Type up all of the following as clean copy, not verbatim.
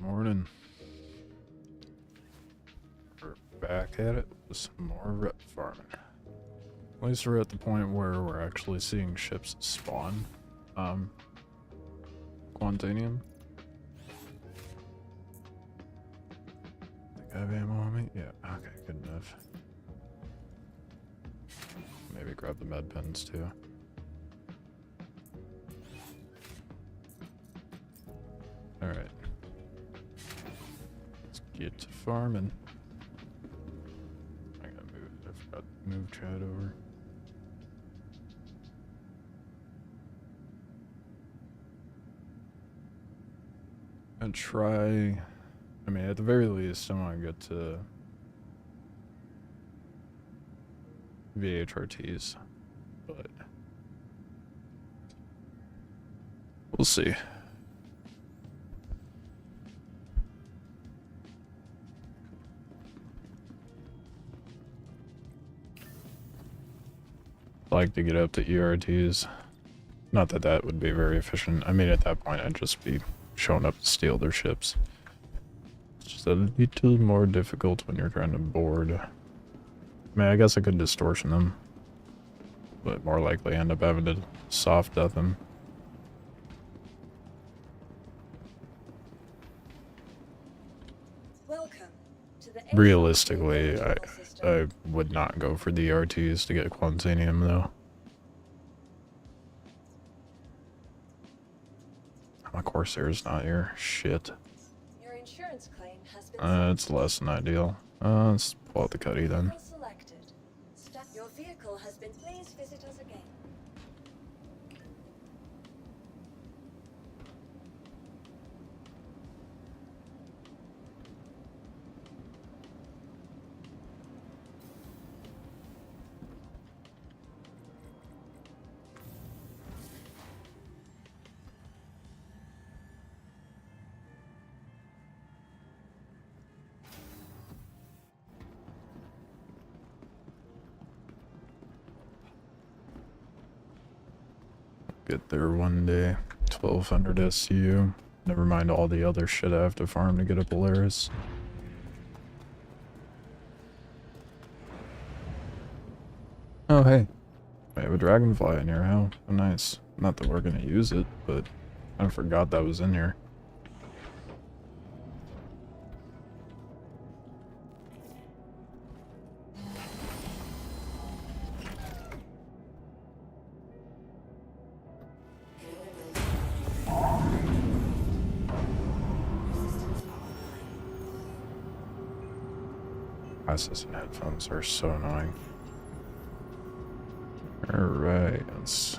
Morning. We're back at it with some more rep farming. At least we're at the point where we're actually seeing ships spawn. Quantanium. Think I have ammo on me? Yeah, okay, good enough. Maybe grab the med pens too. Alright. Let's get to farming. I forgot to move chat over. And try, I mean, at the very least, I want to get to VHRTs, but we'll see. Like to get up to ERTs. Not that that would be very efficient. I mean, at that point, I'd just be showing up to steal their ships. It's just a little more difficult when you're trying to board. I mean, I guess I could distortion them, but more likely end up having to soft death them. Welcome to the Realistically, I would not go for the ERTs to get Quantanium, though. My Corsair's not here. Shit. Your insurance claim has been It's less than ideal. Let's pull out the Cuddy then. selected. Your vehicle has been. Please visit us again. Get there one day. 1200 SCU. Never mind all the other shit I have to farm to get a Polaris. Oh, hey. We have a dragonfly in here. How nice. Not that we're gonna use it, but I forgot that was in here. Glasses and headphones are so annoying. Alright, let's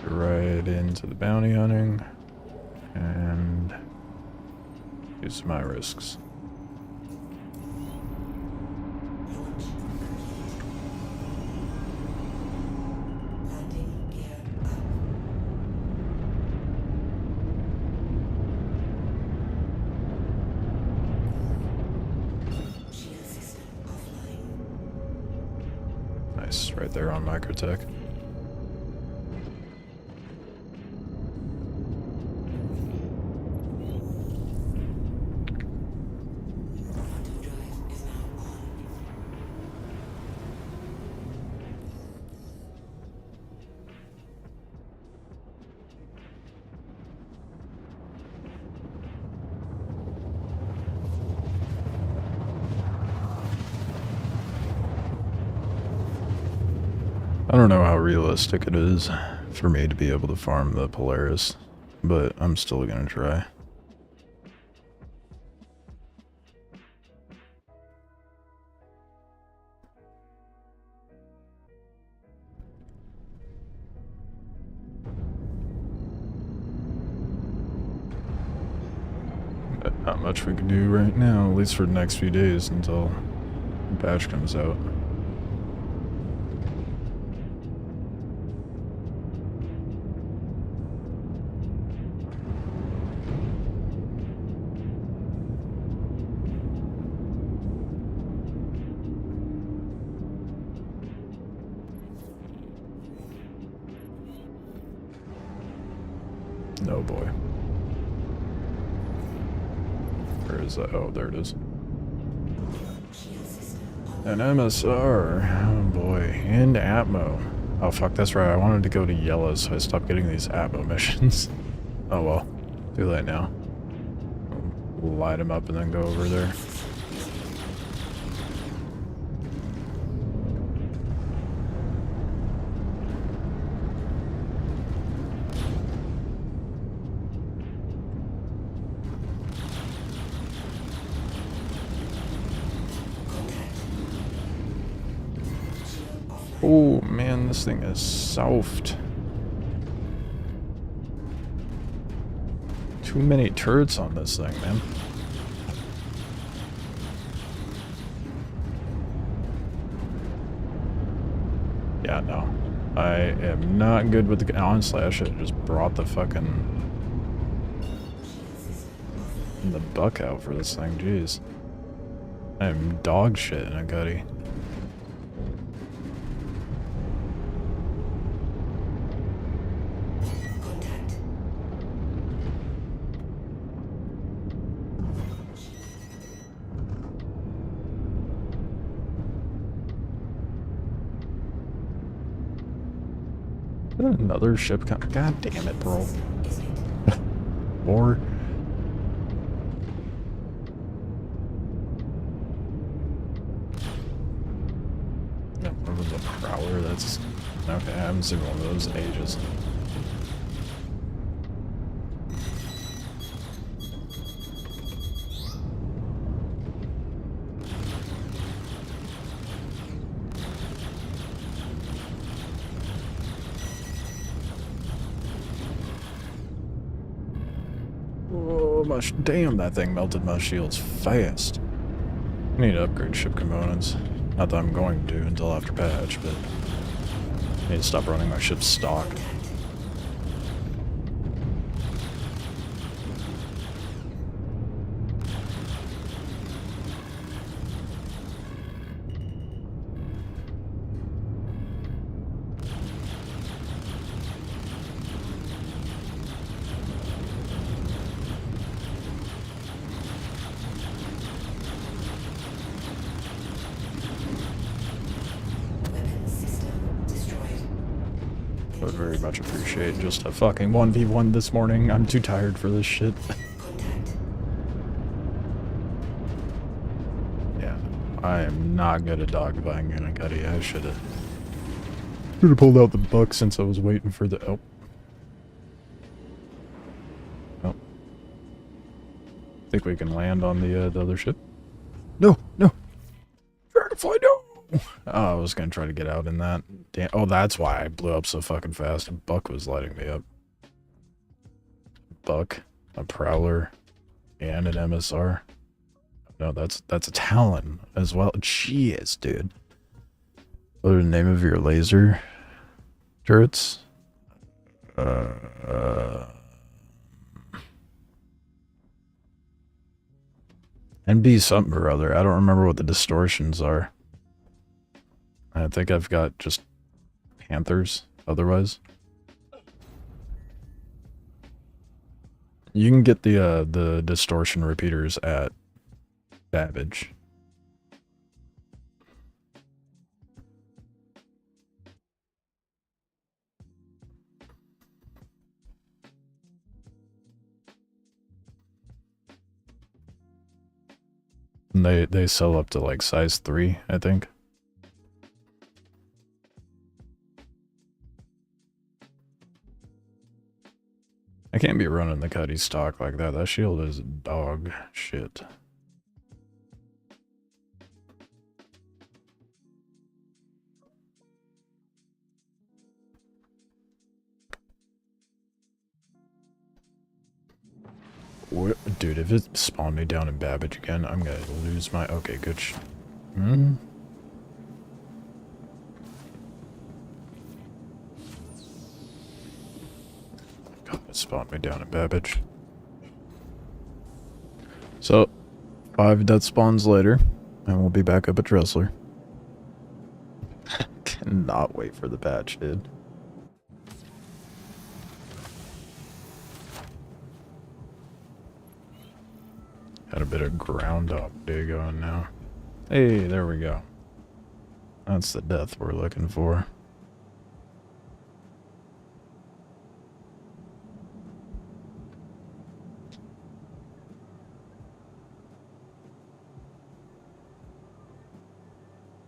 get right into the bounty hunting and use my risks. Nice, right there on Microtech. I don't know how realistic it is for me to be able to farm the Polaris, but I'm still gonna try. But not much we can do right now, at least for the next few days until the patch comes out. Oh boy. Where is that? Oh, there it is. An MSR. Oh boy. And Atmo. Oh fuck, that's right. I wanted to go to yellow, so I stopped getting these Atmo missions. Oh well. Too late now. We'll light them up and then go over there. Oh man, this thing is soft. Too many turrets on this thing, man. Yeah, no. I am not good with the... Honestly, I should have just brought the fucking... the buck out for this thing, jeez. I am dog shit in a gutty. Another ship coming. God damn it, bro. More. Remember the Prowler? That's... Okay, I haven't seen one of those in ages. Oh, damn, that thing melted my shields fast. I need to upgrade ship components. Not that I'm going to until after patch, but I need to stop running my ship stock. I would very much appreciate just a fucking 1v1 this morning. I'm too tired for this shit. Yeah, I am not good at dogfighting in a gutty. I should have pulled out the buck since I was waiting for the... Oh. Oh. Think we can land on the other ship? No, no. Dragonfly, no! Oh, I was gonna try to get out in that. Damn. Oh, that's why I blew up so fucking fast. A buck was lighting me up. Buck, a Prowler, and an MSR. No, that's a Talon as well. Jeez, dude. What are the name of your laser turrets? NB something or other. I don't remember what the distortions are. I think I've got just Panthers otherwise. You can get the distortion repeaters at Babbage. And they sell up to like size 3, I think. I can't be running the Cuddy stock like that. That shield is dog shit. What? Dude, if it spawned me down in Babbage again, I'm gonna lose my... Okay, good God, it spawned me down in Babbage. So, 5 death spawns later, and we'll be back up at Dressler. Cannot wait for the patch, dude. Got a bit of Groundhog Day going now. Hey, there we go. That's the death we're looking for.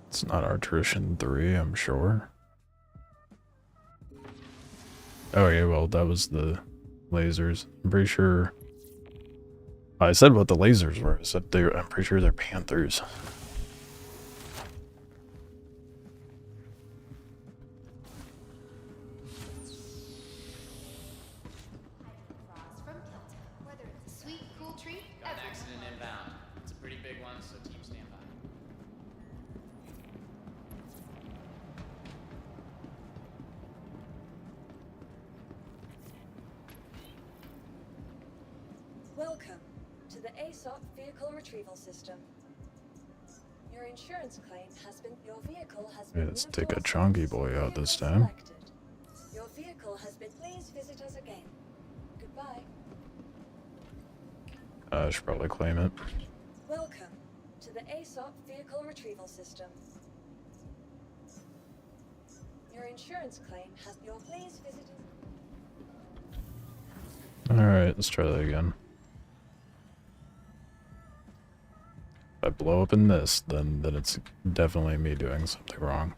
It's not Artrition 3, I'm sure. Oh yeah, well, that was the lasers. I'm pretty sure... I said what the lasers were. I said I'm pretty sure they're Panthers. Sweet, cool treat. Got an accident inbound. It's a pretty big one, so team stand by. Welcome to the ASOP Vehicle Retrieval System. Your insurance claim has been... Your vehicle has been... Let's take a chunky boy out this time. Selected. Your vehicle has been... Please visit us again. Goodbye. I should probably claim it. Welcome to the ASOP Vehicle Retrieval System. Your insurance claim has... Your please visit us... Alright, let's try that again. If I blow up in this, then it's definitely me doing something wrong.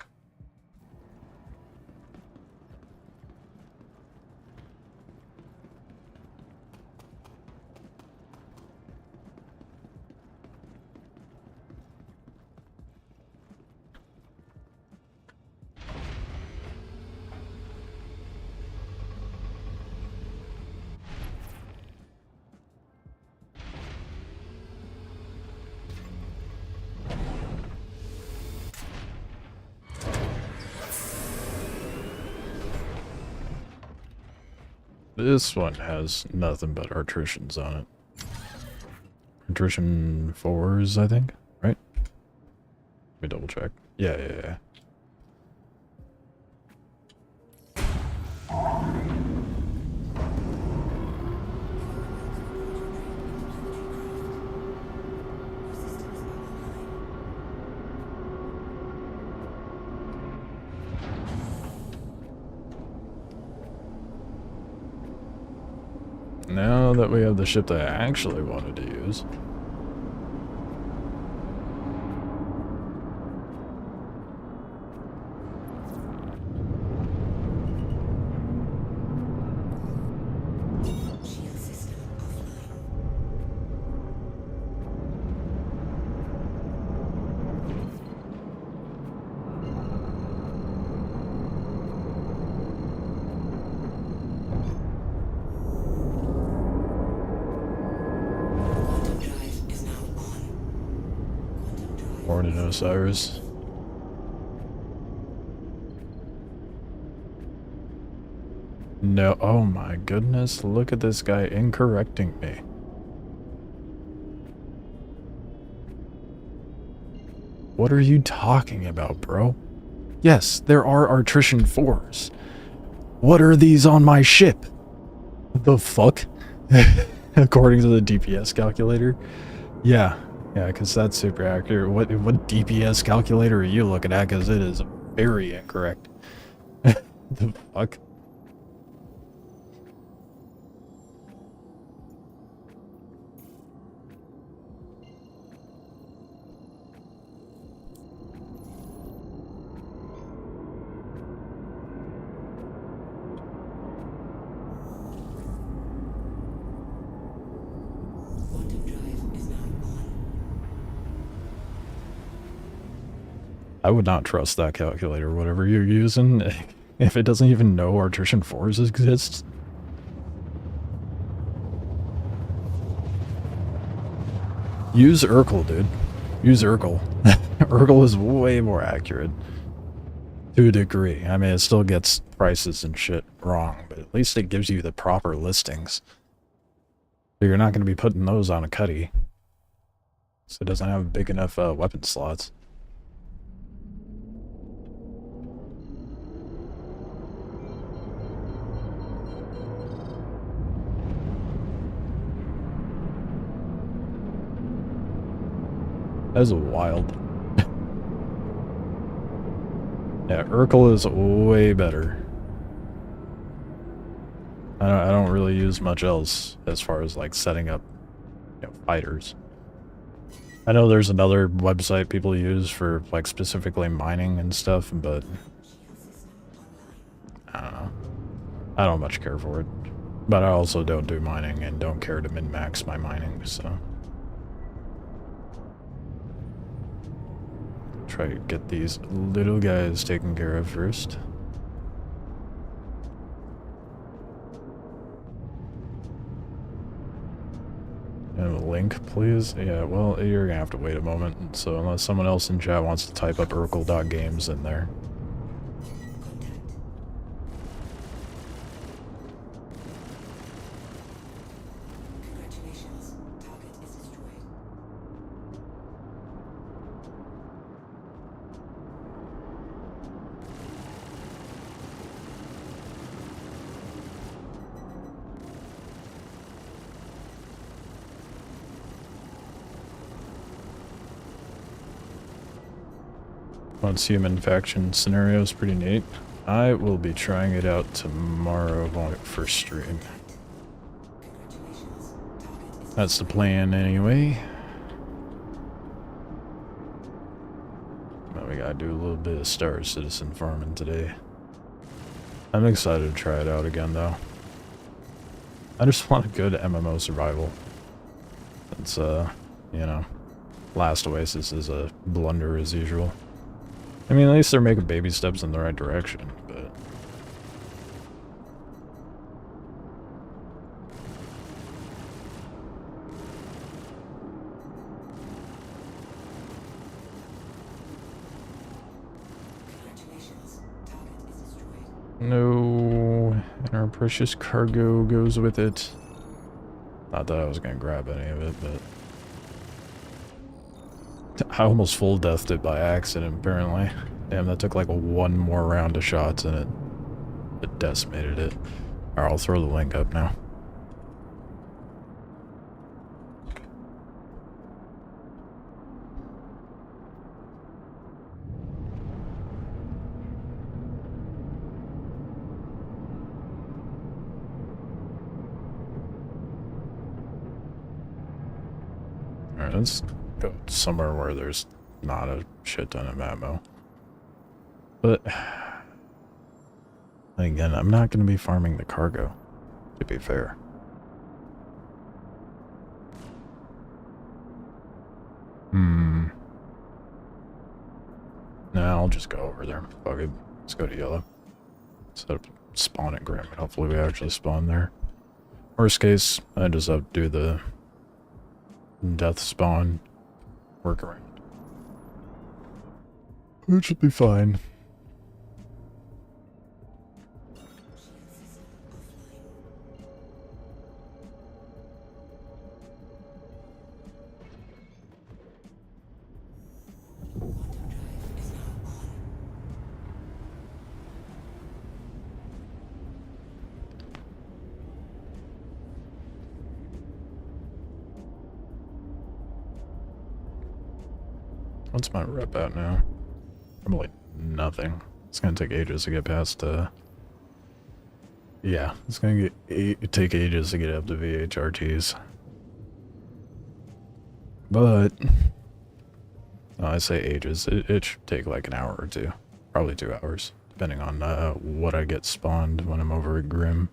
This one has nothing but Artritions on it. Artrition 4s, I think, right? Let me double check. Yeah. Now that we have the ship that I actually wanted to use. Morning, Osiris. No, oh my goodness, look at this guy incorrecting me. What are you talking about, bro? Yes, there are Artrition 4s. What are these on my ship? The fuck? According to the DPS calculator? Yeah, because that's super accurate. What DPS calculator are you looking at? Because it is very incorrect. The fuck? I would not trust that calculator, whatever you're using, if it doesn't even know Artrition 4s exists. Use Urkel, dude. Use Urkel. Urkel is way more accurate. To a degree. I mean, it still gets prices and shit wrong, but at least it gives you the proper listings. So you're not going to be putting those on a cutty. So it doesn't have big enough weapon slots. That is wild. Yeah, Urkel is way better. I don't really use much else as far as like setting up, fighters. I know there's another website people use for like specifically mining and stuff, but I don't know. I don't much care for it. But I also don't do mining and don't care to min-max my mining, so. Try to get these little guys taken care of first. And a link, please? Yeah, well, you're gonna have to wait a moment, so unless someone else in chat wants to type up Urkel.games in there. Congratulations. Target is destroyed. Once human faction scenario is pretty neat. I will be trying it out tomorrow for stream. That's the plan anyway. Now we gotta do a little bit of Star Citizen farming today. I'm excited to try it out again though. I just want a good MMO survival. It's Last Oasis is a blunder as usual. I mean, at least they're making baby steps in the right direction, but... Congratulations. Target is destroyed. No, and our precious cargo goes with it. Not that I was gonna grab any of it, but... I almost full deathed it by accident, apparently. Damn, that took like one more round of shots and it decimated it. Alright, I'll throw the link up now. Alright, let's go somewhere where there's not a shit ton of ammo. But, again, I'm not going to be farming the cargo, to be fair. Nah, I'll just go over there. Fuck it. Let's go to yellow. Set up spawn at Grim, and hopefully we actually spawn there. Worst case, I just have to do the death spawn workaround. Which should be fine. What's my rep at now? Probably nothing. It's gonna take ages to get past, yeah, it's gonna take ages to get up to VHRTs. But... I say ages. It should take like an hour or two. Probably 2 hours, depending on what I get spawned when I'm over at Grim.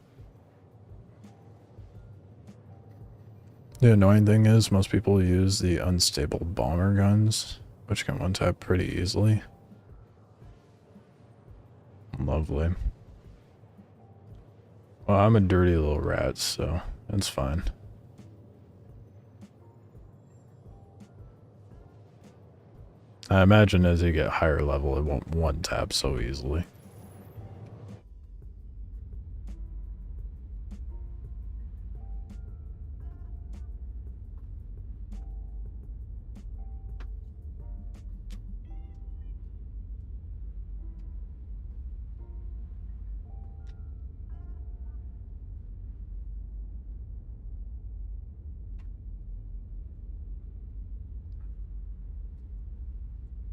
The annoying thing is most people use the unstable bomber guns, which can one-tap pretty easily. Lovely. Well, I'm a dirty little rat, so it's fine. I imagine as you get higher level, it won't one-tap so easily.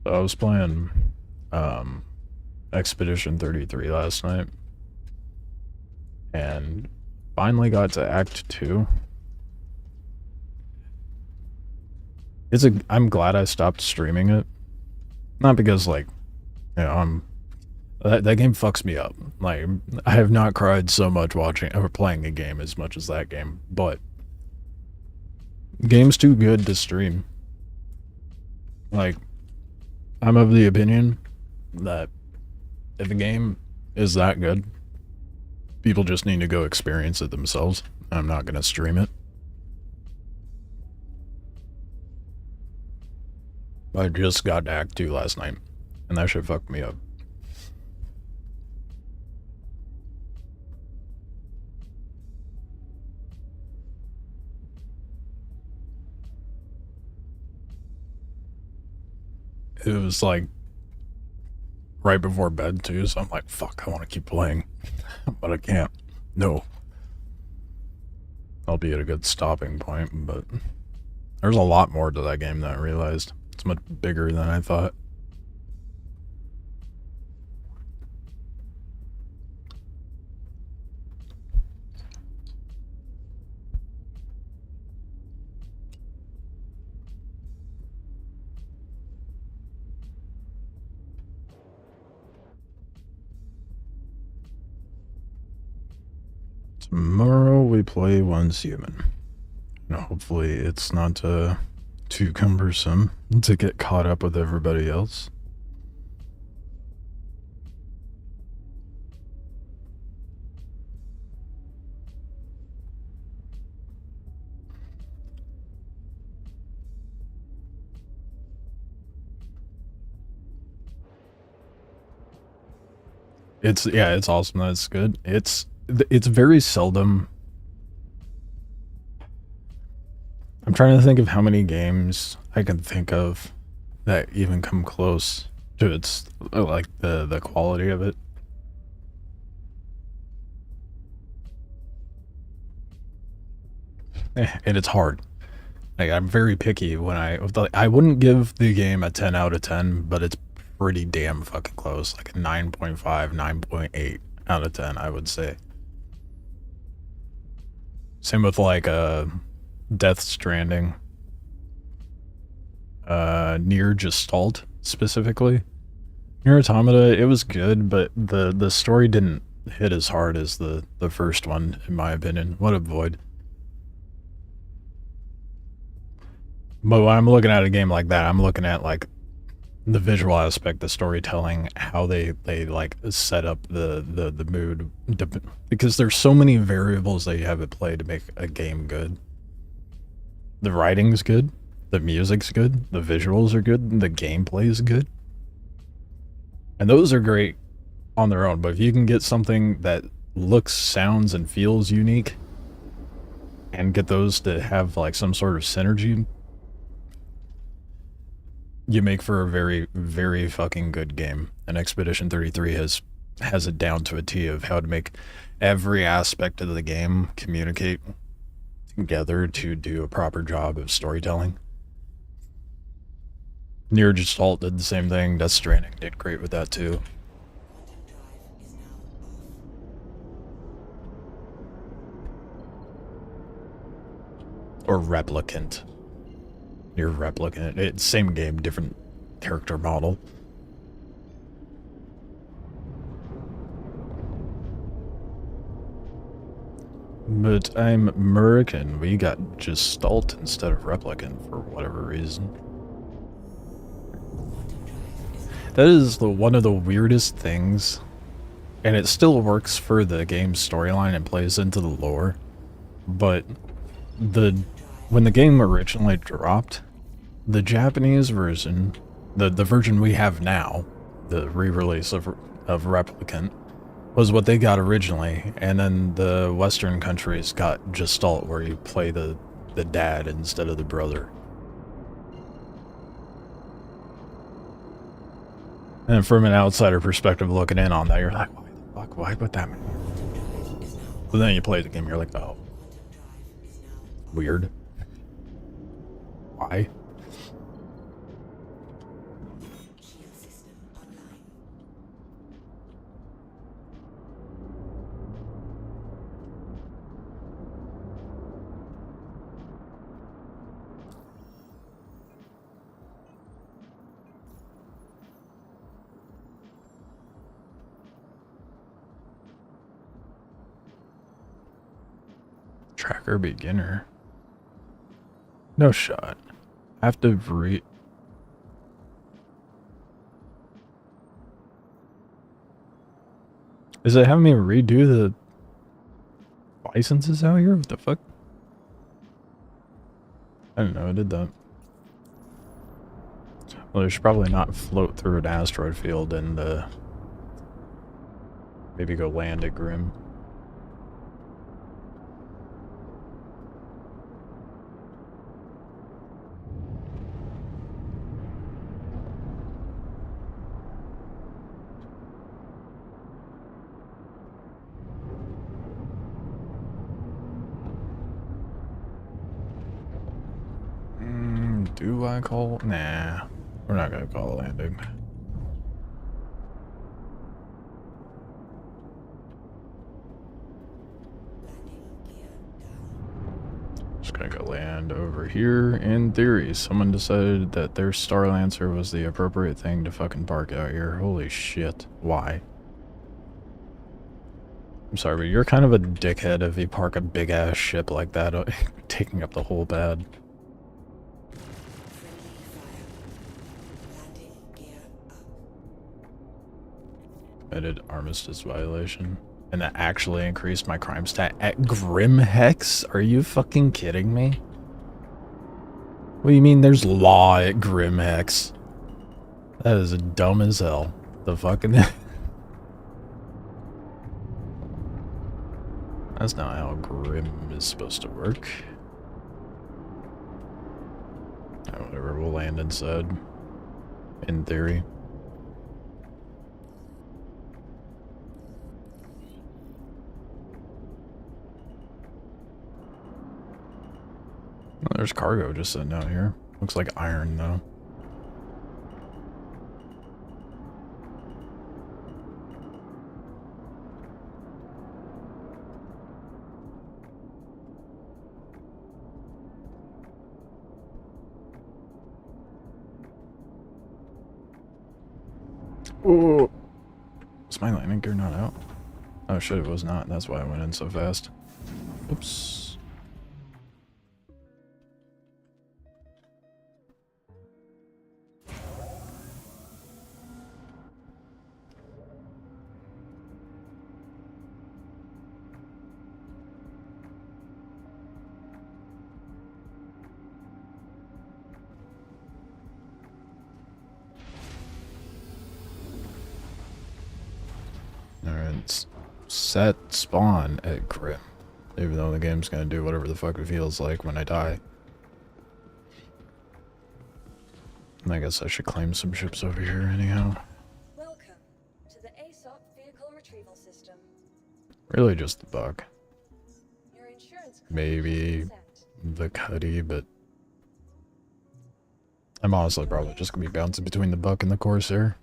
So I was playing Expedition 33 last night, and finally got to Act 2. I'm glad I stopped streaming it. Not because, like, you know, that game fucks me up. Like, I have not cried so much watching or playing a game as much as that game, but the game's too good to stream. Like, I'm of the opinion that if a game is that good, people just need to go experience it themselves. I'm not gonna stream it. I just got to Act 2 last night, and that shit fucked me up. It was like right before bed too, so I'm like, fuck, I want to keep playing, but I can't. No. I'll be at a good stopping point, but there's a lot more to that game than I realized. It's much bigger than I thought. Tomorrow we play Once Human. Now, hopefully it's not too cumbersome to get caught up with everybody else. It's awesome. That's good. It's very seldom. I'm trying to think of how many games I can think of that even come close to its like the quality of it. And it's hard. Like, I'm very picky when I wouldn't give the game a 10 out of 10, but it's pretty damn fucking close. Like a 9.5, 9.8 out of 10, I would say. Same with like Death Stranding. Near Gestalt specifically. Near Automata, it was good, but the story didn't hit as hard as the first one, in my opinion. What a void. But when I'm looking at a game like that, I'm looking at like the visual aspect, the storytelling, how they like set up the mood, because there's so many variables that you have at play to make a game good. The writing's good, the music's good, the visuals are good, the gameplay is good. And those are great on their own, but if you can get something that looks, sounds, and feels unique, and get those to have like some sort of synergy, you make for a very, very fucking good game. And Expedition 33 has it down to a T of how to make every aspect of the game communicate together to do a proper job of storytelling. Near Gestalt did the same thing. Death Stranding did great with that too. Or Replicant. Near Replicant. It's same game, different character model. But I'm American. We got Gestalt instead of Replicant for whatever reason. That is one of the weirdest things, and it still works for the game's storyline and plays into the lore, but when the game originally dropped, the Japanese version, the version we have now, the re-release of Replicant, was what they got originally, and then the Western countries got Gestalt, where you play the dad instead of the brother. And from an outsider perspective looking in on that, you're like, why the fuck? Why put that? But then you play the game, you're like, oh, weird. Why? Tracker beginner. No shot. I have to Is it having me redo the licenses out here? What the fuck? I didn't know I did that. Well, they should probably not float through an asteroid field and maybe go land at Grim. Do I call? Nah, we're not gonna call a landing. Just gonna go land over here. In theory, someone decided that their Star Lancer was the appropriate thing to fucking park out here. Holy shit. Why? I'm sorry, but you're kind of a dickhead if you park a big ass ship like that, taking up the whole pad. Committed armistice violation. And that actually increased my crime stat at Grim Hex? Are you fucking kidding me? What do you mean there's law at Grim Hex? That is dumb as hell. The fucking... That's not how Grim is supposed to work. Whatever, we'll land inside. In theory. Well, there's cargo just sitting out here. Looks like iron, though. Oh, is my landing gear not out? Oh shit, it was not. That's why I went in so fast. Oops. Alright, set spawn at Grim. Even though the game's gonna do whatever the fuck it feels like when I die. And I guess I should claim some ships over here anyhow. Welcome to the ASOP vehicle retrieval system. Really just the Buck. Your insurance Maybe the Cuddy, but I'm honestly probably just gonna be bouncing between the Buck and the Corsair.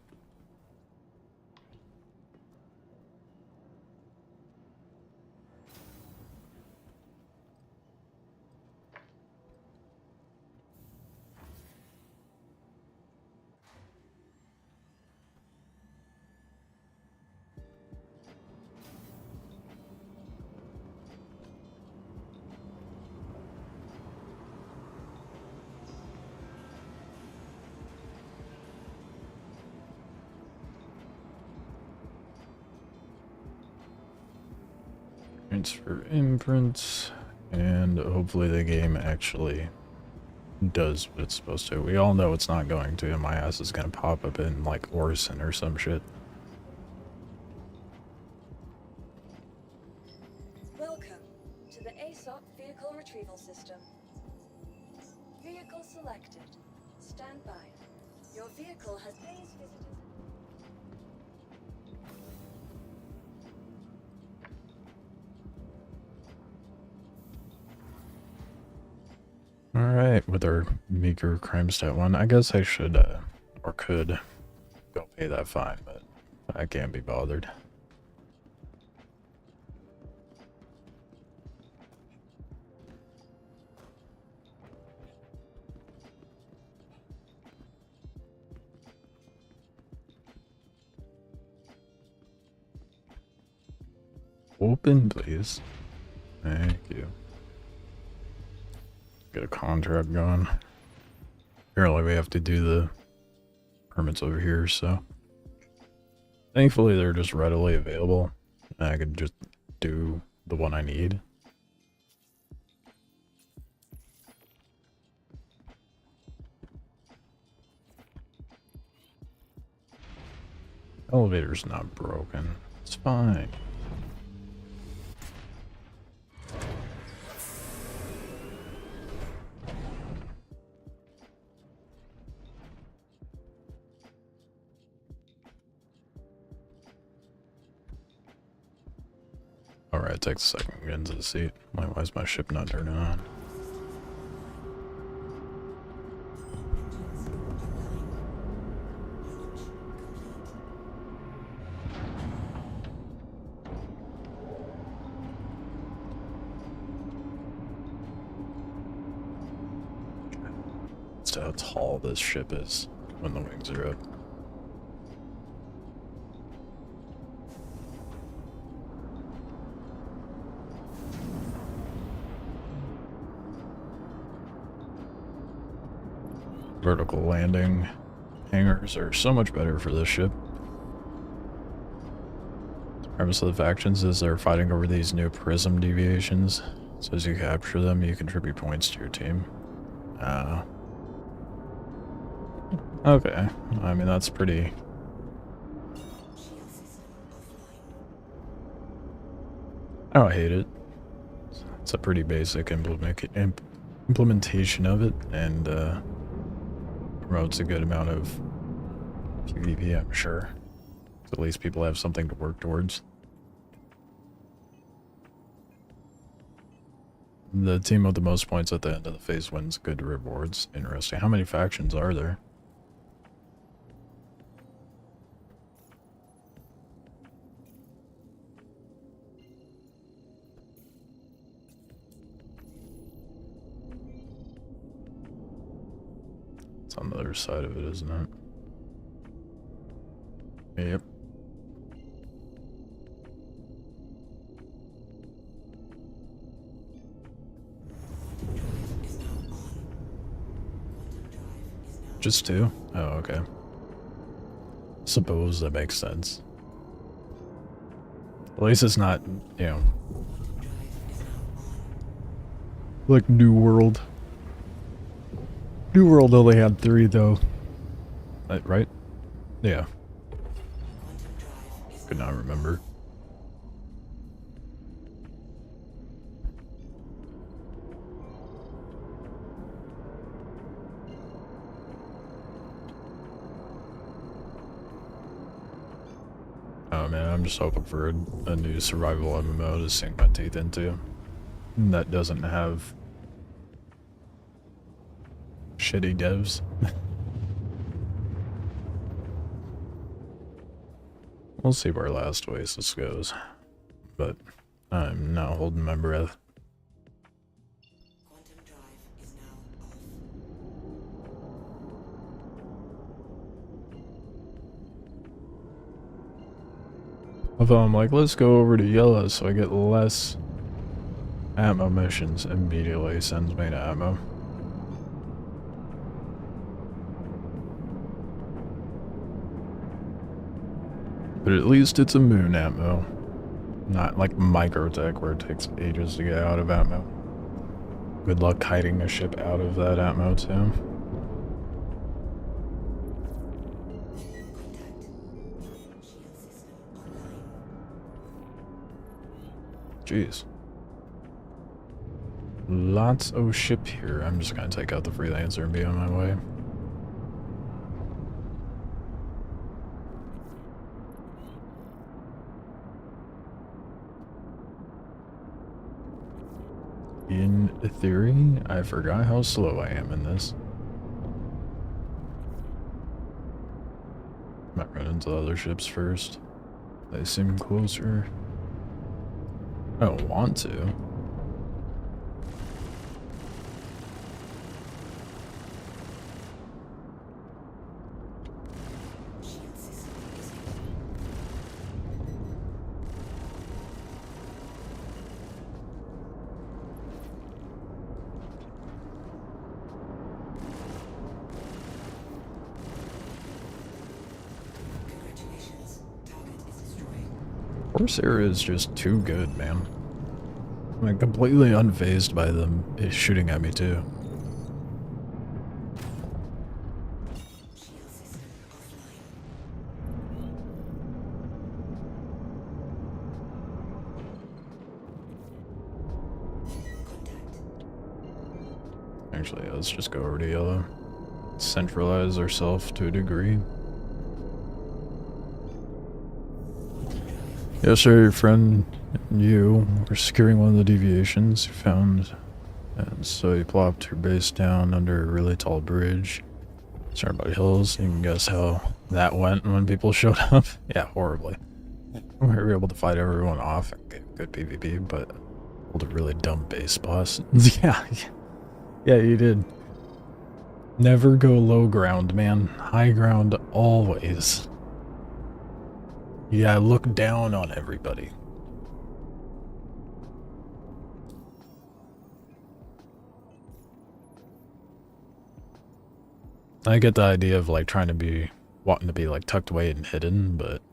For imprints, and hopefully the game actually does what it's supposed to. We all know it's not going to, and my ass is gonna pop up in like Orson or some shit. Welcome to the ASOP vehicle retrieval system. Vehicle selected. Stand by. Your vehicle has please visited. Alright, with our meager crime stat one, I guess I should, or could, go pay that fine, but I can't be bothered. Open, please. Thank you. Get a contract going. Apparently we have to do the permits over here, so thankfully they're just readily available. And I could just do the one I need. Elevator's not broken. It's fine. Alright, takes a second to get into the seat. Why is my ship not turning on? That's how tall this ship is when the wings are up. Vertical landing hangars are so much better for this ship. The premise of the factions is they're fighting over these new prism deviations. So as you capture them, you contribute points to your team. Okay. I mean, that's pretty... I don't hate it. It's a pretty basic implementation of it, and promotes a good amount of PvP, I'm sure. At least people have something to work towards. The team with the most points at the end of the phase wins good rewards. Interesting. How many factions are there? It's on the other side of it, isn't it? Yep. Just two? Oh, okay. Suppose that makes sense. At least it's not, you know, like New World. New World only had 3 though. Right? Yeah. Could not remember. Oh man, I'm just hoping for a new survival MMO to sink my teeth into. That doesn't have shitty devs. We'll see where Last Oasis goes, but I'm not holding my breath. Although I'm like, let's go over to yellow so I get less ammo missions, immediately sends me to ammo. But at least it's a moon ammo. Not like microtech where it takes ages to get out of ammo. Good luck hiding a ship out of that ammo too. Jeez. Lots of ship here. I'm just gonna take out the freelancer and be on my way. In theory, I forgot how slow I am in this. Might run into the other ships first. They seem closer. I don't want to. Corsair is just too good, man. I'm like, completely unfazed by them shooting at me too. Actually, let's just go over to yellow. Centralize ourselves to a degree. Yesterday, your friend and you were securing one of the deviations you found, and so you plopped your base down under a really tall bridge surrounded by hills. You can guess how that went when people showed up. Yeah, horribly. We were able to fight everyone off and get good PvP, but pulled a really dumb base boss. Yeah, you did. Never go low ground, man. High ground always. Yeah, look down on everybody. I get the idea of like wanting to be like tucked away and hidden, but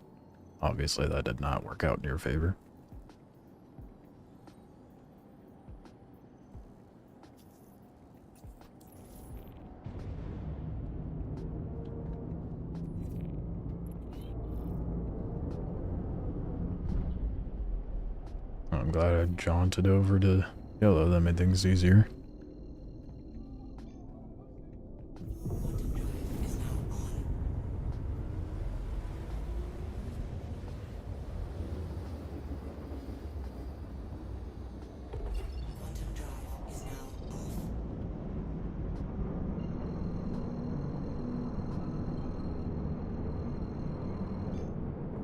obviously that did not work out in your favor. I'm glad I jaunted over to yellow. That made things easier.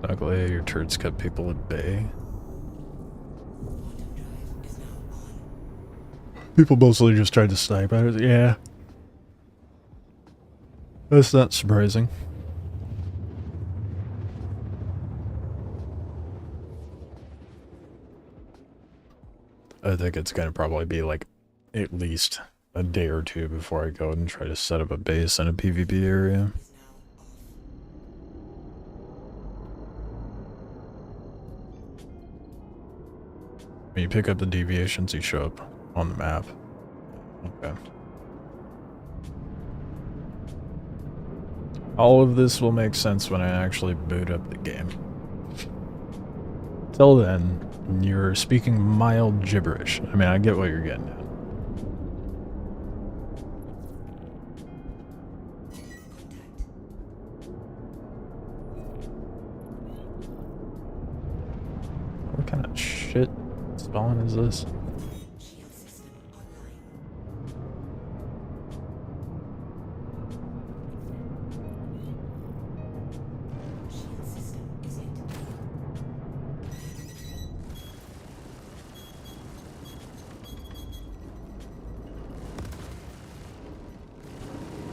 Luckily, your turrets kept people at bay. People mostly just tried to snipe at it. Yeah. That's not surprising. I think it's gonna probably be like at least a day or two before I go and try to set up a base in a PvP area. When you pick up the deviations, you show up on the map. Okay. All of this will make sense when I actually boot up the game. Till then, you're speaking mild gibberish. I mean, I get what you're getting at. What kind of shit spawn is this?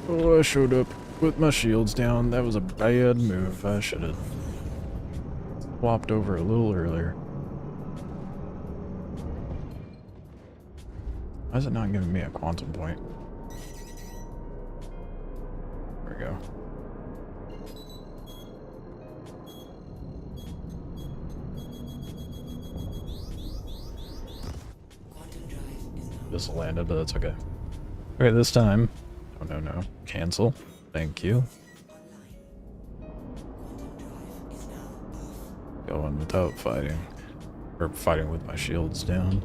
Oh, I showed up with my shields down. That was a bad move. I should have swapped over a little earlier. Why is it not giving me a quantum point? There we go. Just landed, but that's okay. Okay, this time. Oh, no. Cancel. Thank you. Going without fighting. Or fighting with my shields down.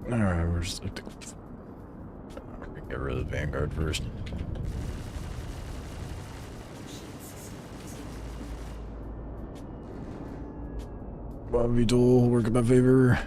Alright, we're just like to get rid of the Vanguard first. Bobby Tool, work in my favor.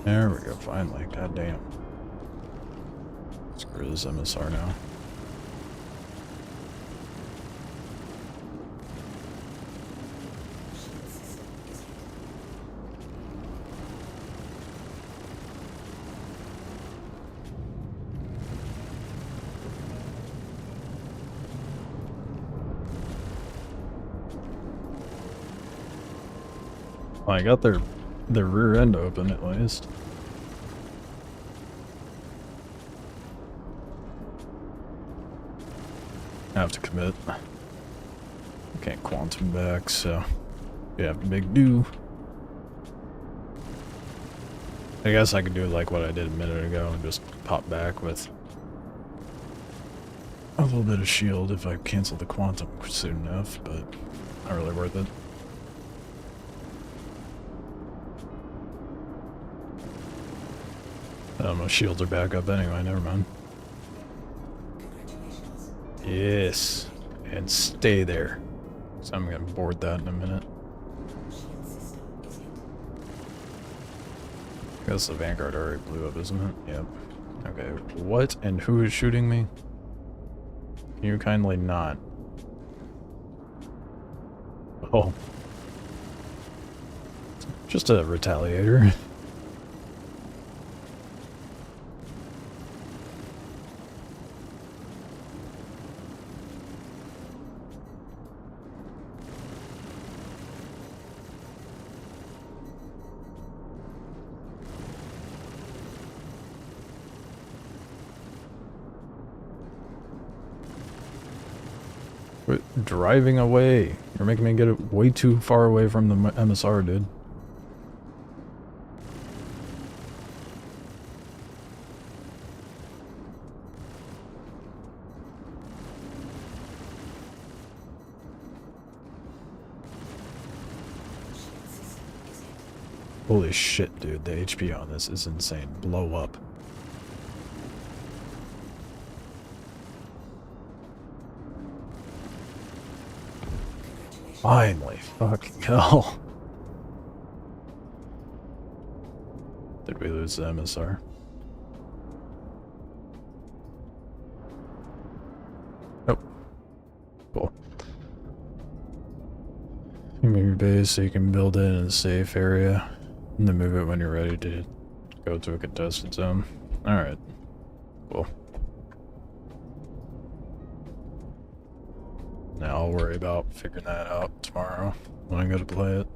There we go, finally. God damn. Screw this MSR now. Well, I got their rear end open at least. I have to commit. Can't quantum back, so yeah, big do. I guess I could do like what I did a minute ago and just pop back with a little bit of shield if I cancel the quantum soon enough, but not really worth it. Oh, my shields are back up anyway, never mind. Yes, and stay there. So I'm gonna board that in a minute. I guess the Vanguard already blew up, isn't it? Yep. Okay, what and who is shooting me? Can you kindly not? Oh. Just a retaliator. Quit driving away. You're making me get it way too far away from the MSR, dude. Holy shit, dude. The HP on this is insane. Blow up. Finally. Fucking hell. Did we lose the MSR? Nope. Cool. You move your base so you can build it in a safe area. And then move it when you're ready to go to a contested zone. Alright. Cool. Now I'll worry about figuring that out tomorrow when I go to play it.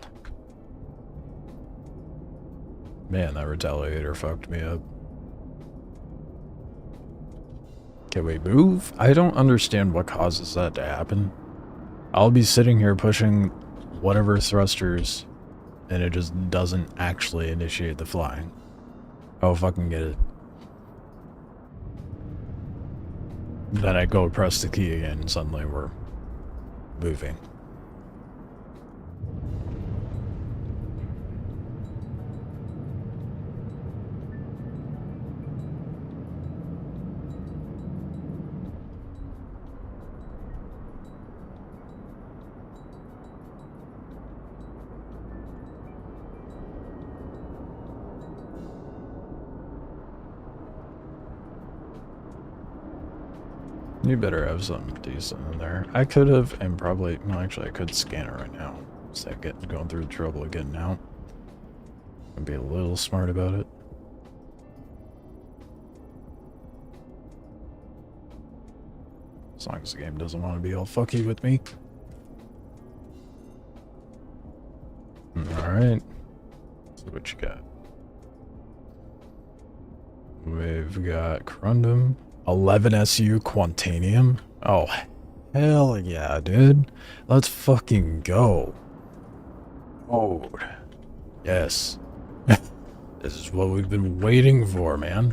Man, that retaliator fucked me up. Can we move? I don't understand what causes that to happen. I'll be sitting here pushing whatever thrusters and it just doesn't actually initiate the flying. I'll fucking get it. Then I go press the key again and suddenly we're moving. You better have something decent in there. I could have, and probably, no, actually, I could scan it right now. Instead of going through the trouble of getting out. And be a little smart about it. As long as the game doesn't want to be all fucky with me. Alright. So what you got? We've got Corundum. 11 SU Quantanium? Oh, hell yeah, dude. Let's fucking go. Oh, yes. This is what we've been waiting for, man.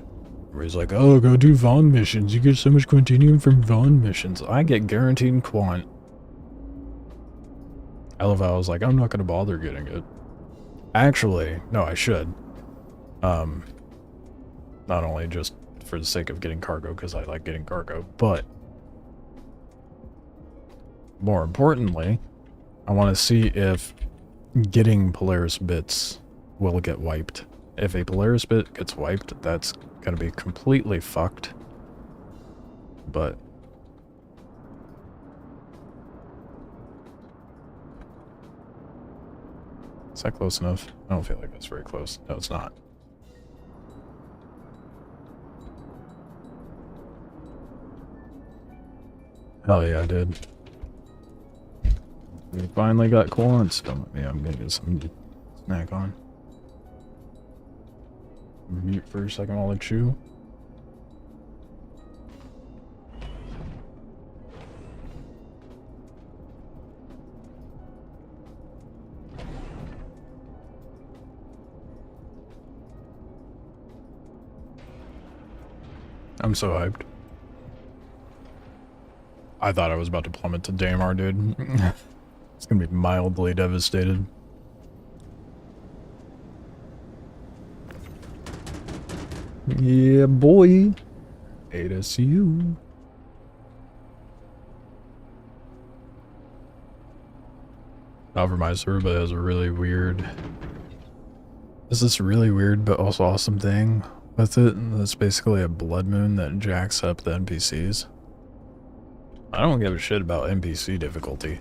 Where he's like, oh, go do Vaughn missions. You get so much Quantanium from Vaughn missions. I get guaranteed Quant. I love how I was like, I'm not going to bother getting it. Actually, no, I should. Not only just for the sake of getting cargo, because I like getting cargo, but more importantly, I want to see if getting Polaris bits will get wiped If a Polaris bit gets wiped, that's gonna be completely fucked. But is that close enough? I don't feel like that's very close. No, it's not. Hell yeah, I did. We finally got quants. Don't let me, I'm gonna get something to snack on. Mute for a second while I chew. I'm so hyped. I thought I was about to plummet to Damar, dude. It's gonna be mildly devastated. Yeah, boy. 8SU. Not for my server, but it has a really weird... There's this really weird but also awesome thing with it. That's basically a blood moon that jacks up the NPCs. I don't give a shit about NPC difficulty.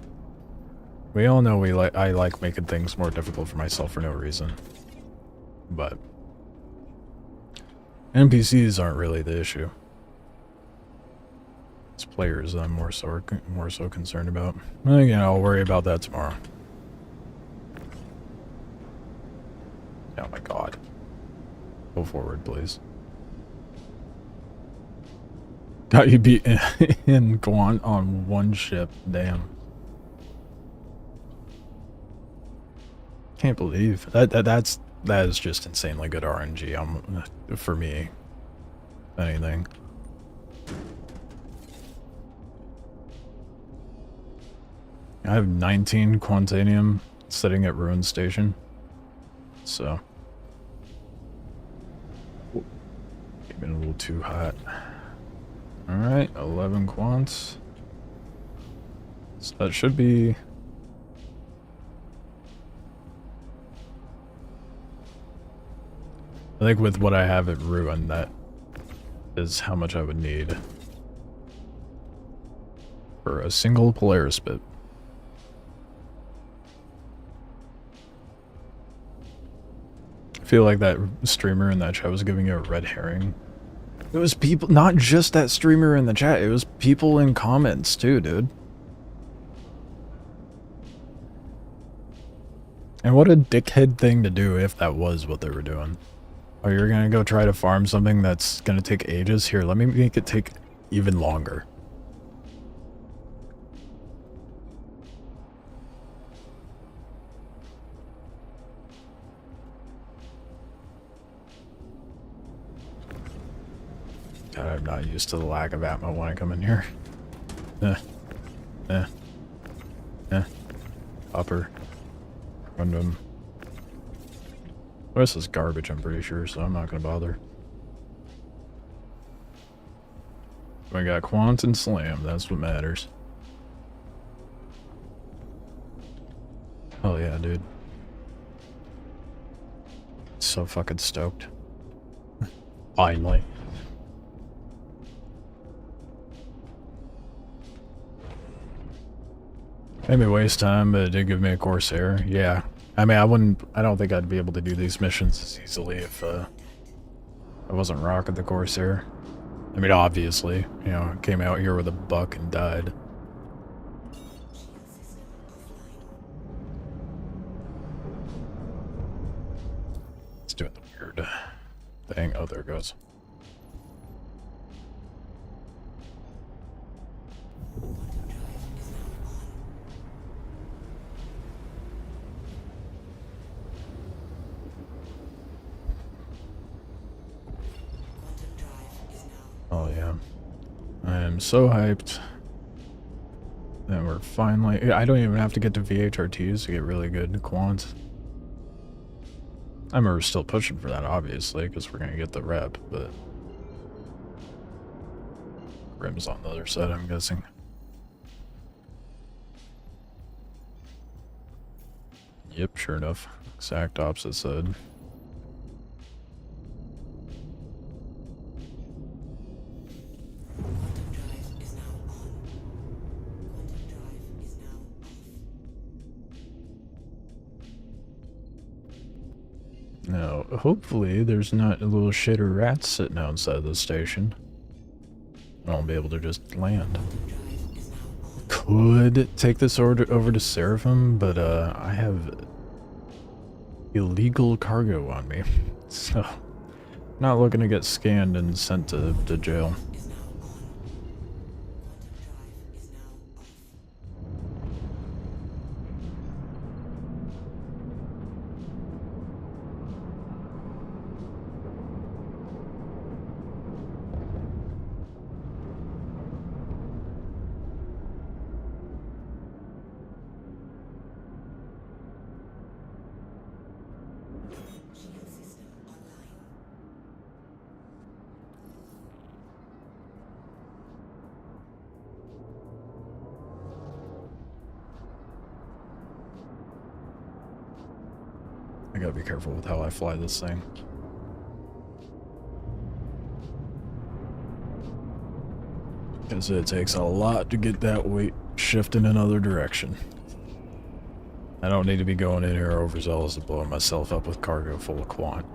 We all know I like making things more difficult for myself for no reason. But NPCs aren't really the issue. It's players I'm more so concerned about. Again, I'll worry about that tomorrow. Oh my god. Go forward, please. Got you beat in Guant on one ship. Damn. Can't believe that is just insanely good RNG for me. If anything. I have 19 Quantanium sitting at Ruin Station. So getting a little too hot. Alright, 11 quants. So that should be... I think with what I have at Ruin, that is how much I would need for a single Polaris bit. I feel like that streamer in that chat was giving you a red herring. It was people, not just that streamer in the chat, it was people in comments too, dude. And what a dickhead thing to do if that was what they were doing. Oh, you're gonna go try to farm something that's gonna take ages? Here, let me make it take even longer. God, I'm not used to the lack of ammo when I come in here. Upper. Random. The rest is garbage, I'm pretty sure, so I'm not gonna bother. We got Quant and Slam, that's what matters. Oh yeah, dude. So fucking stoked. Finally. Made me waste time, but it did give me a Corsair. Yeah. I mean, I don't think I'd be able to do these missions as easily if, I wasn't rocking the Corsair. I mean, obviously, you know, I came out here with a buck and died. It's doing the weird thing. Oh, there it goes. Oh yeah, I am so hyped that we're finally... I don't even have to get to VHRTs to get really good quants. I mean, we're still pushing for that, obviously, because we're going to get the rep, but... Rim's on the other side, I'm guessing. Yep, sure enough. Exact opposite side. Now, hopefully there's not little shitter rats sitting outside the station. I won't be able to just land. Could take this order over to Seraphim, but I have illegal cargo on me, so not looking to get scanned and sent to jail. I gotta be careful with how I fly this thing. Because it takes a lot to get that weight shifting in another direction. I don't need to be going in here overzealous and blowing myself up with cargo full of quant.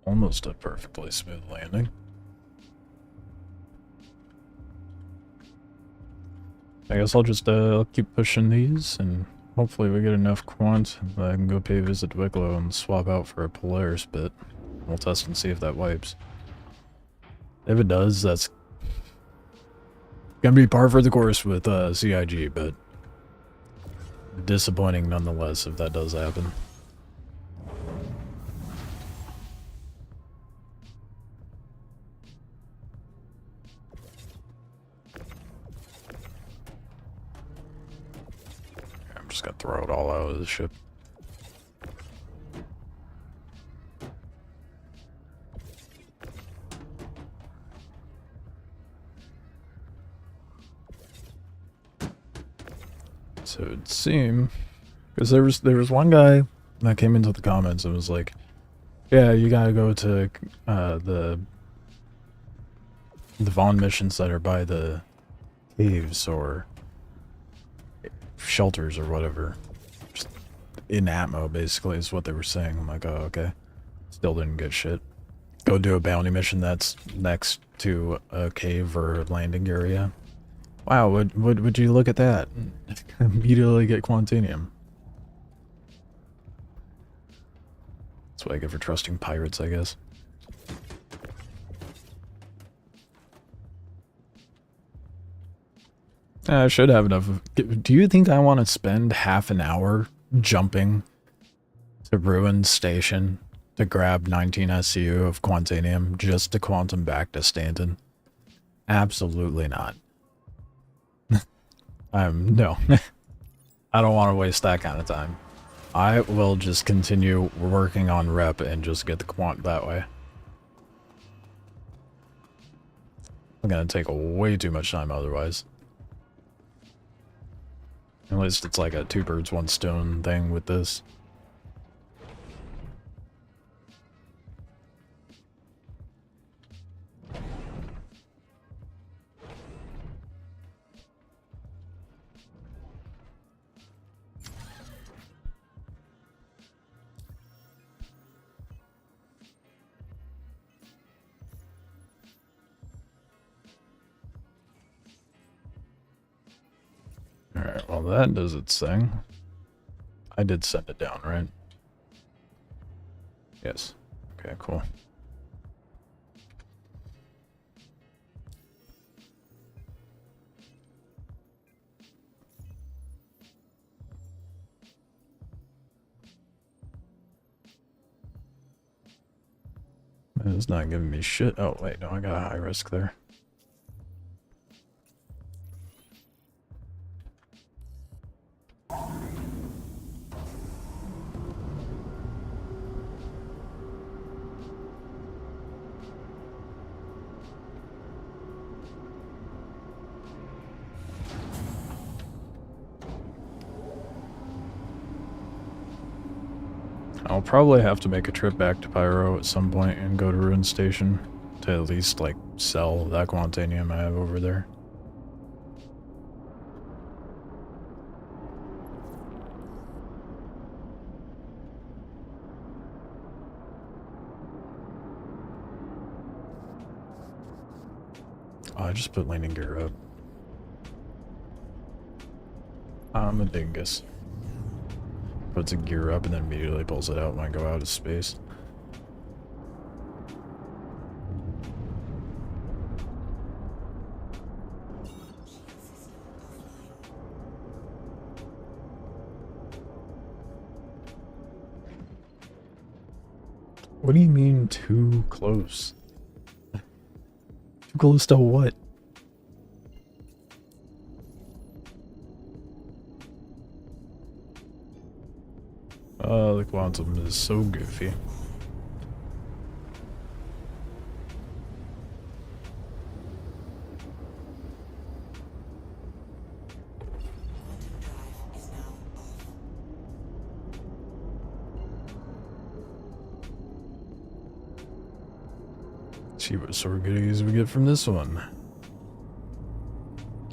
Almost a perfectly smooth landing. I guess I'll just I'll keep pushing these, and hopefully we get enough quant that I can go pay a visit to Wicklow and swap out for a Polaris bit. We'll test and see if that wipes. If it does, that's gonna be par for the course with CIG, but disappointing nonetheless if that does happen. I'm just gonna throw it all out of the ship. So it'd seem, because there was one guy that came into the comments and was like, "Yeah, you gotta go to the Vaughn missions that are by the caves or shelters or whatever, just in Atmo." Basically, is what they were saying. I'm like, oh, okay. Still didn't get shit. Go do a bounty mission that's next to a cave or landing area. Wow, would you look at that? Immediately get Quantinium. That's what I get for trusting pirates, I guess. I should have enough. Do you think I want to spend half an hour jumping to Ruin Station to grab 19 SCU of Quantinium just to quantum back to Stanton? Absolutely not. No. I don't want to waste that kind of time. I will just continue working on rep and just get the quant that way. I'm gonna take way too much time otherwise. At least it's like a two birds, one stone thing with this. Alright, well that does its thing. I did send it down, right? Yes. Okay, cool. It's not giving me shit. Oh, wait, no, I got a high risk there. I'll probably have to make a trip back to Pyro at some point and go to Ruin Station to at least, like, sell that Quantanium I have over there. Oh, I just put landing gear up. I'm a dingus. Puts a gear up and then immediately pulls it out when I go out of space. What do you mean too close? Too close to what? The quantum is so goofy. See what sort of goodies we get from this one.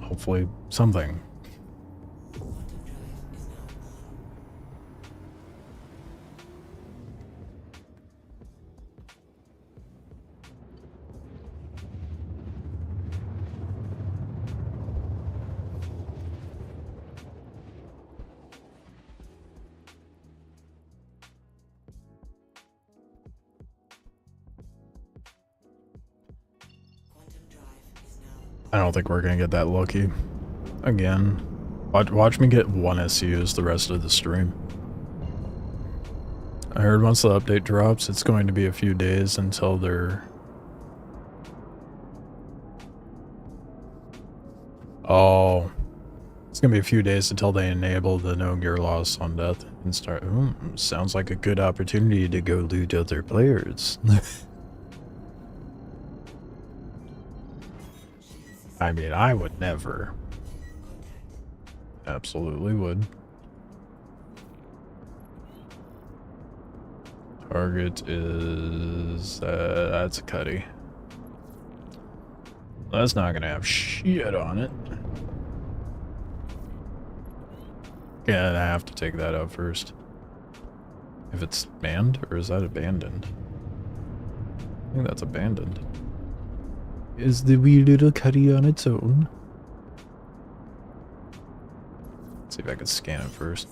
Hopefully something. I don't think we're gonna get that lucky again. Watch me get 1 SCUs the rest of the stream. I heard once the update drops, it's going to be a few days until they're... Oh. It's gonna be a few days until they enable the no gear loss on death and start... sounds like a good opportunity to go loot other players. I mean, I would never. Absolutely would. Target is... that's a cutty. That's not gonna have shit on it. Yeah, I have to take that out first. If it's banned, or is that abandoned? I think that's abandoned. Is the wee little cutty on its own? Let's see if I can scan it first.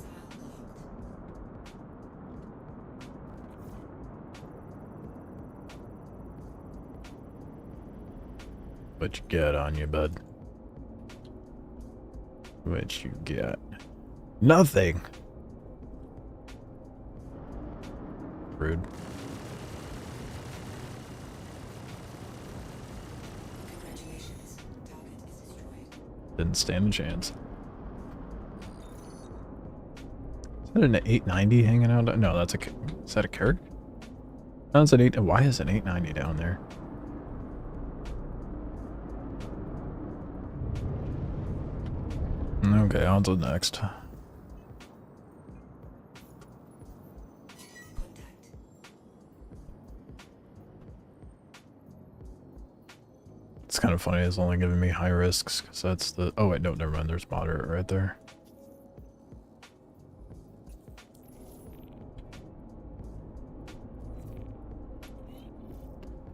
What you got on you, bud? What you got? Nothing! Rude. Didn't stand a chance. Is that an 890 hanging out? No, that's a... Is that a carrot? No, it's an 8... Why is an 890 down there? Okay, on to the next. It's kind of funny, it's only giving me high risks, because that's the... Oh wait, no, never mind, there's moderate right there.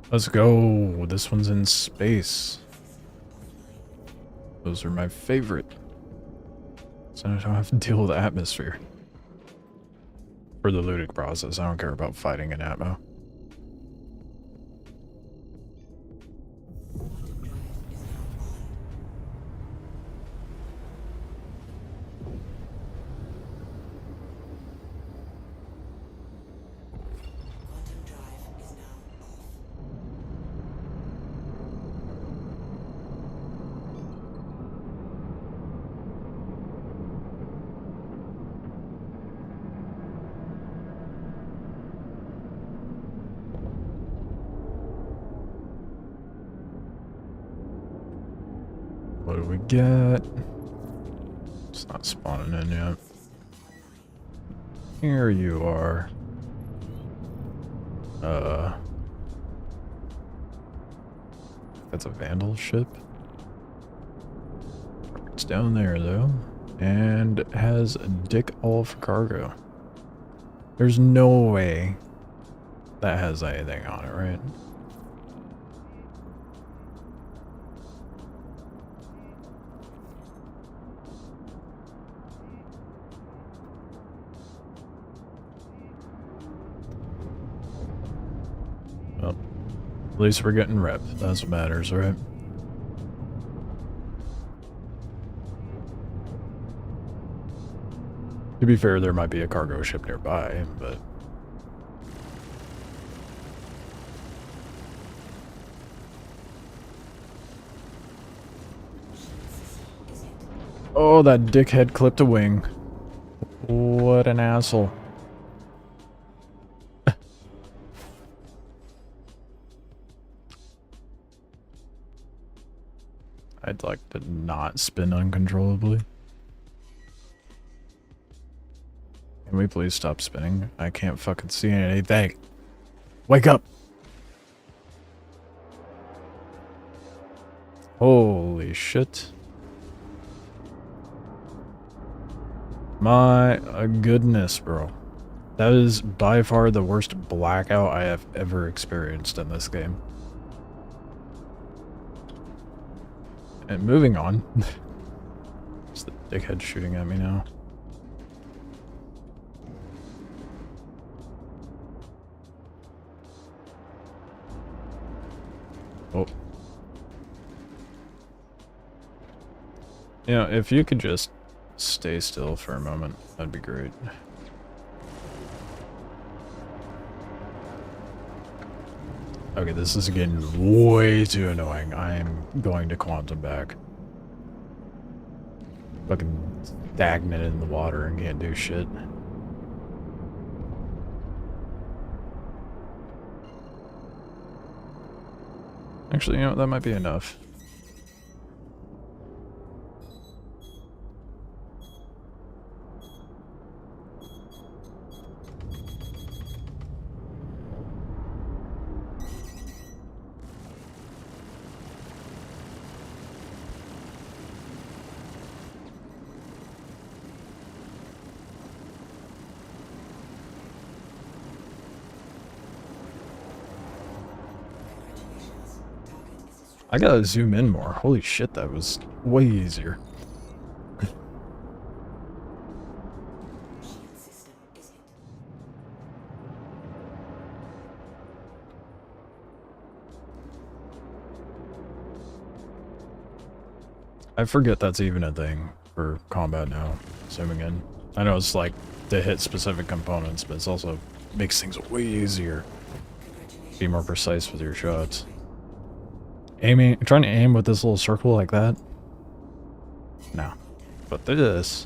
Let's go! This one's in space. Those are my favorite. So I don't have to deal with the atmosphere. For the looting process, I don't care about fighting in Atmo. What do we get? It's not spawning in yet. Here you are. That's a Vandal ship. It's down there though, and has dick all for cargo. There's no way that has anything on it, right? Well, at least we're getting rep. That's what matters, right? To be fair, there might be a cargo ship nearby, but... Oh, that dickhead clipped a wing. What an asshole. I'd like to not spin uncontrollably. Can we please stop spinning? I can't fucking see anything. Wake up! Holy shit. My goodness, bro. That is by far the worst blackout I have ever experienced in this game. And moving on. It's the dickhead shooting at me now. Oh. You know, if you could just stay still for a moment, that'd be great. Okay, this is getting way too annoying. I am going to quantum back. Fucking stagnant in the water and can't do shit. Actually, you know, that might be enough. I gotta zoom in more. Holy shit, that was way easier. I forget that's even a thing for combat now, zooming in. I know it's like to hit specific components, but it's also makes things way easier. Be more precise with your shots. Trying to aim with this little circle like that? No. But this...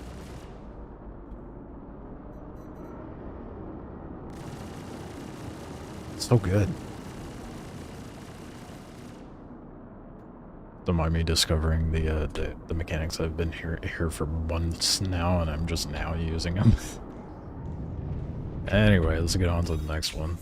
so good. Don't mind me discovering the mechanics I've been here for months now, and I'm just now using them. Anyway, let's get on to the next one.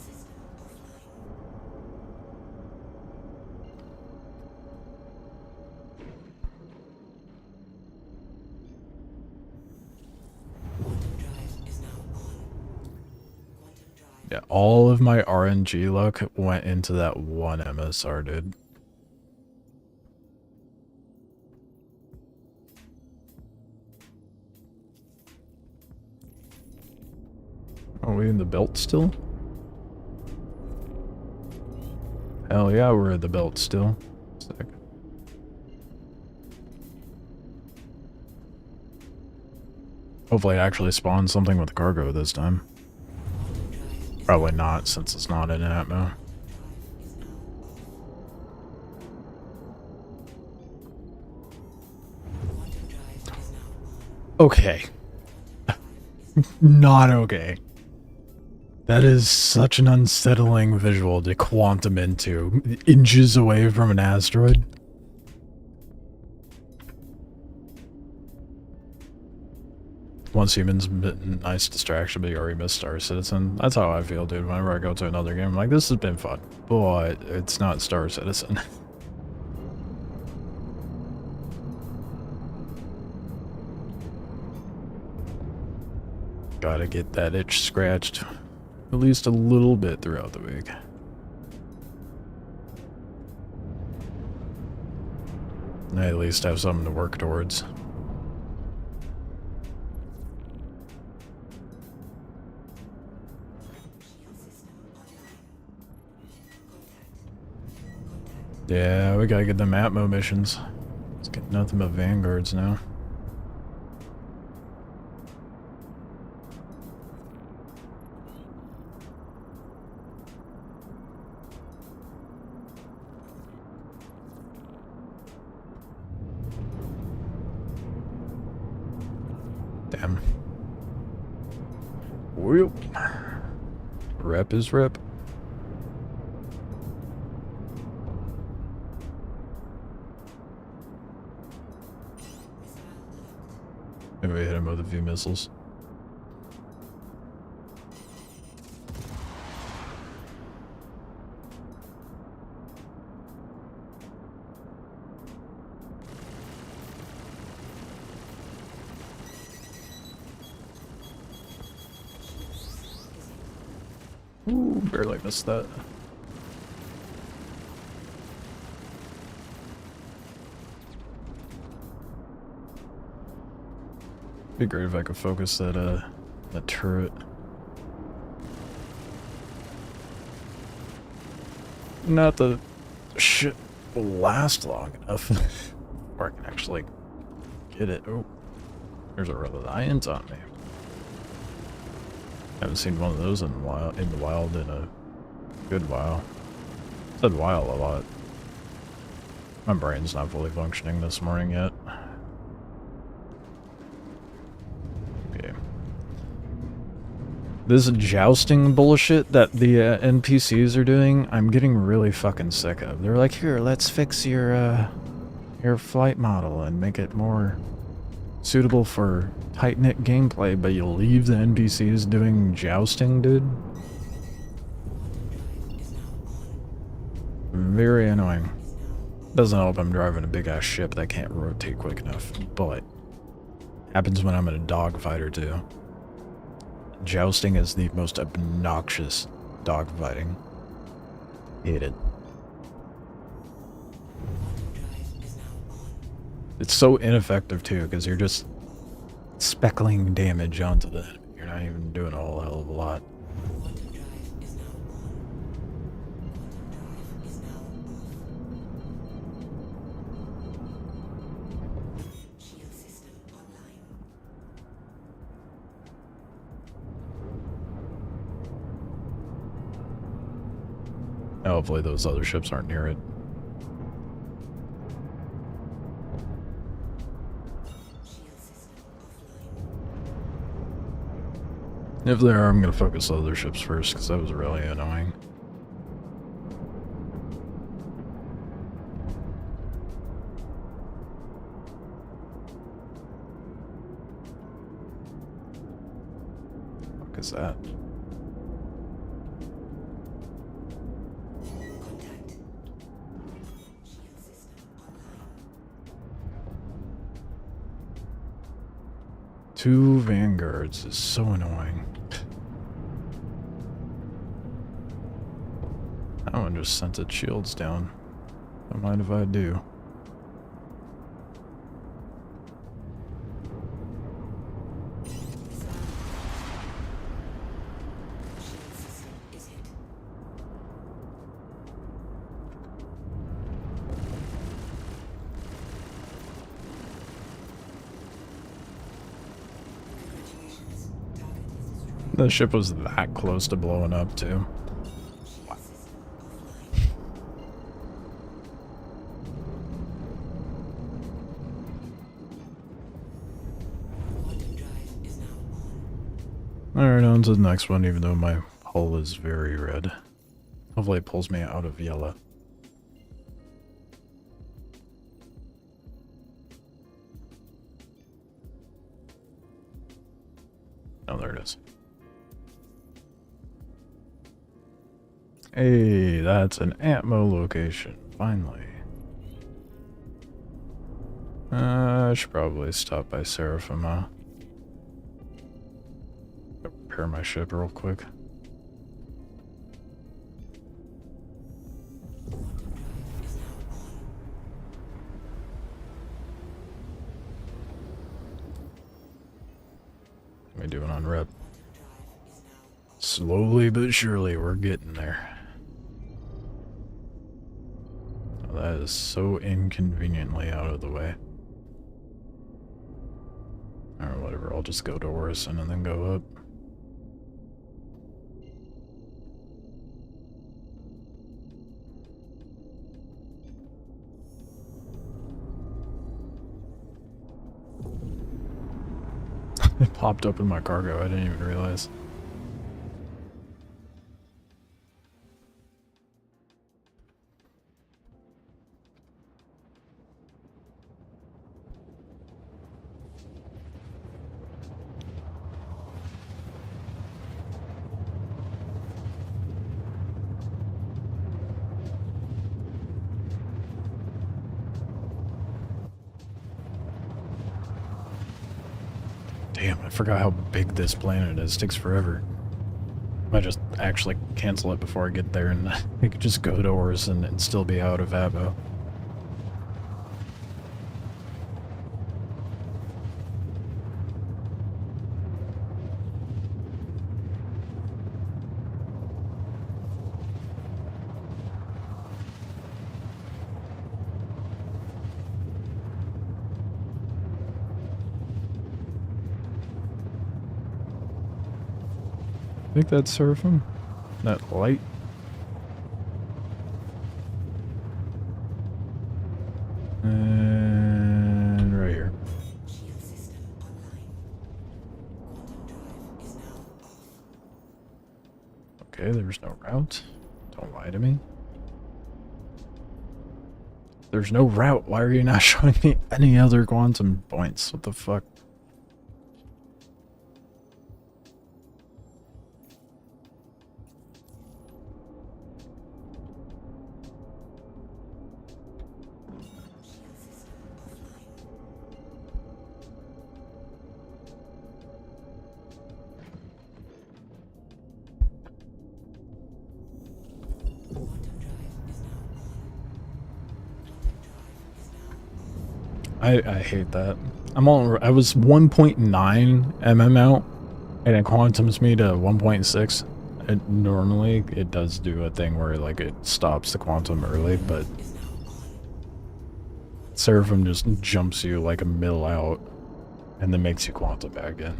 Yeah, all of my RNG luck went into that one MSR, dude. Are we in the belt still? Hell yeah, we're in the belt still. Sick. Hopefully it actually spawns something with cargo this time. Probably not, since it's not in Atmo. Okay. Not okay. That is such an unsettling visual to quantum into, inches away from an asteroid. once humans, nice distraction, but you already missed Star Citizen. That's how I feel, dude. Whenever I go to another game, I'm like, this has been fun, but it's not Star Citizen. Gotta get that itch scratched at least a little bit throughout the week. I at least have something to work towards. Yeah, we gotta get the Atmo missions. Let's get nothing but vanguards now. Damn. Whoop. Rep is rep. Maybe we hit him with a few missiles. Ooh, barely missed that. Be great if I could focus that turret. Not the shit will last long enough before I can actually get it. Oh, there's a Reliant on me. Haven't seen one of those in the wild in a good while. Said while a lot. My brain's not fully functioning this morning yet. Okay. This jousting bullshit that the NPCs are doing, I'm getting really fucking sick of. They're like, here, let's fix your flight model and make it more suitable for tight-knit gameplay, but you leave the NPCs doing jousting, dude? Very annoying. Doesn't help I'm driving a big-ass ship that can't rotate quick enough, but happens when I'm in a dogfight or two. Jousting is the most obnoxious dogfighting. Hate it. It's so ineffective too, because you're just speckling damage onto the enemy. You're not even doing a whole hell of a lot. Hopefully those other ships aren't near it. If they are, I'm going to focus on other ships first, because that was really annoying. What the fuck is that? Two vanguards is so annoying. That one just sent its shields down. Don't mind if I do. The ship was that close to blowing up, too. Alright, on to the next one, even though my hull is very red. Hopefully it pulls me out of yellow. Oh, there it is. Hey, that's an ammo location. Finally. I should probably stop by Seraphim, huh? Repair my ship real quick. What are we doing on rep? Slowly but surely, we're getting there. Oh, that is so inconveniently out of the way. Or whatever, I'll just go to Orison and then go up. It popped open my cargo, I didn't even realize. Damn, I forgot how big this planet is. It takes forever. I just actually cancel it before I get there and I could just go to Orison and still be out of ammo. I think that's Seraphim. That light. And right here. Shield system online. Quantum drive is now off. Okay, there's no route. Don't lie to me. There's no route. Why are you not showing me any other quantum points? What the fuck? Shield system offline. Quantum drive is now on. Quantum drive is now off. I hate that. I was 1.9 mm out, and it quantums me to 1.6. Normally, it does do a thing where like it stops the quantum early, but Is now on. Seraphim just jumps you like a mil out, and then makes you quantum back in.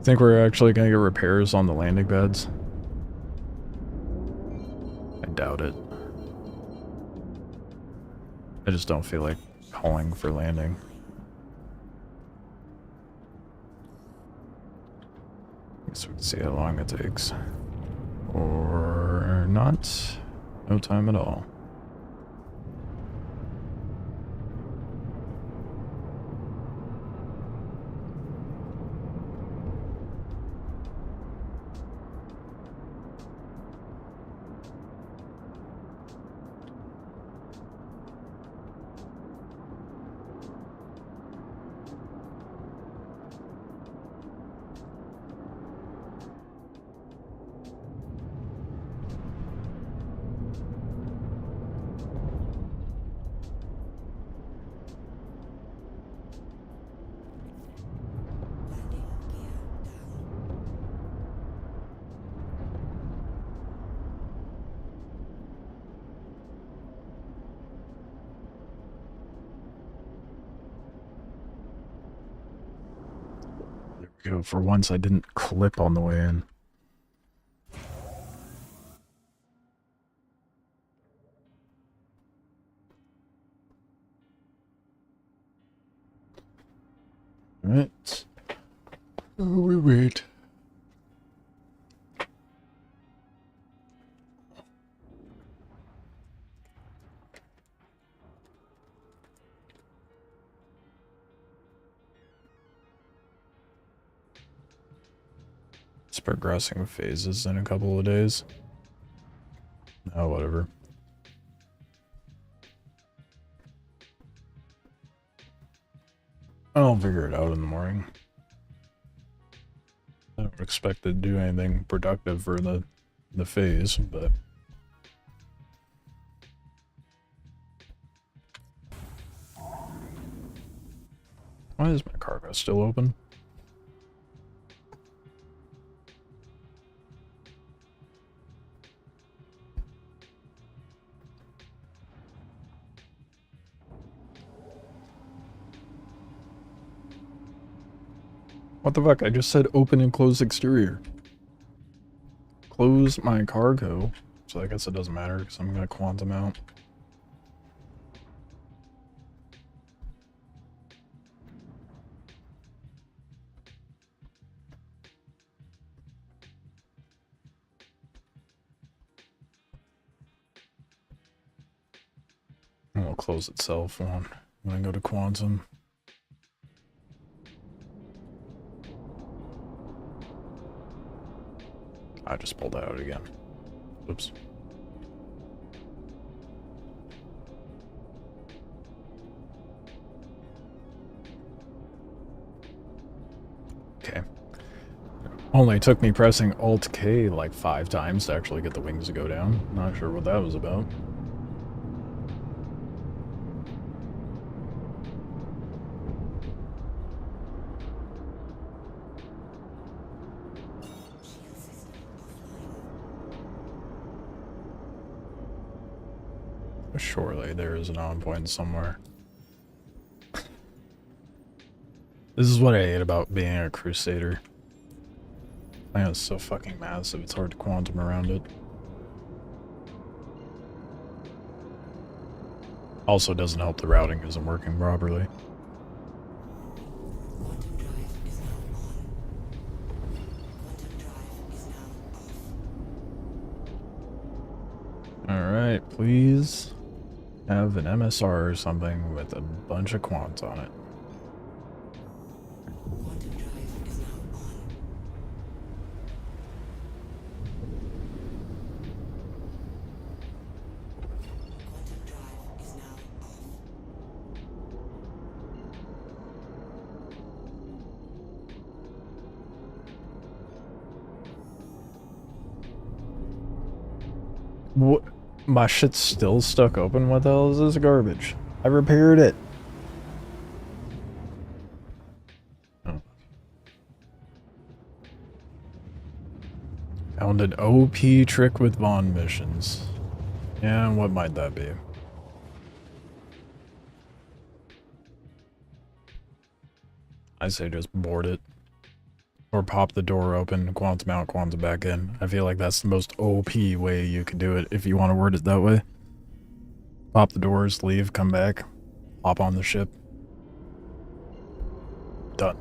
Think we're actually gonna get repairs on the landing beds? I doubt it. I just don't feel like calling for landing. Guess we can see how long it takes. Or not. No time at all. Landing gear down. There we go. For once, I didn't clip on the way in. Alright. Oh, we wait. progressing phases in a couple of days. Oh, whatever. I'll figure it out in the morning. I don't expect to do anything productive for the phase, but why is my cargo still open? What the fuck? I just said open and close exterior. Close my cargo. So I guess it doesn't matter because I'm gonna quantum out. And it'll close itself when I go to quantum. I just pulled that out again. Oops. Okay. Only took me pressing Alt-K like 5 times to actually get the wings to go down. Not sure what that was about. Surely there is an on point somewhere. This is what I hate about being a Crusader. I know it's so fucking massive, it's hard to quantum around it. Also doesn't help the routing isn't working properly. Quantum drive is now on. Quantum drive is now off. Alright, please have an MSR or something with a bunch of quants on it. Quantum drive is now on. Quantum drive is now off. What? My shit's still stuck open? What the hell is this garbage? I repaired it. Oh. Found an OP trick with Vaughn missions. Yeah, what might that be? I say just board it. Or pop the door open, quantum out, quantum back in. I feel like that's the most OP way you can do it if you want to word it that way. Pop the doors, leave, come back, hop on the ship. Done.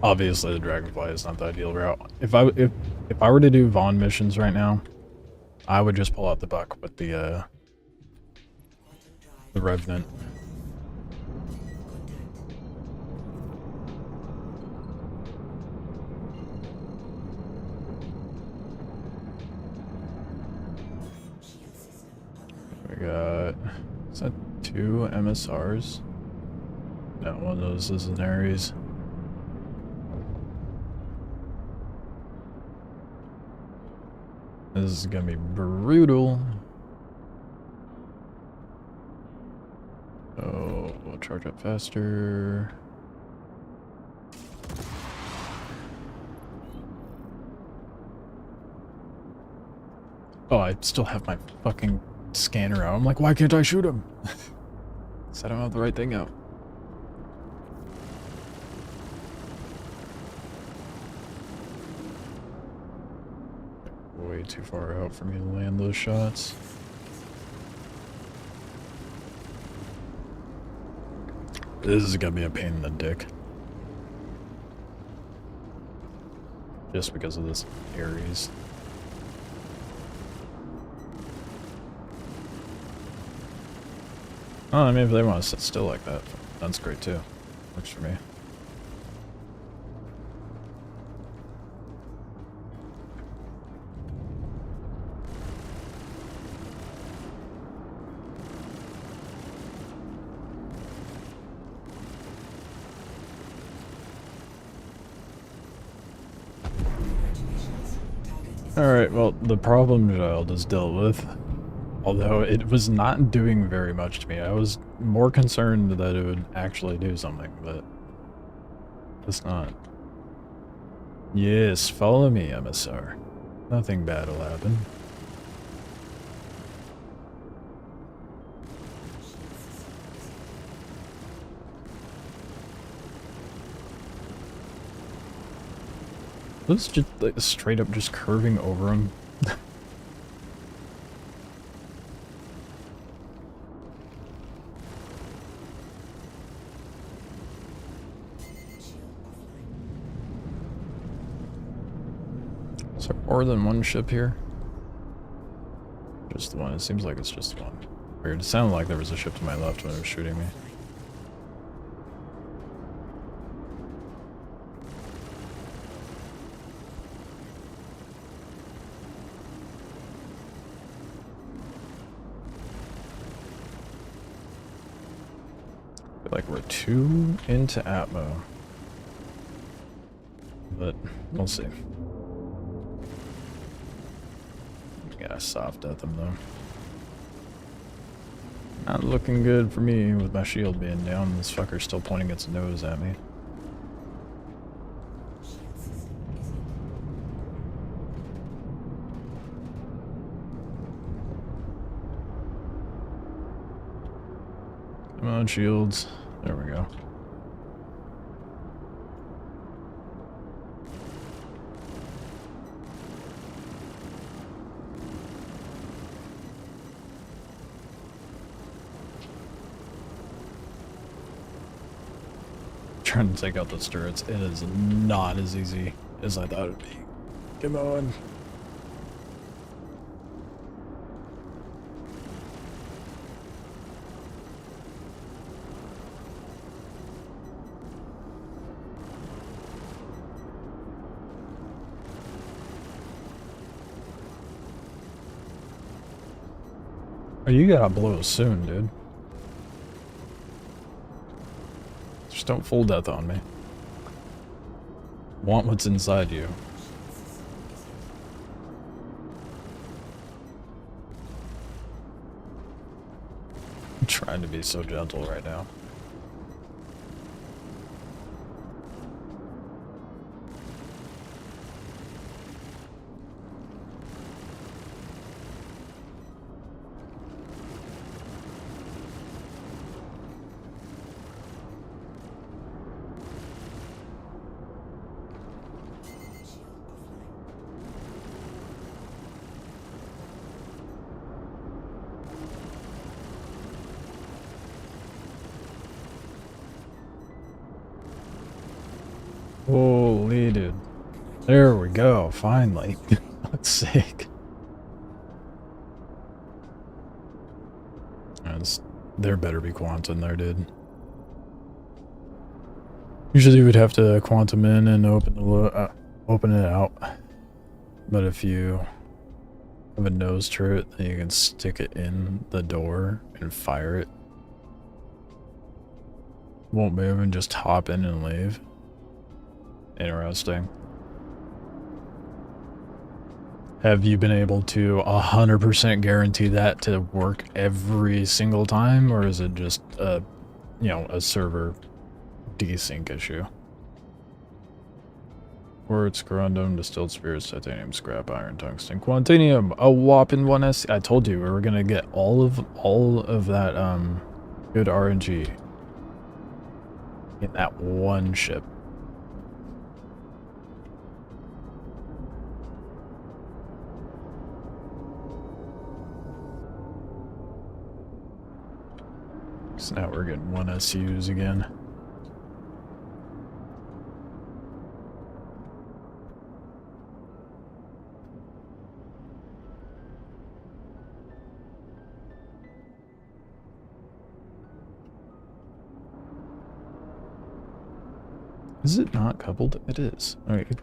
Obviously the Dragonfly is not the ideal route. If I were to do Vaughn missions right now, I would just pull out the buck with the Revenant. Shield system We online. got, is that 2 MSRs? No, one of those is an Ares. This is gonna be brutal. Oh, we'll charge up faster. Oh, I still have my fucking scanner out. I'm like, why can't I shoot him? So I don't have the right thing out. Way too far out for me to land those shots. This is gonna be a pain in the dick. Just because of this Ares. Oh, I mean, if they want to sit still like that, that's great too. Works for me. Congratulations. Target is Alright, well, the problem child is dealt with. Although it was not doing very much to me. I was more concerned that it would actually do something, but it's not. Yes, follow me, Emissar. Nothing bad will happen. This is just like, straight up just curving over him. shield offline. Is there more than one ship here? Just the one. It seems like it's just one. Weird. It sounded like there was a ship to my left when it was shooting me. Offline. I feel like we're too into Atmo. But we'll see. Gotta soft at them though. Not looking good for me with my shield being down. This fucker's still pointing its nose at me. Shield system is Come on, shields. There we go. Trying to take out those turrets. It is not as easy as I thought it'd be. Come on. Oh, you gotta blow soon, dude. Just don't full death on me. Want what's inside you. I'm trying to be so gentle right now. shield offline. Holy dude. There we go, finally. Fuck's sake. There better be quantum there, dude. Usually you would have to quantum in and open it out. But if you have a nose turret, then you can stick it in the door and fire it. Won't move and just hop in and leave. Interesting. Have you been able to 100% guarantee that to work every single time, or is it just a, you know, a server desync issue? Quartz, corundum, distilled spirits, titanium, scrap, iron, tungsten, quantanium, a whopping 1S. I told you we were gonna get all of that good RNG in that one ship. So now we're getting 1SUs again. Is it not coupled? It is. I mean, it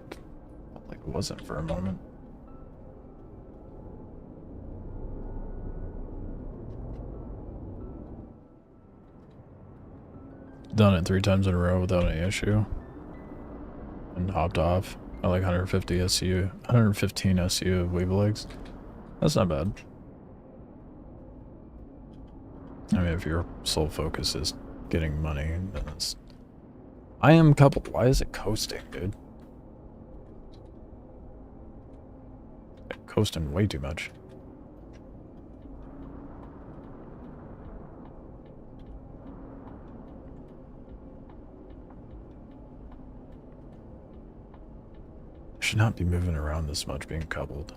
felt like it wasn't for a moment. Done it 3 times in a row without any issue. And hopped off at like 150 SU, 115 SU of wave legs. That's not bad. I mean, if your sole focus is getting money, then it's... I am coupled. Why is it coasting, dude? Coasting way too much. Should not be moving around this much being coupled.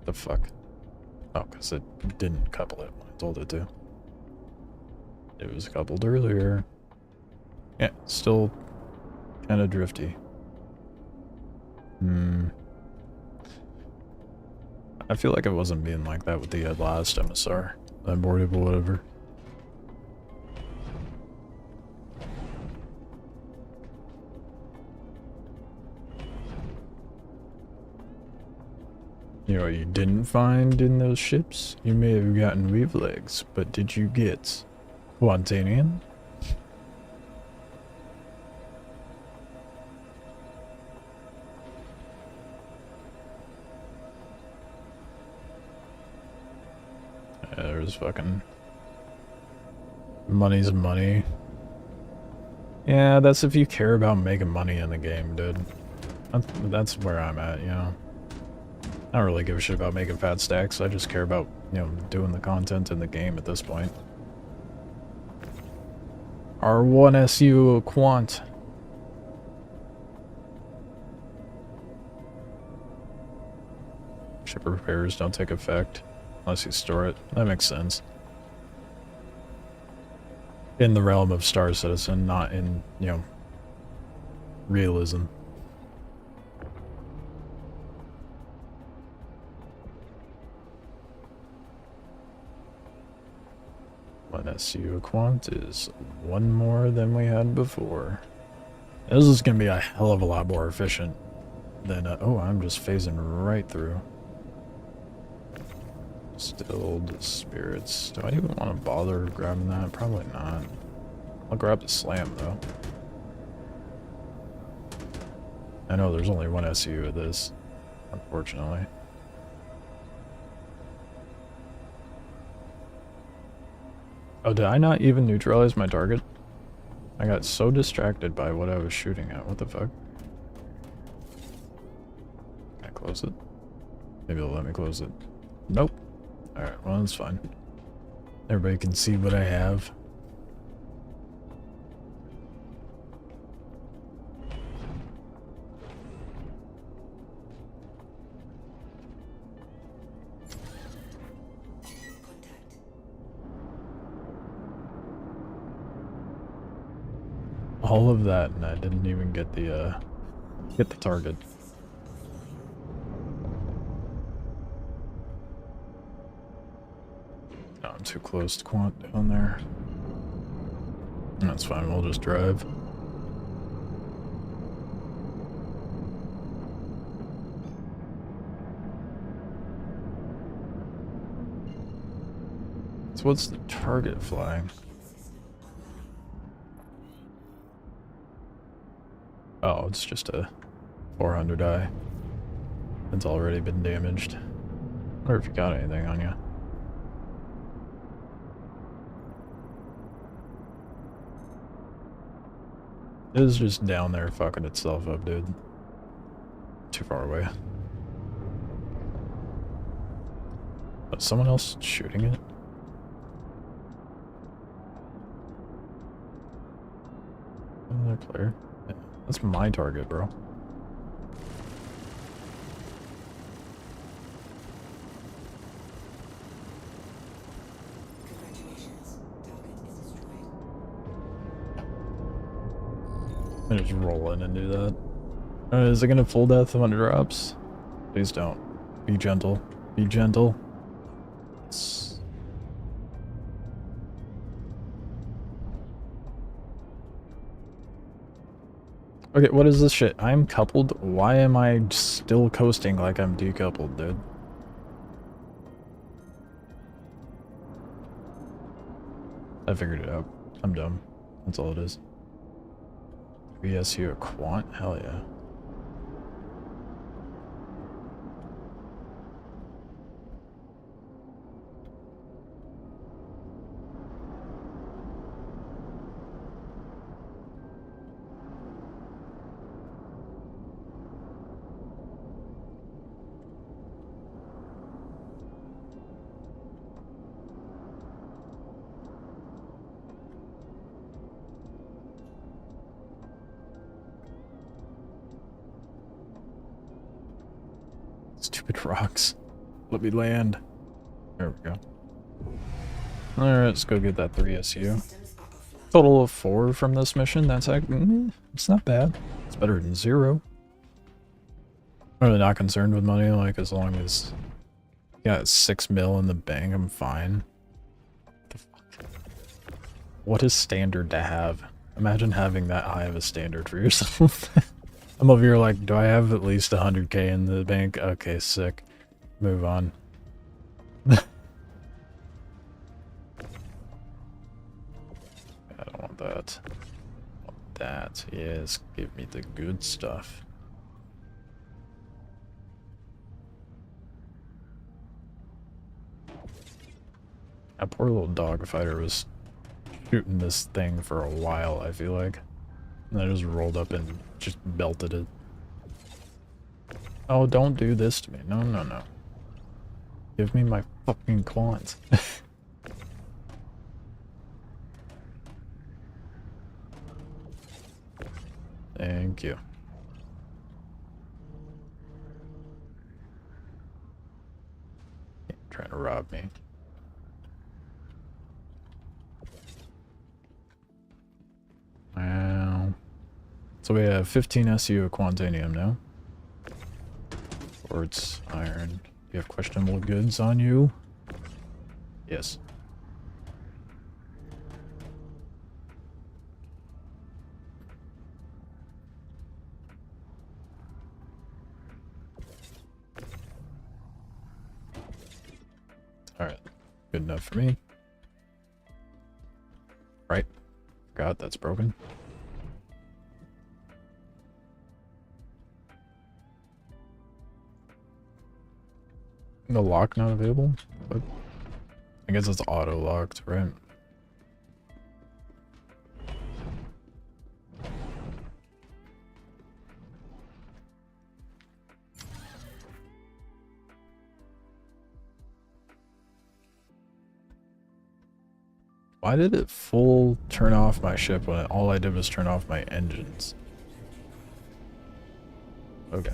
The fuck? Oh, because it didn't couple it when I told it to. It was coupled earlier. Yeah, still kind of drifty. I feel like it wasn't being like that with the last MSR. That boarded or whatever. You know what you didn't find in those ships? You may have gotten weave legs, but did you get Quantanian? Yeah, there's fucking... Money's money. Yeah, that's if you care about making money in the game, dude. That's where I'm at, you know. I don't really give a shit about making fat stacks. I just care about, you know, doing the content in the game at this point. R1 SU Quant. Ship repairs don't take effect unless you store it. That makes sense. In the realm of Star Citizen, not in, you know, realism. One SU Quant is one more than we had before. This is going to be a hell of a lot more efficient than... oh, I'm just phasing right through. Stilled spirits. Do I even want to bother grabbing that? Probably not. I'll grab the slam, though. I know there's only one SU of this, unfortunately. Oh, did I not even neutralize my target? I got so distracted by what I was shooting at. What the fuck? Can I close it? Maybe it'll let me close it. Nope. Alright, well, that's fine. Everybody can see what I have. Contact. All of that, and I didn't even get the target. No, I'm too close to Quant down there. That's fine, we'll just drive. So what's the target flying? Oh, it's just a 400i. It's already been damaged. Or if you got anything on you. It is just down there fucking itself up, dude. Too far away. But someone else shooting it? Another player? Yeah, that's my target, bro. Congratulations. Target is destroyed. I just roll in and do that. Is it gonna full death when it drops? Please don't. Be gentle. Be gentle. Okay, what is this shit? I'm coupled? Why am I still coasting like I'm decoupled, dude? I figured it out. I'm dumb. That's all it is. VSU a quant? Hell yeah. Stupid rocks. Let me land. There we go. Alright, let's go get that 3 SU. Systems are offline. Total of 4 from this mission. That's actually, it's not bad. It's better than 0. I'm really not concerned with money, like as long as I got 6 mil in the bank, I'm fine. What the fuck? What is standard to have? Imagine having that high of a standard for yourself. I'm over here like, do I have at least 100k in the bank? Okay, sick. Move on. I don't want that. I want that. Yes, give me the good stuff. That poor little dogfighter was shooting this thing for a while, I feel like. And I just rolled up and just belted it. Oh, don't do this to me. No, no, no. Give me my fucking quant. Thank you. Trying to rob me. Wow. So we have 15 SU of Quantanium now. Quartz, iron. You have questionable goods on you? Yes. Alright. Good enough for me. Right. Forgot that's broken. The lock not available? What? I guess it's auto locked, right? Why did it full turn off my ship when all I did was turn off my engines? Okay.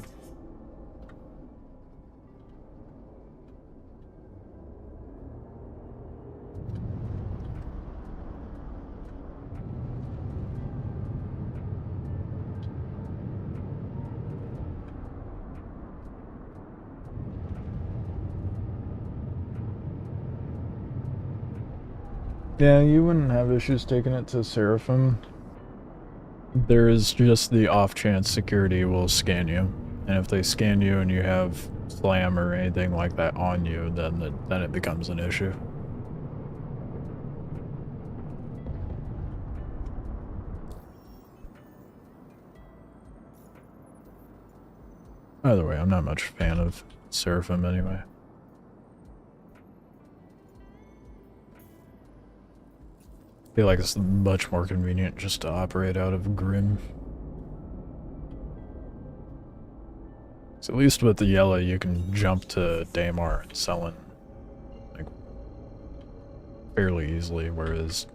Yeah, you wouldn't have issues taking it to Seraphim. There is just the off chance security will scan you. And if they scan you and you have slam or anything like that on you, then it becomes an issue. Either way, I'm not much a fan of Seraphim anyway. I feel like it's much more convenient just to operate out of Grim. So at least with the yellow, you can jump to Daymar and Sellen like fairly easily, whereas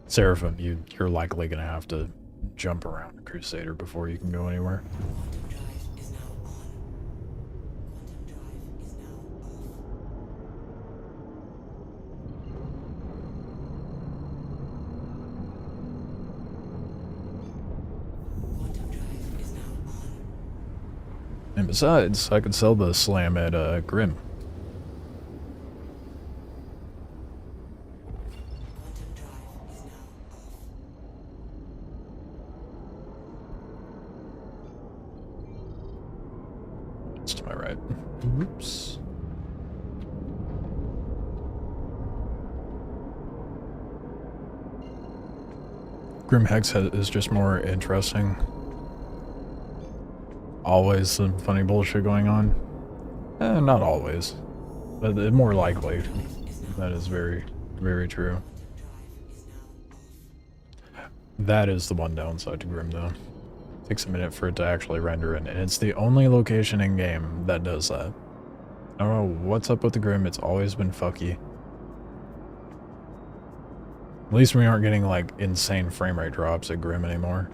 Seraphim, you're likely gonna have to jump around a Crusader before you can go anywhere. Quantum drive is now on. Quantum drive is now off. Quantum drive is now on. And besides, I could sell the slam at Grim. Quantum drive is now off. Oops. Grim Hex is just more interesting. Always some funny bullshit going on. Not always, but more likely. That is very, very true. That is the one downside to Grim, though. Takes a minute for it to actually render in, and it's the only location in game that does that. I don't know what's up with the Grim, it's always been fucky. At least we aren't getting, like, insane frame rate drops at Grim anymore.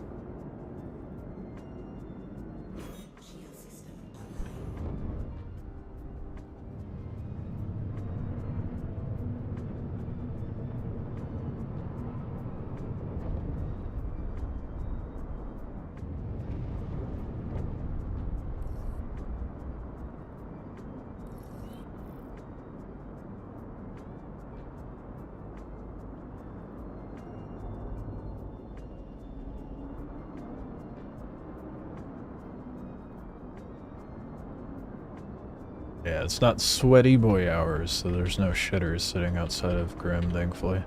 Yeah, it's not sweaty boy hours, so there's no shitters sitting outside of Grim, thankfully.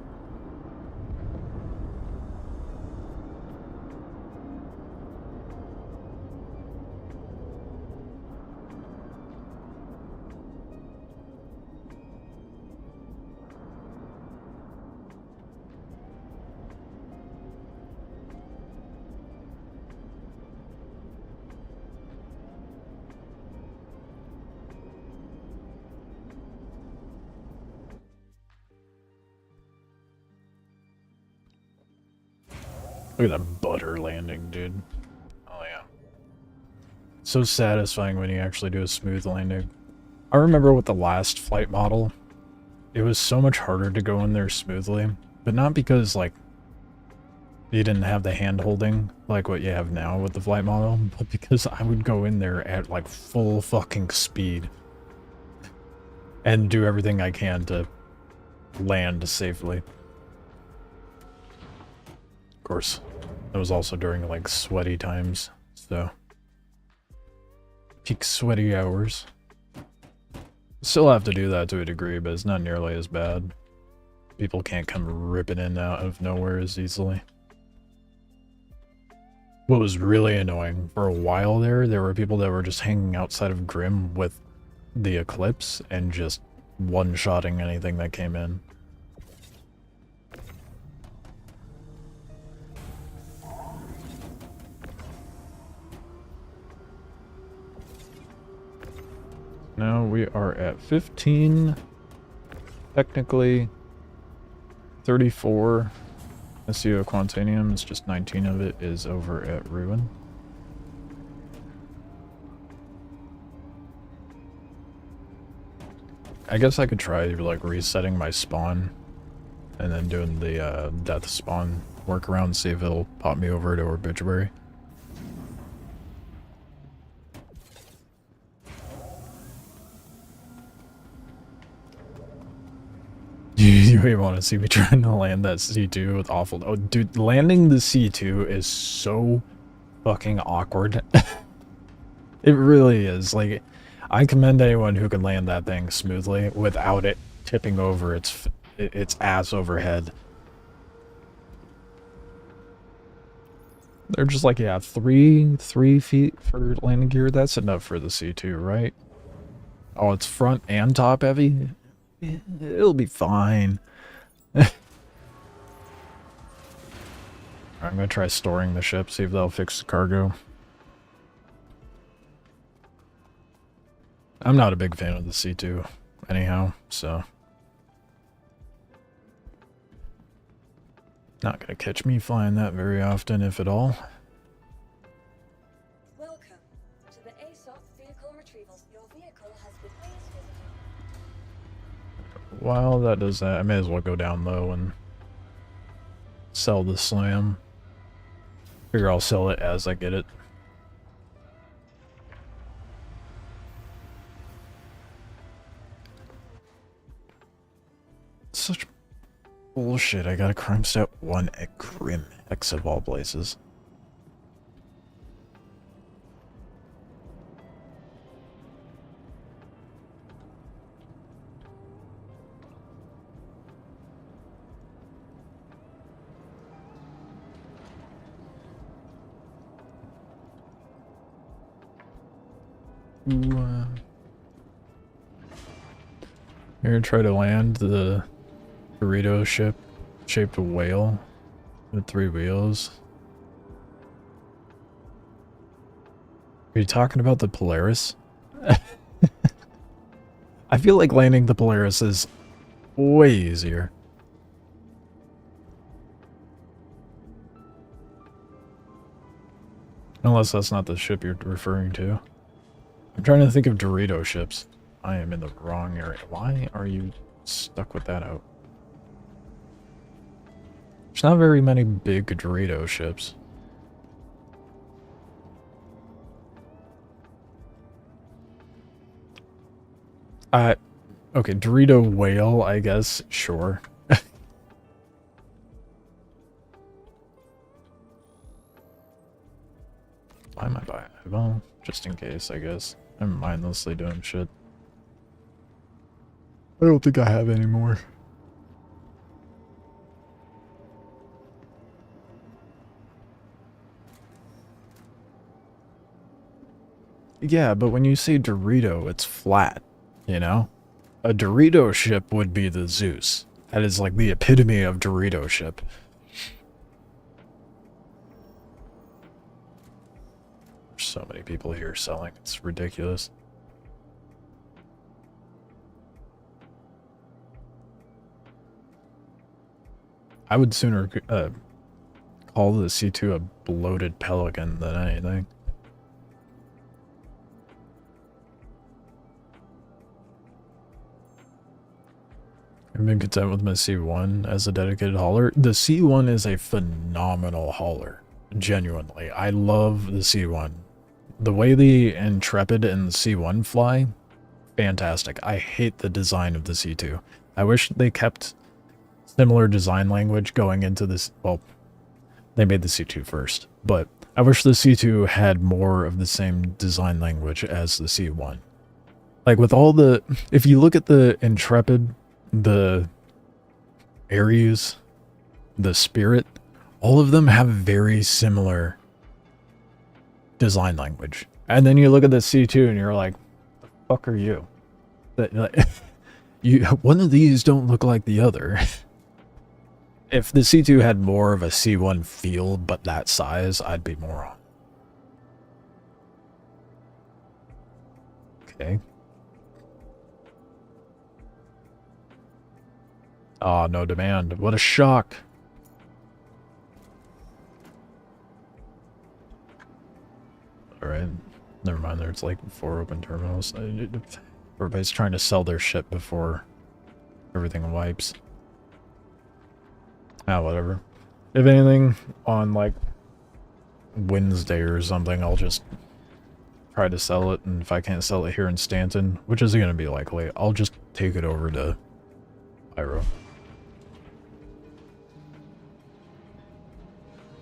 Look at that butter landing, dude. Oh yeah. So satisfying when you actually do a smooth landing. I remember with the last flight model, it was so much harder to go in there smoothly, but not because, like, you didn't have the hand holding like what you have now with the flight model, but because I would go in there at, like, full fucking speed and do everything I can to land safely. Of course, that was also during, like, sweaty times, so peak sweaty hours. Still have to do that to a degree, but it's not nearly as bad. People can't come ripping in and out of nowhere as easily. What was really annoying, for a while there were people that were just hanging outside of Grim with the Eclipse and just one-shotting anything that came in. Now we are at 15, technically 34 SEO Quantanium, it's just 19 of it is over at Ruin. I guess I could try like resetting my spawn and then doing the death spawn workaround, see if it'll pop me over to Obituary. You may want to see me trying to land that C2 with awful... Oh, dude, landing the C2 is so fucking awkward. It really is. Like, I commend anyone who can land that thing smoothly without it tipping over its ass overhead. They're just like, yeah, three feet for landing gear. That's enough for the C2, right? Oh, it's front and top heavy? It'll be fine. I'm gonna try storing the ship, see if they'll fix the cargo. I'm not a big fan of the C2 anyhow, so not gonna catch me flying that very often, if at all. Welcome to the ASOP vehicle retrievals. Your vehicle has been raised visitor. While that does that, I may as well go down low and sell the slam. Figure I'll sell it as I get it. Such bullshit. I got a crime stat 1 at Grim X of all places. You're gonna try to land the Dorito ship shaped whale with 3 wheels. Are you talking about the Polaris? I feel like landing the Polaris is way easier. Unless that's not the ship you're referring to. I'm trying to think of Dorito ships. I am in the wrong area. Why are you stuck with that out? There's not very many big Dorito ships. Okay, Dorito whale, I guess, sure. Why am I buying it? Well, just in case, I guess. I'm mindlessly doing shit. I don't think I have any more. Yeah, but when you say Dorito, it's flat, you know? A Dorito ship would be the Zeus. That is like the epitome of Dorito ship. There's so many people here selling, it's ridiculous. I would sooner call the C2 a bloated pelican than anything. I've been content with my C1 as a dedicated hauler. The C1 is a phenomenal hauler. Genuinely. I love the C1. The way the Intrepid and the C1 fly, fantastic. I hate the design of the C2. I wish they kept similar design language going into this. Well, they made the C2 first, but I wish the C2 had more of the same design language as the C1. Like with all the, if you look at the Intrepid, the Ares, the Spirit, all of them have very similar design language. And then you look at the C2 and you're like, the fuck are you? One of these don't look like the other. If the C2 had more of a C1 feel, but that size, I'd be more on. Okay. Ah, no demand. What a shock. Alright. Never mind, there's like 4 open terminals. Everybody's trying to sell their ship before everything wipes. Ah, whatever. If anything, on like Wednesday or something, I'll just try to sell it, and if I can't sell it here in Stanton, which is going to be likely, I'll just take it over to Pyro.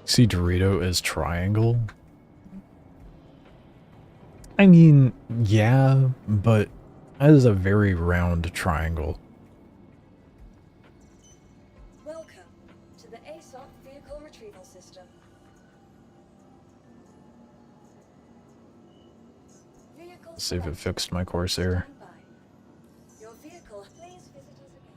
See, Dorito is triangle? I mean, yeah, but that is a very round triangle. Welcome to the ASOP vehicle retrieval system. Let's see if it fixed my Corsair. Your vehicle, please visit us again.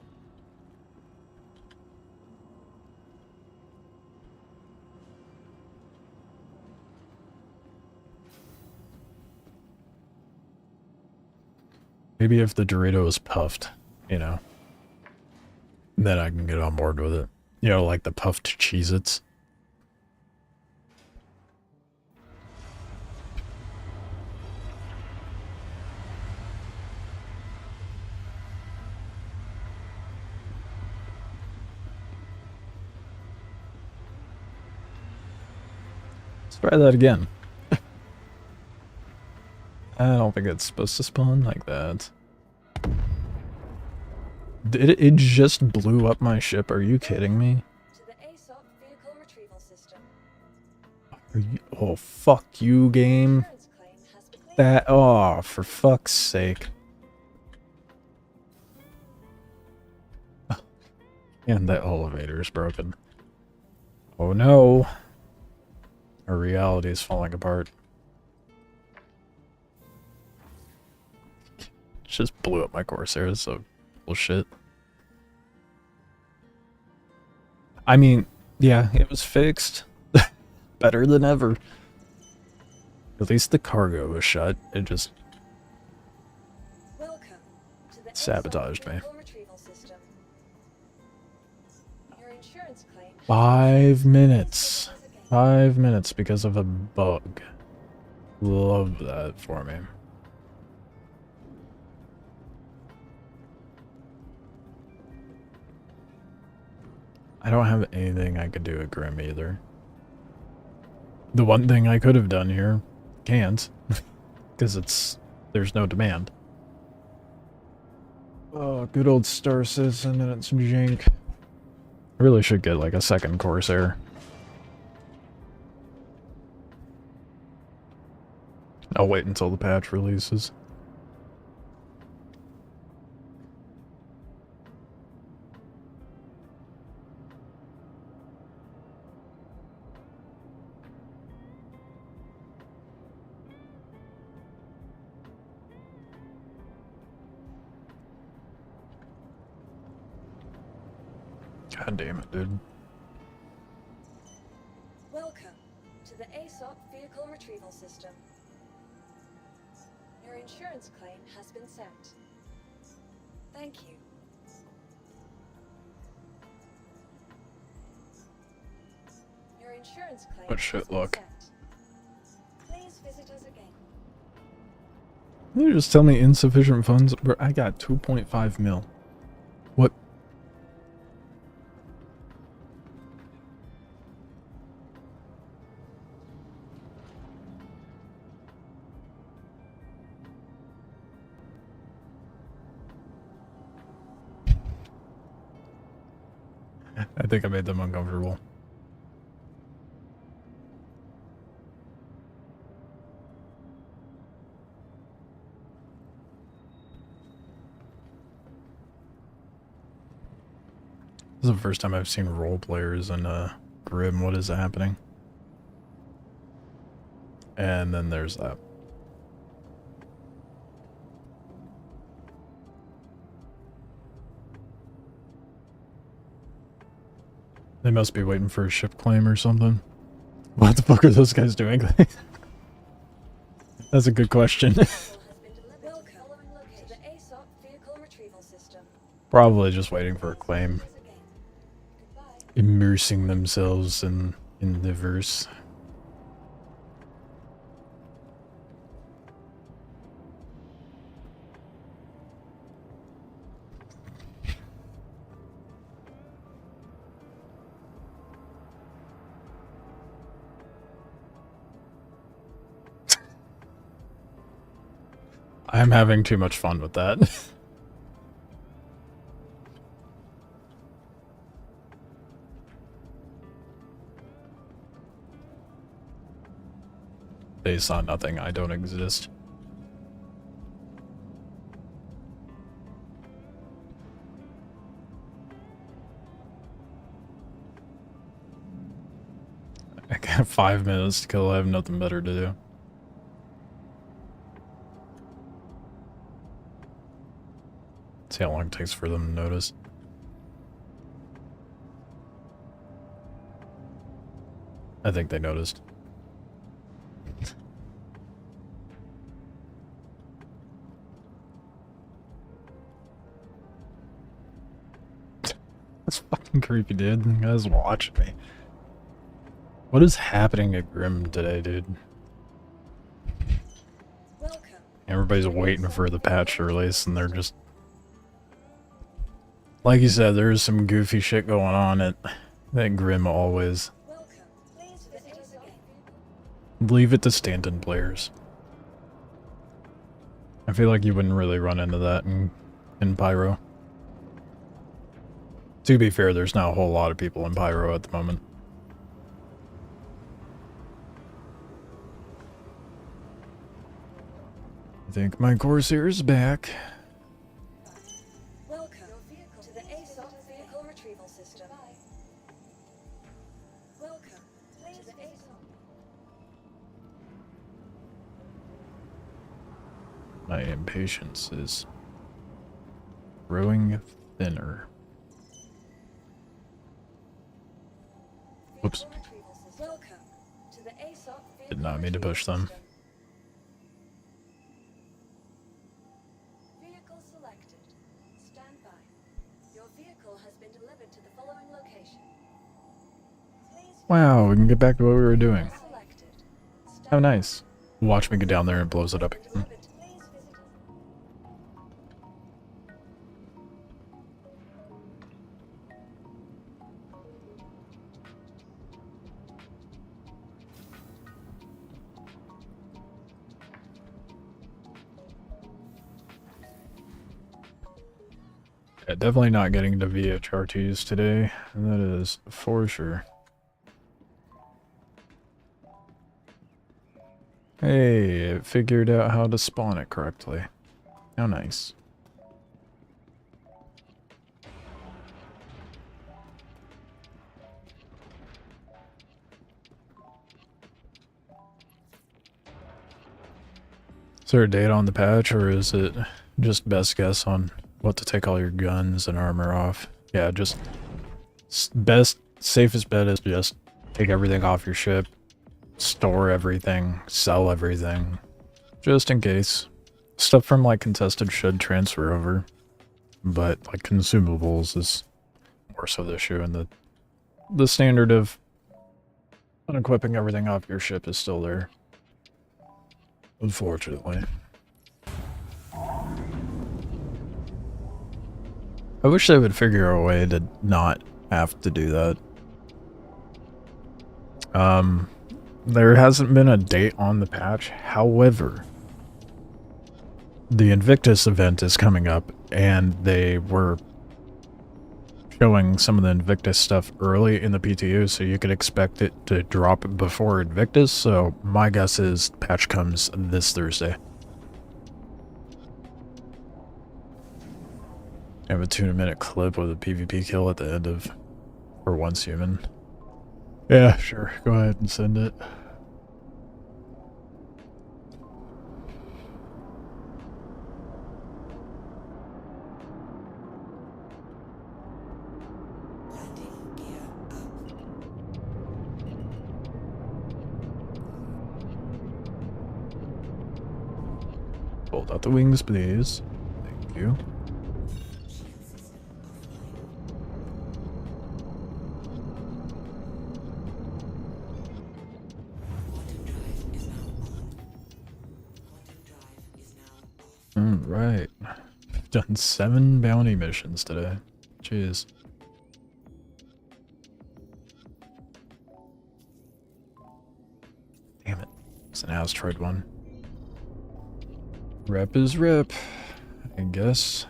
Maybe if the Dorito is puffed, you know, then I can get on board with it. You know, like the puffed Cheez-Its. Let's try that again. I don't think it's supposed to spawn like that. It just blew up my ship. Are you kidding me? To the ASOP vehicle retrieval system. Are you, oh, fuck you, game. Insurance claim has been cleared. That, oh, for fuck's sake. And that elevator is broken. Oh no. Our reality is falling apart. Just blew up my Corsair, so bullshit. I mean, yeah, it was fixed. Better than ever. At least the cargo was shut. It just Welcome to the sabotaged me. vehicle retrieval system. Your insurance claim 5 minutes. 5 minutes because of a bug. Love that for me. I don't have anything I could do at Grim either. The one thing I could have done here, can't, because there's no demand. Oh, good old Star Citizen and its jank. I really should get like a second Corsair. I'll wait until the patch releases. God damn it, dude. Welcome to the ASOP vehicle retrieval system. Your insurance claim has been sent. Thank you. Your insurance claim What shit has been luck. sent. Please visit us again. You just tell me insufficient funds, bro. I got 2.5 mil. What? I think I made them uncomfortable. This is the first time I've seen role players in Grim. What is happening? And then there's that. They must be waiting for a ship claim or something. What the fuck are those guys doing? That's a good question. Vehicle has been delivered. Welcome to the ASOP vehicle retrieval system. Probably just waiting for a claim. Visit us again. Goodbye. Immersing themselves in the verse. I'm having too much fun with that. They saw nothing. I don't exist. I got 5 minutes to kill. I have nothing better to do. See how long it takes for them to notice. I think they noticed. That's fucking creepy, dude. The guy's watching me. What is happening at Grim today, dude? Welcome. Everybody's waiting for the patch to release, and they're just... Like you said, there's some goofy shit going on at Grim always. Welcome. Please visit us again. Leave it to stand-in players. I feel like you wouldn't really run into that in Pyro. To be fair, there's not a whole lot of people in Pyro at the moment. I think my Corsair is back. Welcome to the ASOP vehicle retrieval system. Welcome to the ASOP. My impatience is Growing thinner. Whoops. Vehicle retrieval system. Welcome to the ASOP Did vehicle not mean to retrieval push them. system. Vehicle selected. Stand by. Your vehicle has been delivered to the following location. Please Wow, we can get back to what we were doing. vehicle selected. Stand How nice. Watch me get down there and blows it up again. delivered. Please visit us. Yeah, definitely not getting to VHRTs today. That is for sure. Hey, it figured out how to spawn it correctly. How nice. Is there a date on the patch, or is it just best guess on what to take all your guns and armor off? Yeah, just safest bet is just take everything off your ship, store everything, sell everything, just in case. Stuff from like contested should transfer over, but like consumables is more so the issue, and the standard of unequipping everything off your ship is still there. Unfortunately. I wish they would figure a way to not have to do that. There hasn't been a date on the patch, however, the Invictus event is coming up, and they were showing some of the Invictus stuff early in the PTU, so you could expect it to drop before Invictus, so my guess is patch comes this Thursday. I have a 2-minute clip with a PvP kill at the end of For Once Human. Yeah, sure, go ahead and send it. Landing gear up. Hold out the wings, please. Thank you. Shield system offline. Quantum drive is now on. Quantum drive is now off. Alright. I've done 7 bounty missions today. Jeez. Damn it. It's an asteroid one. Rep is rep, I guess.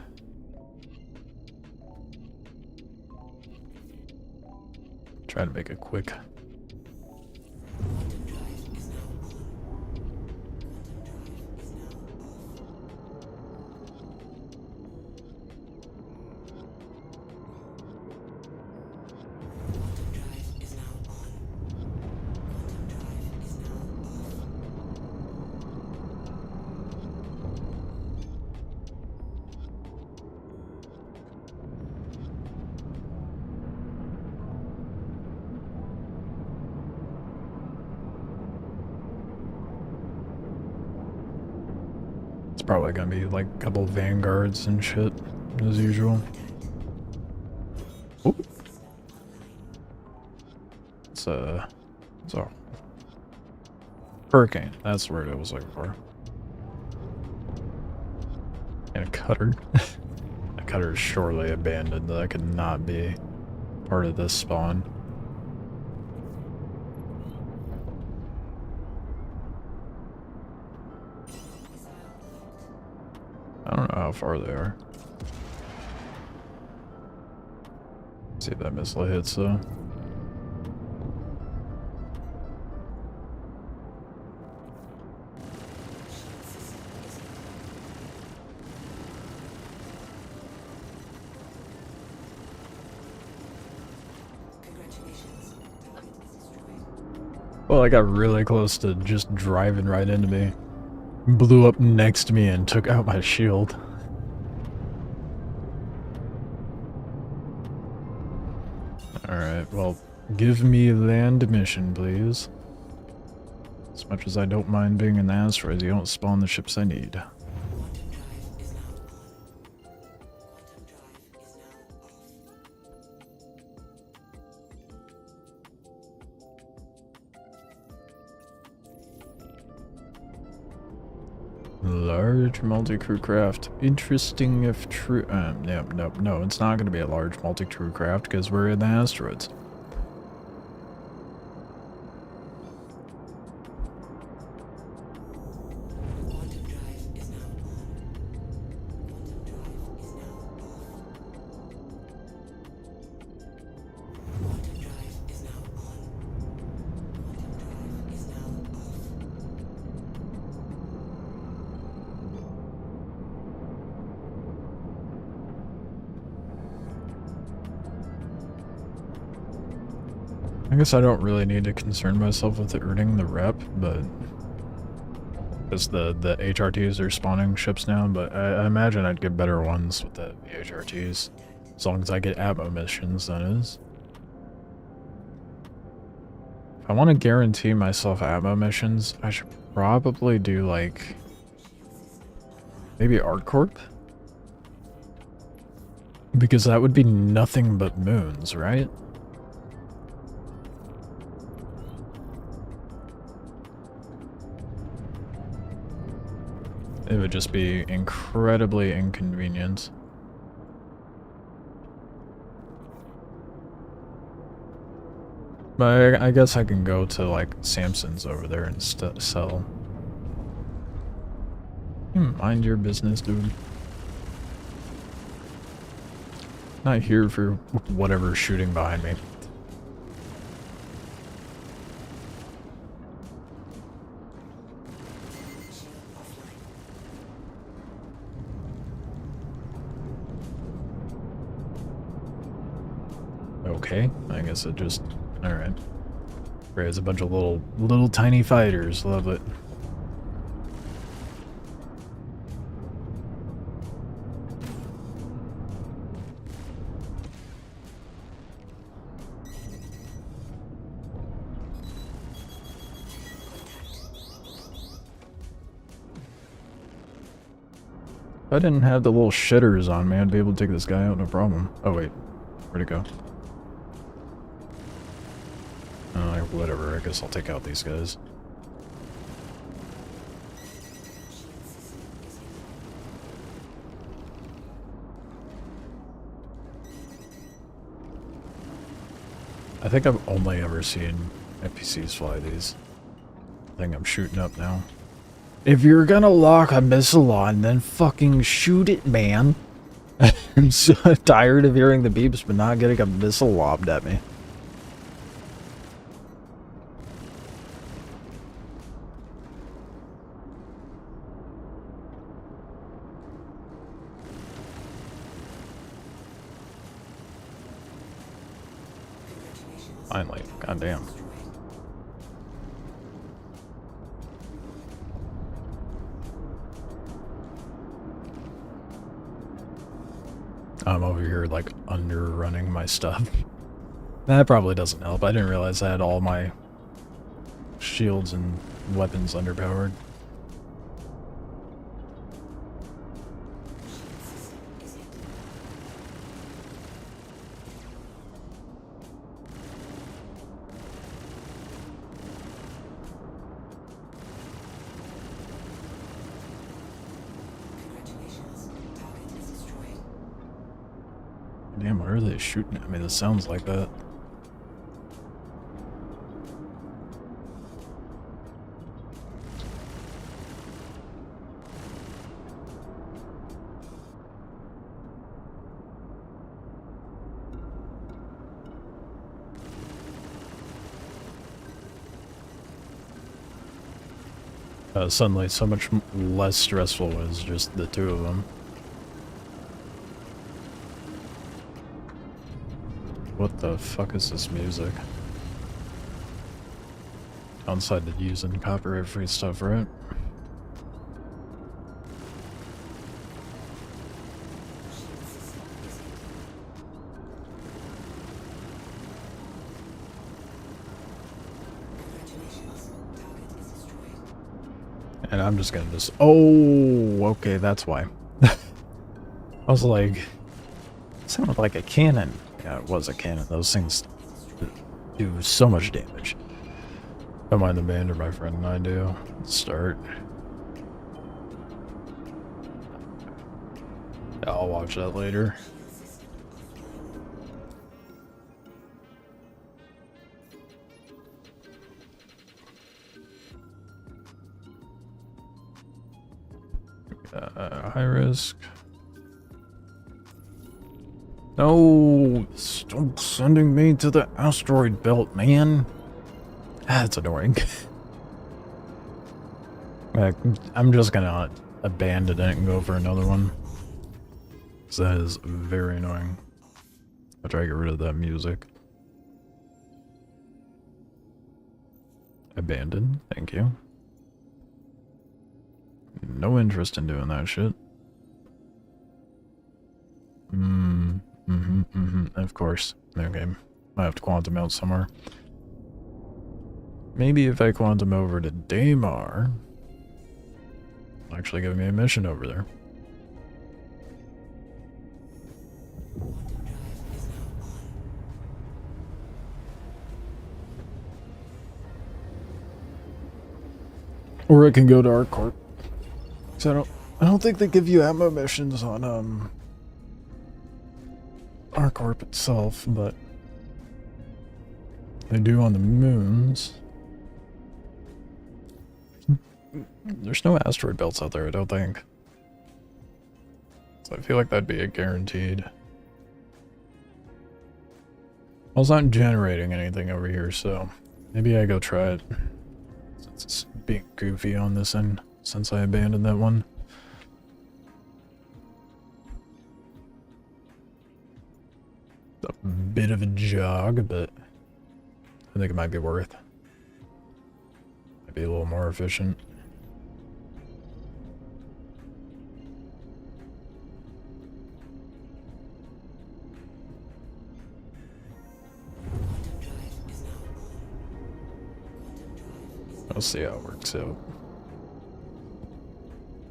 Try to make it quick. Quantum drive is now on. Quantum drive is now off. Quantum drive is now on. Quantum drive is now off. It's probably gonna be like a couple vanguards and shit, as usual. Oop. It's a hurricane. That's the word I was looking for. And a cutter. A cutter is surely abandoned. That could not be part of this spawn. I don't know how far they are. See if that missile hits though. Congratulations. Target is destroyed. Well, I got really close to just driving right into me. Blew up next to me and took out my shield. Alright, well, give me land mission, please. As much as I don't mind being in the asteroids, you don't spawn the ships I need. Quantum drive is now on. Quantum drive is now off. Large multi-crew craft. Interesting if true. No, it's not going to be a large multi-crew craft because we're in the asteroids. Quantum drive is now on. Quantum drive is now off. Quantum drive is now on. Quantum drive is now off. I guess I don't really need to concern myself with earning the rep, but because the HRTs are spawning ships now, but I imagine I'd get better ones with the HRTs. As long as I get ammo missions, that is. If I want to guarantee myself ammo missions, I should probably do, like, maybe ArcCorp? Because that would be nothing but moons, right? It would just be incredibly inconvenient. But I guess I can go to, like, Samson's over there and sell. Mind your business, dude. Not here for whatever's shooting behind me. Okay, I guess it just... Alright. There's a bunch of little tiny fighters. Love it. If I didn't have the little shitters on me, I'd be able to take this guy out, no problem. Oh wait, where'd it go? Whatever, I guess I'll take out these guys. I think I've only ever seen NPCs fly these. I think I'm shooting up now. If you're gonna lock a missile on, then fucking shoot it, man. I'm so tired of hearing the beeps but not getting a missile lobbed at me. Finally, goddamn. I'm over here, like, underrunning my stuff. That probably doesn't help. I didn't realize I had all my shields and weapons underpowered. Damn, why are they shooting at me? This sounds like that. Suddenly, so much less stressful was just the two of them. What the fuck is this music? Downside to using copyright-free stuff, right? And I'm just gonna just... Oh, okay, that's why. I was like... It sounded like a cannon. Yeah, it was a cannon. Those things do so much damage. Don't mind the band, or my friend and I do. Let's start. I'll watch that later. High risk. No, stop sending me to the asteroid belt, man. That's annoying. I'm just gonna abandon it and go for another one. That is very annoying. I'll try to get rid of that music. Abandon, thank you. No interest in doing that shit. Of course. Okay. I have to quantum out somewhere. Maybe if I quantum over to Daymar, it'll actually give me a mission over there. Or I can go to ArcCorp. So I don't think they give you ammo missions on ArcCorp itself, but they do on the moons. There's no asteroid belts out there, I don't think. So I feel like that'd be a guaranteed. Well, it's not generating anything over here, so maybe I go try it. Since it's being goofy on this end, since I abandoned that one. A bit of a jog, but I think it might be worth. Might be a little more efficient. I'll see how it works out.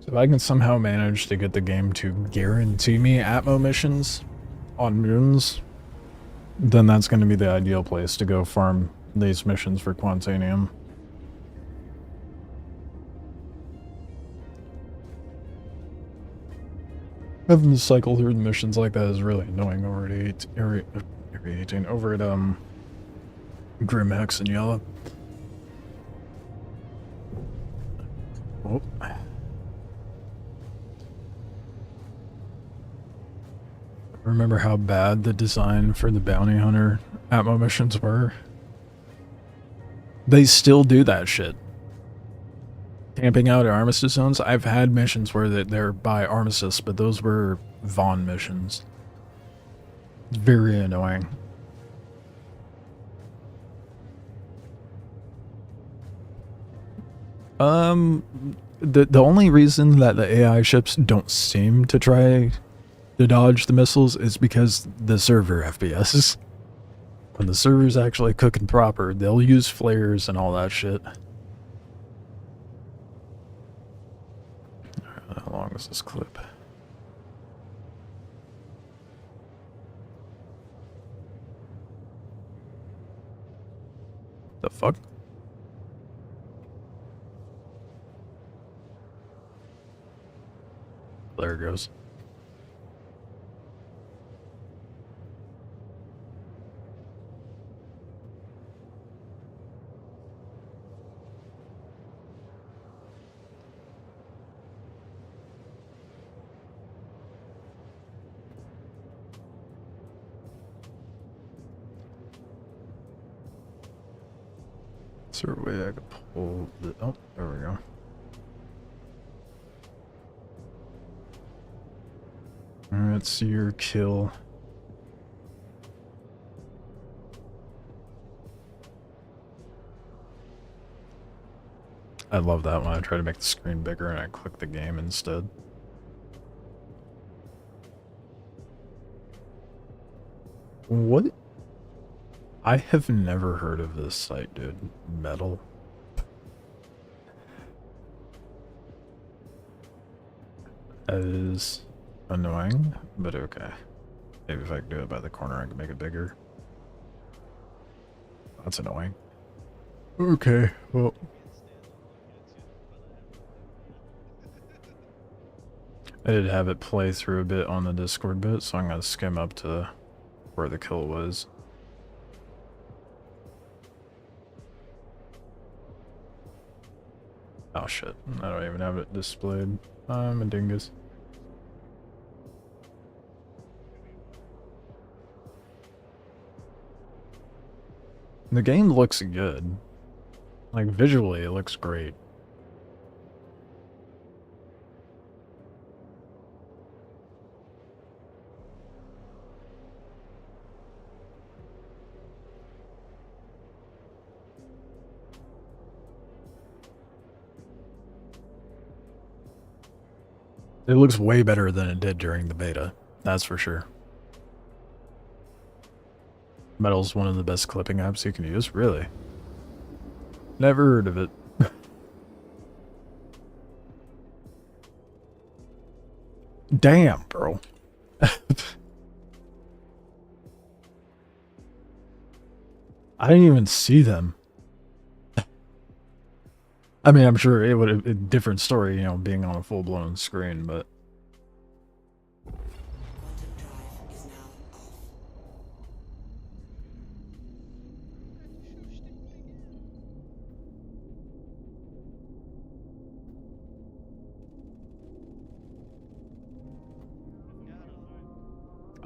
So if I can somehow manage to get the game to guarantee me Atmo missions on moons, then that's going to be the ideal place to go farm these missions for Quantanium. Having to cycle through the missions like that is really annoying over at Area 18, over at Grimhex and Yellow. Oh. Remember how bad the design for the bounty hunter Atmo missions were? They still do that shit. Camping out at Armistice zones, I've had missions where they're by Armistice, but those were Vaughn missions. It's very annoying. The only reason that the AI ships don't seem to try to dodge the missiles is because the server FPSs. When the server's actually cooking proper, they'll use flares and all that shit. How long is this clip? The fuck? There it goes. Is there a way I could pull the... Oh, there we go. Alright, see your kill. I love that when I try to make the screen bigger and I click the game instead. What? I have never heard of this site, dude. Metal. That is annoying, but okay. Maybe if I can do it by the corner, I can make it bigger. That's annoying. Okay, well. I did have it play through a bit on the Discord bit, so I'm gonna skim up to where the kill was. Oh shit, I don't even have it displayed. I'm a dingus. The game looks good. Like, visually, it looks great. It looks way better than it did during the beta. That's for sure. Metal's one of the best clipping apps you can use, really. Never heard of it. Damn, bro. I didn't even see them. I mean, I'm sure it would have a different story, you know, being on a full-blown screen, but Quantum drive is now off.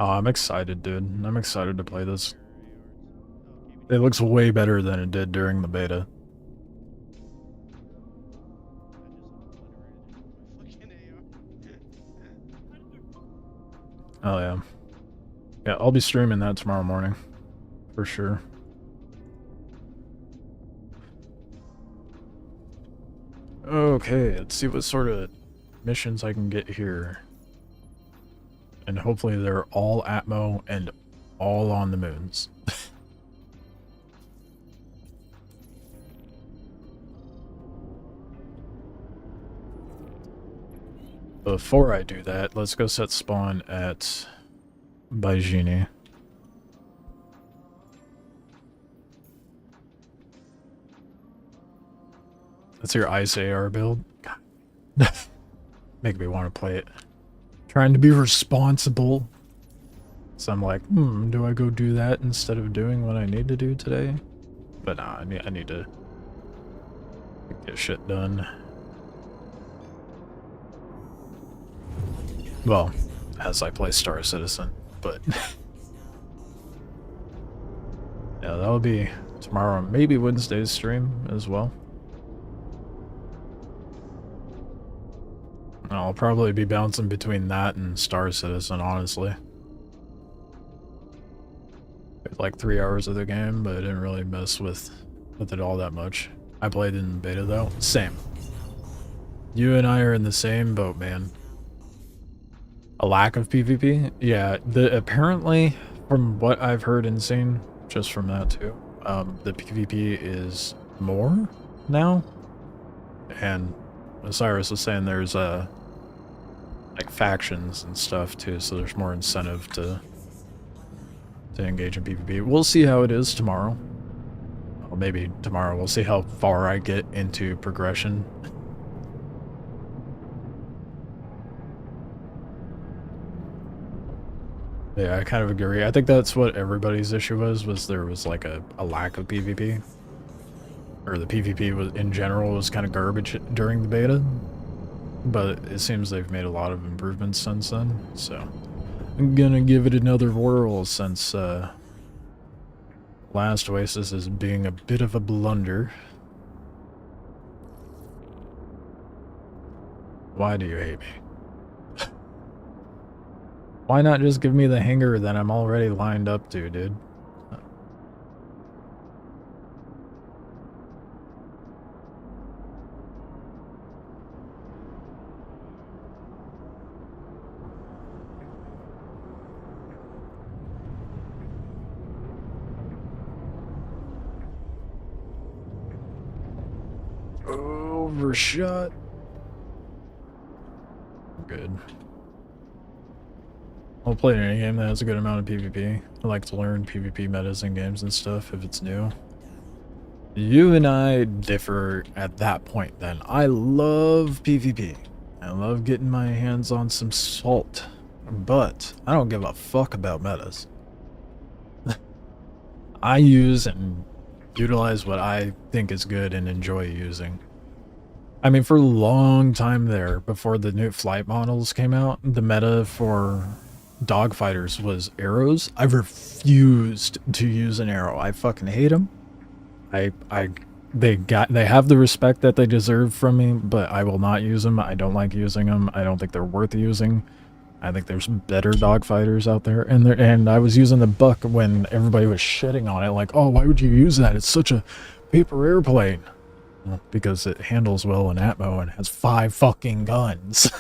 oh, I'm excited, dude. I'm excited to play this. It looks way better than it did during the beta. Oh yeah. Yeah, I'll be streaming that tomorrow morning. For sure. Okay, let's see what sort of missions I can get here. And hopefully they're all Atmo and all on the moons. Before I do that, let's go set spawn at Baijini. That's your Ice AR build? God. Make me want to play it. Trying to be responsible. So I'm like, do I go do that instead of doing what I need to do today? But nah, I need to get shit done. Well, as I play Star Citizen, but yeah, that'll be tomorrow, maybe Wednesday's stream as well. I'll probably be bouncing between that and Star Citizen, honestly. Like 3 hours of the game, but I didn't really mess with it all that much. I played in beta though. Same. You and I are in the same boat, man. A lack of PvP? Yeah, apparently, from what I've heard and seen, just from that too, the PvP is more now. And Osiris was saying there's like factions and stuff too, so there's more incentive to engage in PvP. We'll see how it is tomorrow. Or maybe tomorrow we'll see how far I get into progression. Yeah, I kind of agree. I think that's what everybody's issue was there was like a lack of PvP. Or the PvP was, in general, was kind of garbage during the beta. But it seems they've made a lot of improvements since then, so I'm gonna give it another whirl since Last Oasis is being a bit of a blunder. Why do you hate me? Why not just give me the hanger that I'm already lined up to, dude? Overshot. good. I'll play any game that has a good amount of PvP. I like to learn PvP metas in games and stuff if it's new. You and I differ at that point then. I love PvP. I love getting my hands on some salt. But I don't give a fuck about metas. I use and utilize what I think is good and enjoy using. I mean, for a long time there, before the new flight models came out, the meta for dogfighters was arrows. I refused to use an arrow. I fucking hate them. They have the respect that they deserve from me, but I will not use them. I don't like using them. I don't think they're worth using. I think there's better dogfighters out there, and I was using the buck when everybody was shitting on it, like, oh, why would you use that? It's such a paper airplane. Well, because it handles well in Atmo and has 5 fucking guns.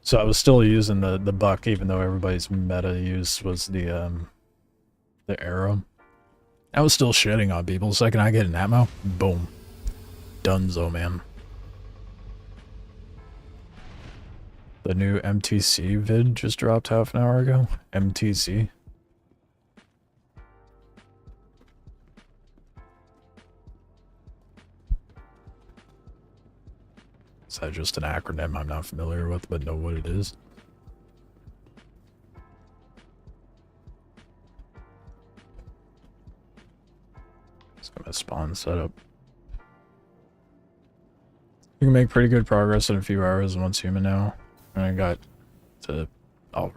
So I was still using the buck, even though everybody's meta use was the arrow. I was still shitting on people. The second I get an Atmo, boom, dunzo, man. The new MTC vid just dropped half an hour ago. MTC. Is that just an acronym I'm not familiar with, but know what it is? It's gonna spawn setup. You can make pretty good progress in a few hours once human now. And I got to, I'll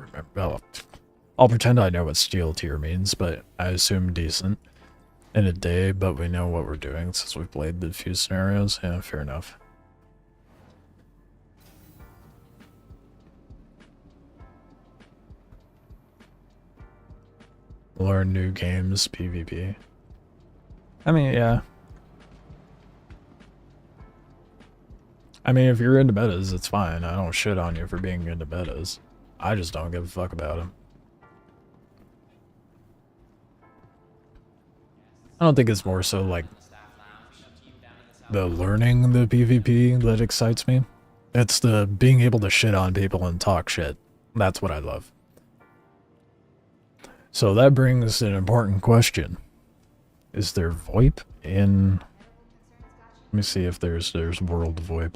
pretend I know what steel tier means, but I assume decent in a day, but we know what we're doing since we've played the few scenarios. Yeah, fair enough. Learn new games, PvP. I mean, yeah. I mean, if you're into metas, it's fine. I don't shit on you for being into metas. I just don't give a fuck about them. I don't think it's more so like the learning the PvP that excites me. It's the being able to shit on people and talk shit. That's what I love. So that brings an important question. Is there VoIP in... Let me see if there's world VoIP.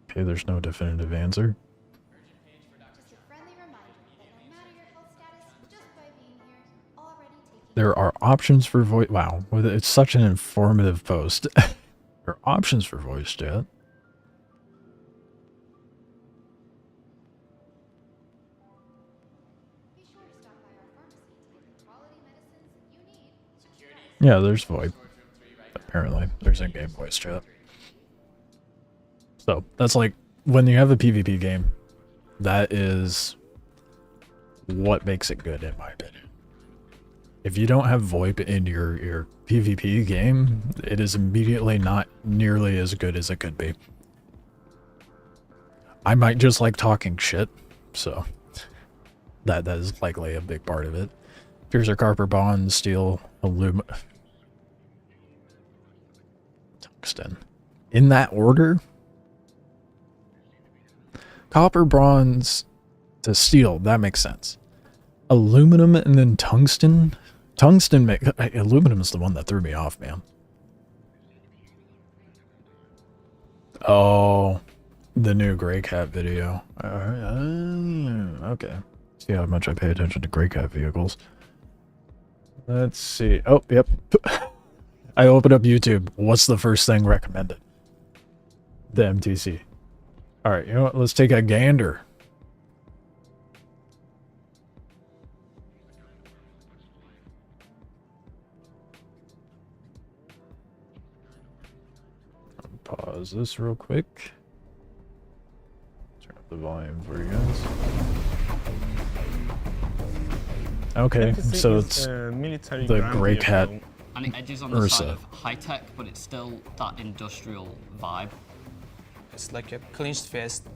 Okay, there's no definitive answer. There are options for voice. Wow, it's such an informative post. There are options for voice chat. Yeah, there's VoIP. Apparently, there's in-game voice chat. So that's like when you have a PvP game, that is what makes it good, in my opinion. If you don't have VoIP in your PvP game, it is immediately not nearly as good as it could be. I might just like talking shit, so that is likely a big part of it. Piercer, copper, bronze, steel, aluminum, tungsten. In that order? Copper, bronze to steel, that makes sense. Aluminum and then tungsten? Aluminum is the one that threw me off, man. Oh, the new Grey Cat video. Okay. See how much I pay attention to Grey Cat vehicles. Let's see. Oh, yep. I opened up YouTube. What's the first thing recommended? The MTC. Alright, you know what? Let's take a gander. Pause this real quick. Turn up the volume for you guys. Okay, so it's the Grey Cat and it edges on the side of high tech, but it's still that industrial vibe. It's like a clenched fist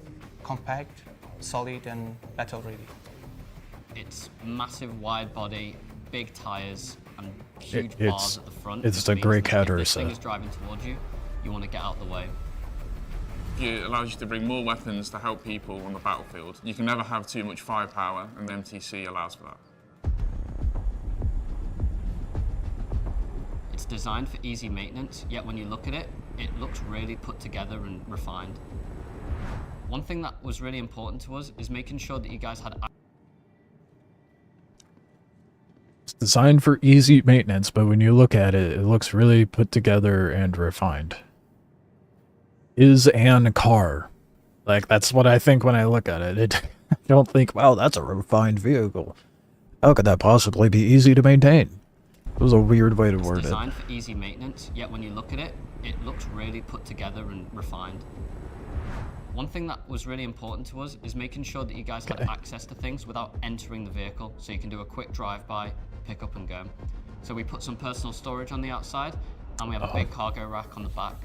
compact, solid, and battle-ready. It's massive wide body, big tires, and huge It's- bars at the front. it's which the means Grey that Cat if this thing Ursa. is driving towards you, you want to get out of the way. It allows you to bring more weapons to help people on the battlefield. You can never have too much firepower, and the MTC allows for that. It's designed for easy maintenance, yet when you look at it, it looks really put together and refined. One thing that was really important to us is making sure that you guys had It's designed for easy maintenance, but when you look at it, it looks really put together and refined. Is an car. Like, that's what I think when I look at it. I don't think, wow, that's a refined vehicle. How could that possibly be easy to maintain? It was a weird way to word it. It's designed for easy maintenance, yet when you look at it, it looks really put together and refined. One thing that was really important to us is making sure that you guys had access to things without entering the vehicle, so you can do a quick drive-by, pick up and go. So we put some personal storage on the outside, and we have a big cargo rack on the back.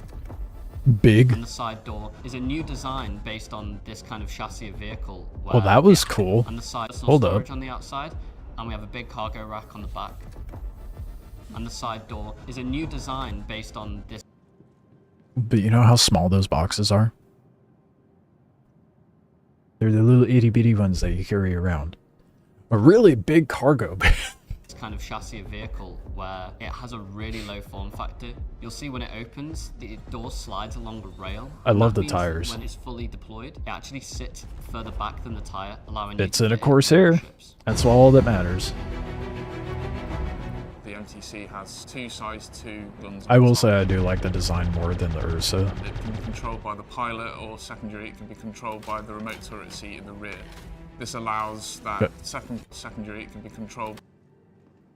Big. And the side door is a new design based on this kind of chassis of vehicle. Well, that was cool. And the side personal Hold storage up. on the outside, and we have a big cargo rack on the back. And the side door is a new design based on this. But you know how small those boxes are? They're the little itty bitty ones that you carry around. A really big cargo bag. This kind of chassis of vehicle where it has a really low form factor. You'll see when it opens, the door slides along the rail. I love That the means that tires. when it's fully deployed, it actually sits further back than the tire, allowing It's you in to a get more Corsair. trips. That's all that matters. The MTC has two size 2 guns. I will say I do like the design more than the Ursa. It can be controlled by the pilot, or secondary, it can be controlled by the remote turret seat in the rear. This allows that secondary, it can be controlled.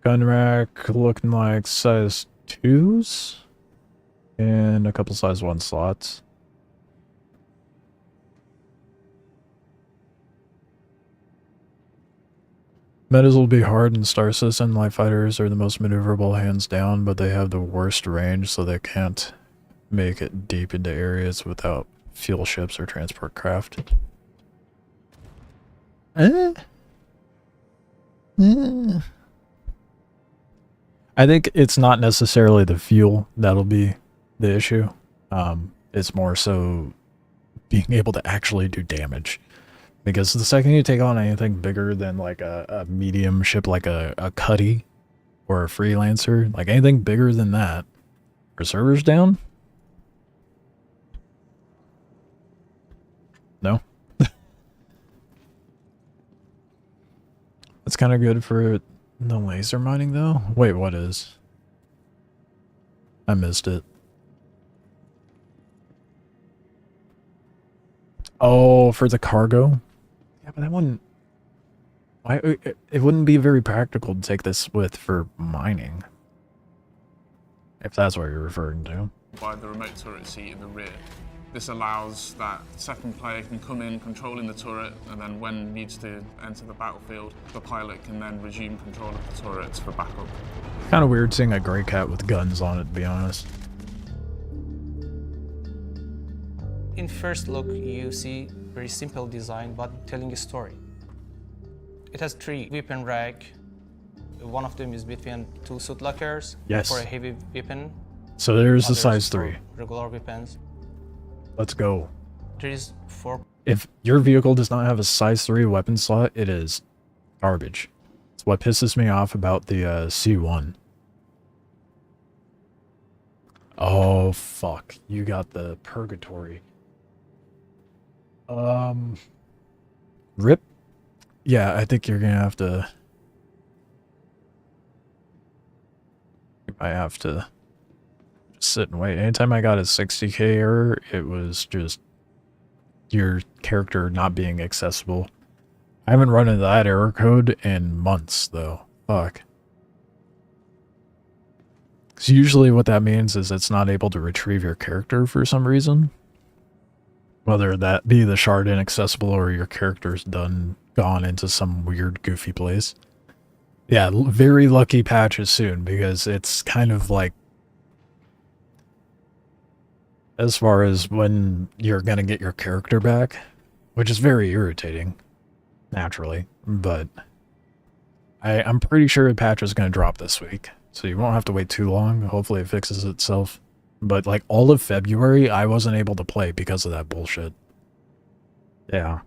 Gun rack looking like size 2s. And a couple size 1 slots. Metas will be hard in Star System. Light fighters are the most maneuverable hands down, but they have the worst range, so they can't make it deep into areas without fuel ships or transport craft. I think it's not necessarily the fuel that'll be the issue. It's more so being able to actually do damage. Because the second you take on anything bigger than like a medium ship like a Cuddy or a Freelancer, like anything bigger than that, are servers down? No? That's kind of good for the laser mining though? Wait, what is? I missed it. Oh, for the cargo? Yeah, but that wouldn't... Why, it wouldn't be very practical to take this with for mining. If that's what you're referring to. By the remote turret seat in the rear. This allows that second player can come in controlling the turret, and then when needs to enter the battlefield, the pilot can then resume control of the turret for backup. Kind of weird seeing a Grey Cat with guns on it, to be honest. In first look, you see very simple design, but telling a story. It has 3 weapon rack. One of them is between 2 suit lockers Yes. for a heavy weapon. So there's the Others size for 3. regular weapons. Let's go. There is 4. If your vehicle does not have a size 3 weapon slot, it is garbage. It's what pisses me off about the C1. Oh, fuck. You got the Purgatory. Rip? Yeah, I think you're gonna have to... I have to just sit and wait. Anytime I got a 60k error, it was just your character not being accessible. I haven't run into that error code in months, though. Fuck. Because usually what that means is it's not able to retrieve your character for some reason. Whether that be the shard inaccessible or your character's gone into some weird goofy place. Yeah, very lucky patches soon, because it's kind of like, as far as when you're gonna get your character back, which is very irritating, naturally, but I'm pretty sure the patch is going to drop this week, so you won't have to wait too long. Hopefully it fixes itself. But like all of February, I wasn't able to play because of that bullshit. Yeah.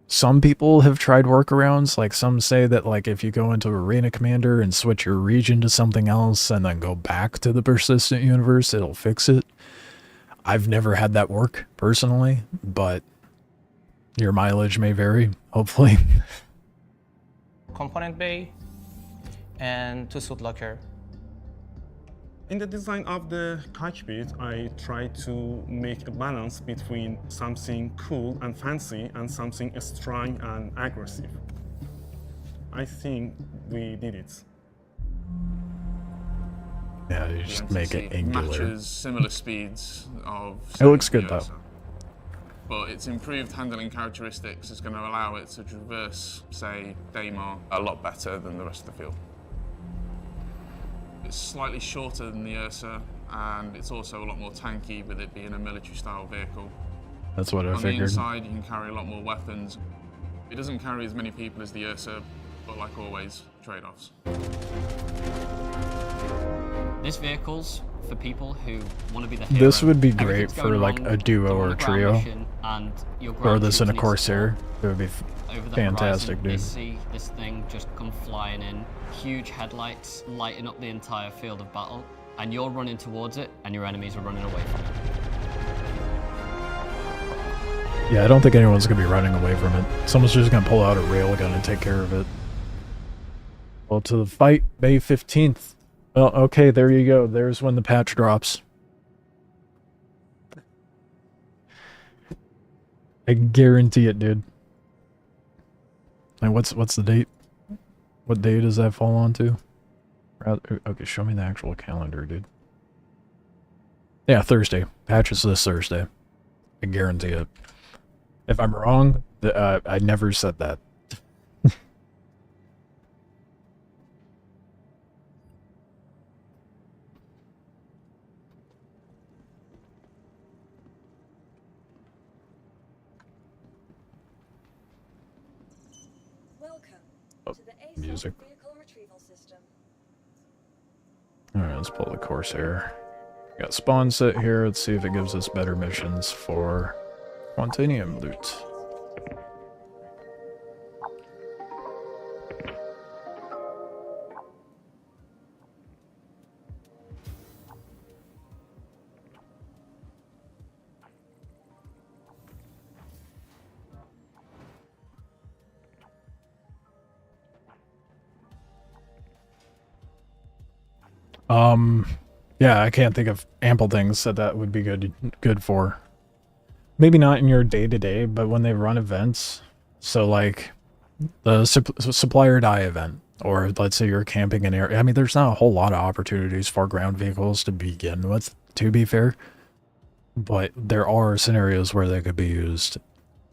Some people have tried workarounds. Like some say that like if you go into Arena Commander and switch your region to something else and then go back to the persistent universe, it'll fix it. I've never had that work personally, but your mileage may vary, hopefully. Component bay and 2 suit locker. In the design of the cockpit, I try to make a balance between something cool and fancy and something strong and aggressive. I think we did it. Yeah, you just make it angular. Matches similar speeds of. It looks good though. But its improved handling characteristics is going to allow it to traverse, say, Daymar a lot better than the rest of the field. It's slightly shorter than the Ursa, and it's also a lot more tanky with it being a military-style vehicle. That's what I figured. On the inside, you can carry a lot more weapons. It doesn't carry as many people as the Ursa, but like always, trade-offs. This vehicle's for people who want to be the hero. This would be great Everything's for going like wrong, a duo you're on or a ground trio. mission, and your Throw ground this in a troops need support. Corsair. It would be Over the fantastic, horizon, dude. you see this thing just come flying in, huge headlights lighting up the entire field of battle, and you're running towards it, and your enemies are running away from it. Yeah, I don't think anyone's going to be running away from it. Someone's just going to pull out a railgun and take care of it. Well, to the fight, May 15th. Well, okay, there you go. There's when the patch drops. I guarantee it, dude. And what's the date? What day does that fall onto? Okay, show me the actual calendar, dude. Yeah, Thursday. Patch is this Thursday. I guarantee it. If I'm wrong, I never said that. Welcome Oh, to the ASOC music. vehicle retrieval system. Alright, let's pull the Corsair. Got spawn set here. Let's see if it gives us better missions for Quantanium loot. Yeah, I can't think of ample things that would be good for. Maybe not in your day-to-day, but when they run events. So like the supplier die event, or let's say you're camping in area. I mean, there's not a whole lot of opportunities for ground vehicles to begin with, to be fair. But there are scenarios where they could be used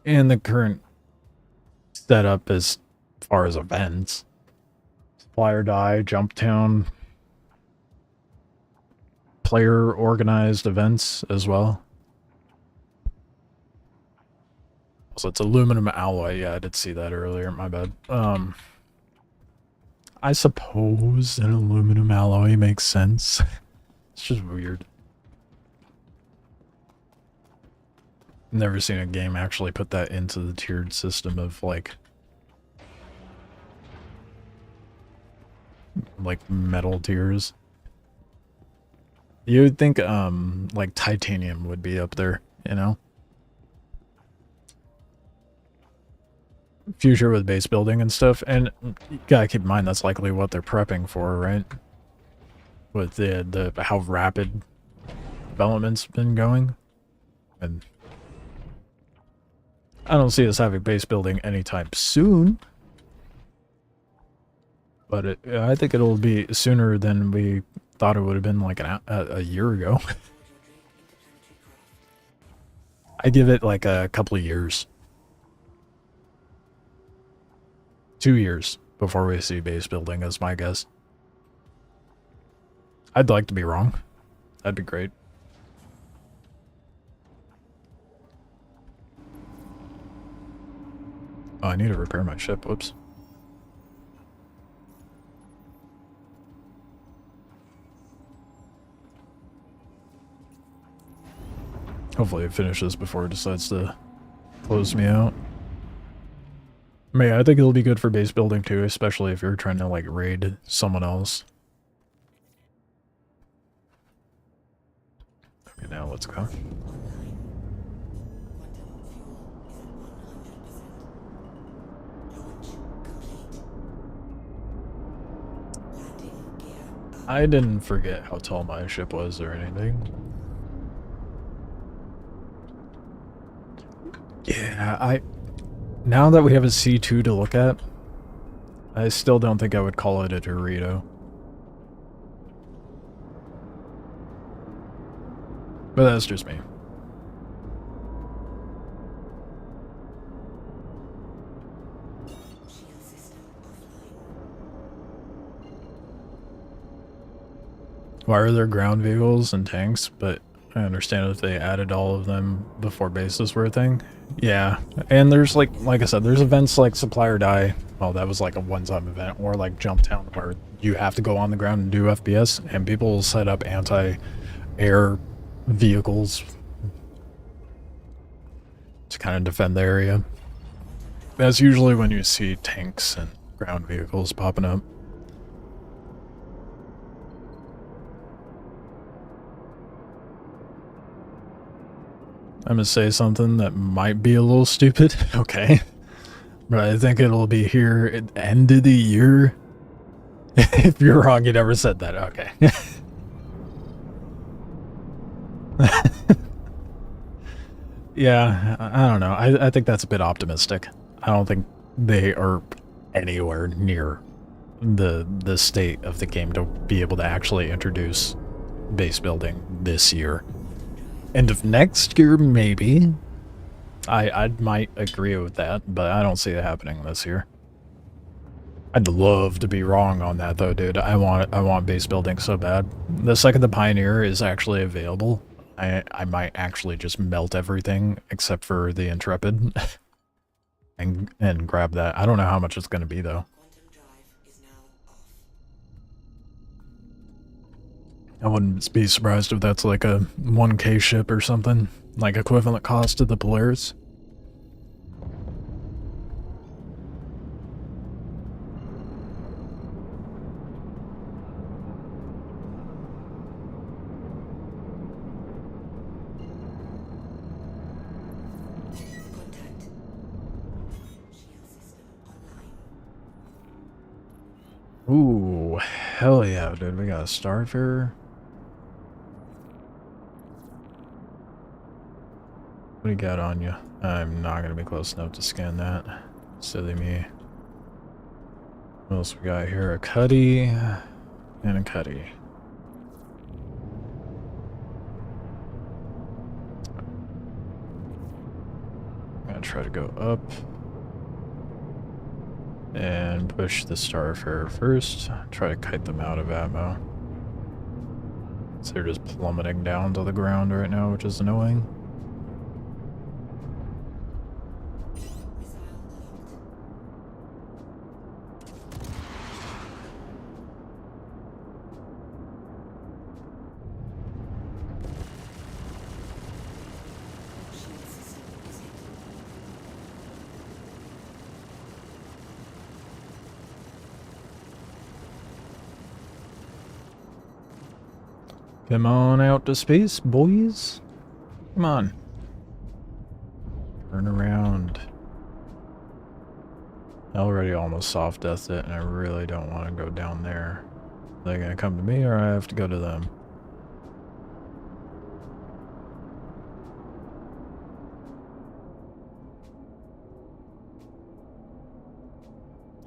in the current setup as far as events. Supplier die, jump town, player organized events as well. So it's aluminum alloy. Yeah, I did see that earlier. My bad. I suppose an aluminum alloy makes sense. It's just weird. Never seen a game actually put that into the tiered system of like metal tiers. You would think like titanium would be up there, you know? Future with base building and stuff, and you gotta keep in mind that's likely what they're prepping for, right? With the how rapid development's been going. And I don't see us having base building anytime soon. But I think it'll be sooner than we thought it would have been like a year ago. I give it like a couple of years. 2 years before we see base building is my guess. I'd like to be wrong. That'd be great. Oh, I need to repair my ship. Whoops. Hopefully it finishes before it decides to close me out. I mean, I think it'll be good for base building too, especially if you're trying to like raid someone else. Okay, now let's go. I didn't forget how tall my ship was or anything. Yeah, now that we have a C2 to look at, I still don't think I would call it a Dorito. But that's just me. Why are there ground vehicles and tanks? But I understand if they added all of them before bases were a thing. Yeah, and there's like I said, there's events like Supply or Die. Well, that was like a one-time event, or like Jump Town, where you have to go on the ground and do FPS, and people will set up anti-air vehicles to kind of defend the area. That's usually when you see tanks and ground vehicles popping up. I'm gonna say something that might be a little stupid, okay? But I think it'll be here at the end of the year. If you're wrong, you never said that, okay. Yeah, I don't know. I think that's a bit optimistic. I don't think they are anywhere near the state of the game to be able to actually introduce base building this year. End of next year, maybe. I might agree with that, but I don't see it happening this year. I'd love to be wrong on that though, dude. I want base building so bad. The second the Pioneer is actually available, I might actually just melt everything except for the Intrepid and grab that. I don't know how much it's gonna be though. I wouldn't be surprised if that's like a 1K ship or something, like equivalent cost to the Polaris. Ooh, hell yeah, dude. We got a Starfarer. What do you got on you? I'm not going to be close enough to scan that. Silly me. What else we got here? A Cuddy and a Cuddy. I'm going to try to go up and push the Starfarer first. Try to kite them out of ammo. So they're just plummeting down to the ground right now, which is annoying. Come on out to space, boys. Come on. Turn around. I already almost soft-deathed it, and I really don't want to go down there. Are they gonna come to me, or I have to go to them?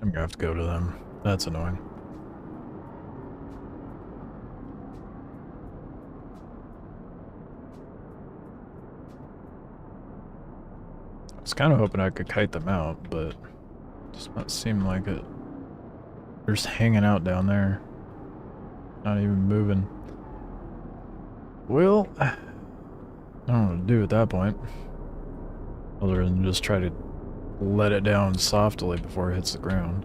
I'm gonna have to go to them. That's annoying. I was kind of hoping I could kite them out, but it does not seem like it. They're just hanging out down there. Not even moving. Well, I don't know what to do at that point. Other than just try to let it down softly before it hits the ground.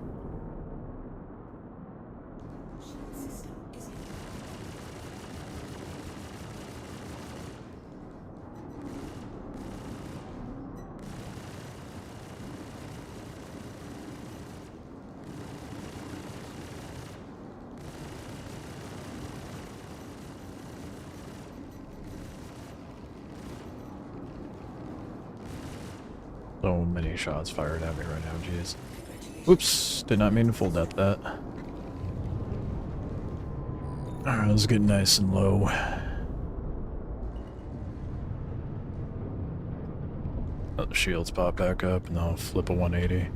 So many shots fired at me right now, jeez. Oops, did not mean to full depth that. Alright, let's get nice and low. Let the shields pop back up and I'll flip a 180.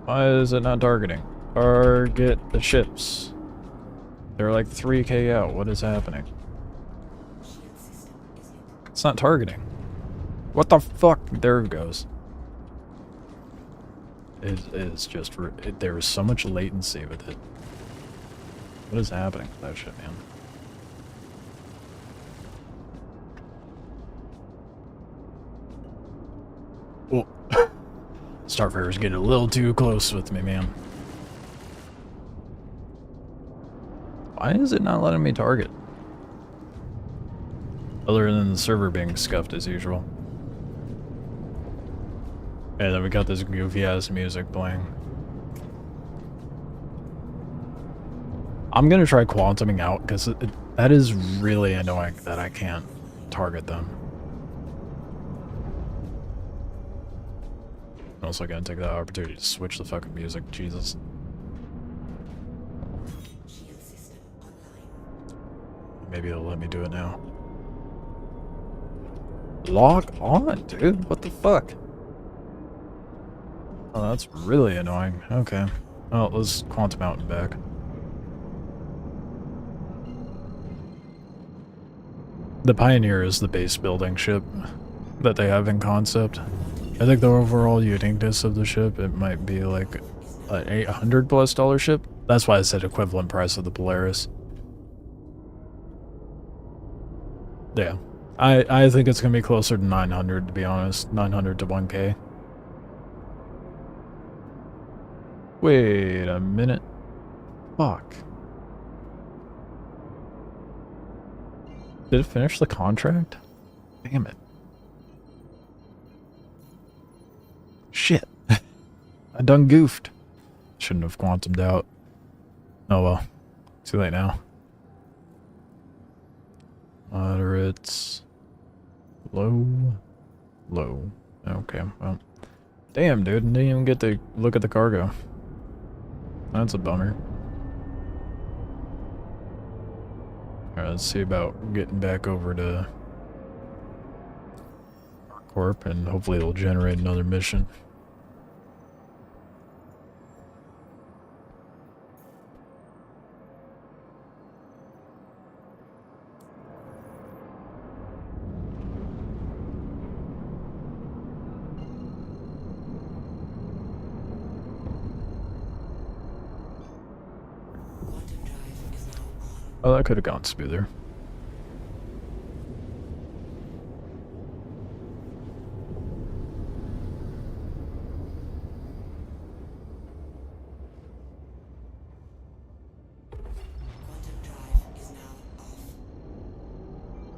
Why is it not targeting? Target the ships. They're like 3k out. What is happening? It's not targeting. What the fuck? There it goes. It is just... there is so much latency with it. What is happening with that shit, man? Oh. Starfare's getting a little too close with me, man. Why is it not letting me target? Other than the server being scuffed as usual. And then we got this goofy ass music playing. I'm gonna try quantuming out because that is really annoying that I can't target them. I'm also gonna take that opportunity to switch the fucking music, Jesus. Maybe it'll let me do it now. Log on, dude. What the fuck? Oh, that's really annoying. Okay. Well, let's quantum out and back. The Pioneer is the base building ship that they have in concept. I think the overall uniqueness of the ship, it might be like an $800+ ship. That's why I said equivalent price of the Polaris. Yeah. I think it's going to be closer to 900, to be honest. 900 to 1K. Wait a minute. Fuck. Did it finish the contract? Damn it. Shit. I done goofed. Shouldn't have quantumed out. Oh well. Too late now. Moderates. Low. Low. Okay, well. Damn, dude. Didn't even get to look at the cargo. That's a bummer. Alright, let's see about getting back over to Corp, and hopefully it'll generate another mission. Oh, that could have gone smoother.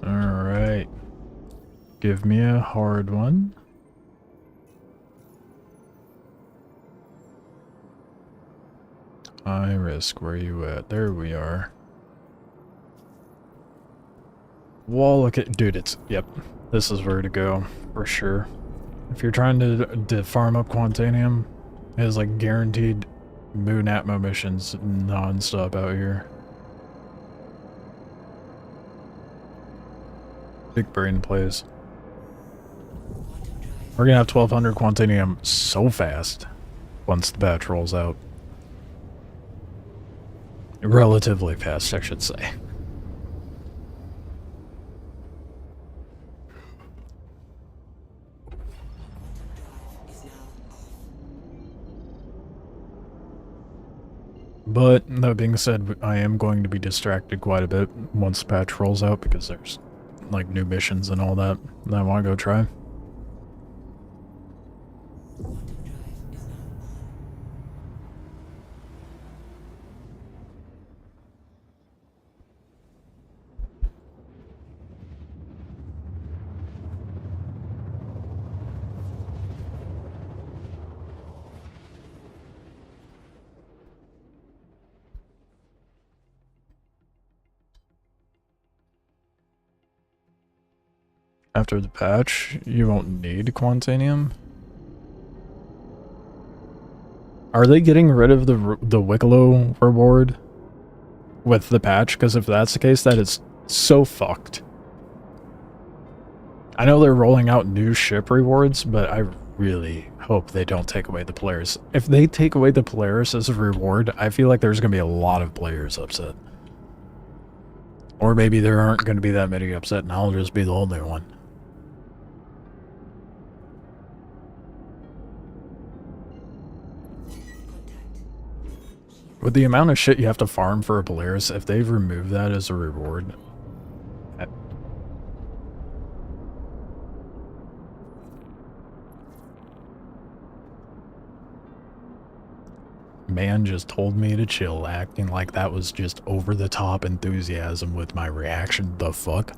Alright. Give me a hard one. High risk, where you at? There we are. Wall, look at, dude, it's, yep, this is where to go, for sure. If you're trying to farm up Quantanium, it is like guaranteed moon atmo missions non-stop out here. Big brain plays. We're gonna have 1200 Quantanium so fast once the batch rolls out. Relatively fast, I should say. But that being said, I am going to be distracted quite a bit once the patch rolls out because there's like new missions and all that I want to go try. Quantum drive is now on. After the patch, you won't need Quantanium. Are they getting rid of the Wicklow reward with the patch? Because if that's the case, that is so fucked. I know they're rolling out new ship rewards, but I really hope they don't take away the Polaris. If they take away the Polaris as a reward, I feel like there's going to be a lot of players upset. Or maybe there aren't going to be that many upset and I'll just be the only one. With the amount of shit you have to farm for a Polaris, if they've removed that as a reward... Man just told me to chill, acting like that was just over-the-top enthusiasm with my reaction. The fuck?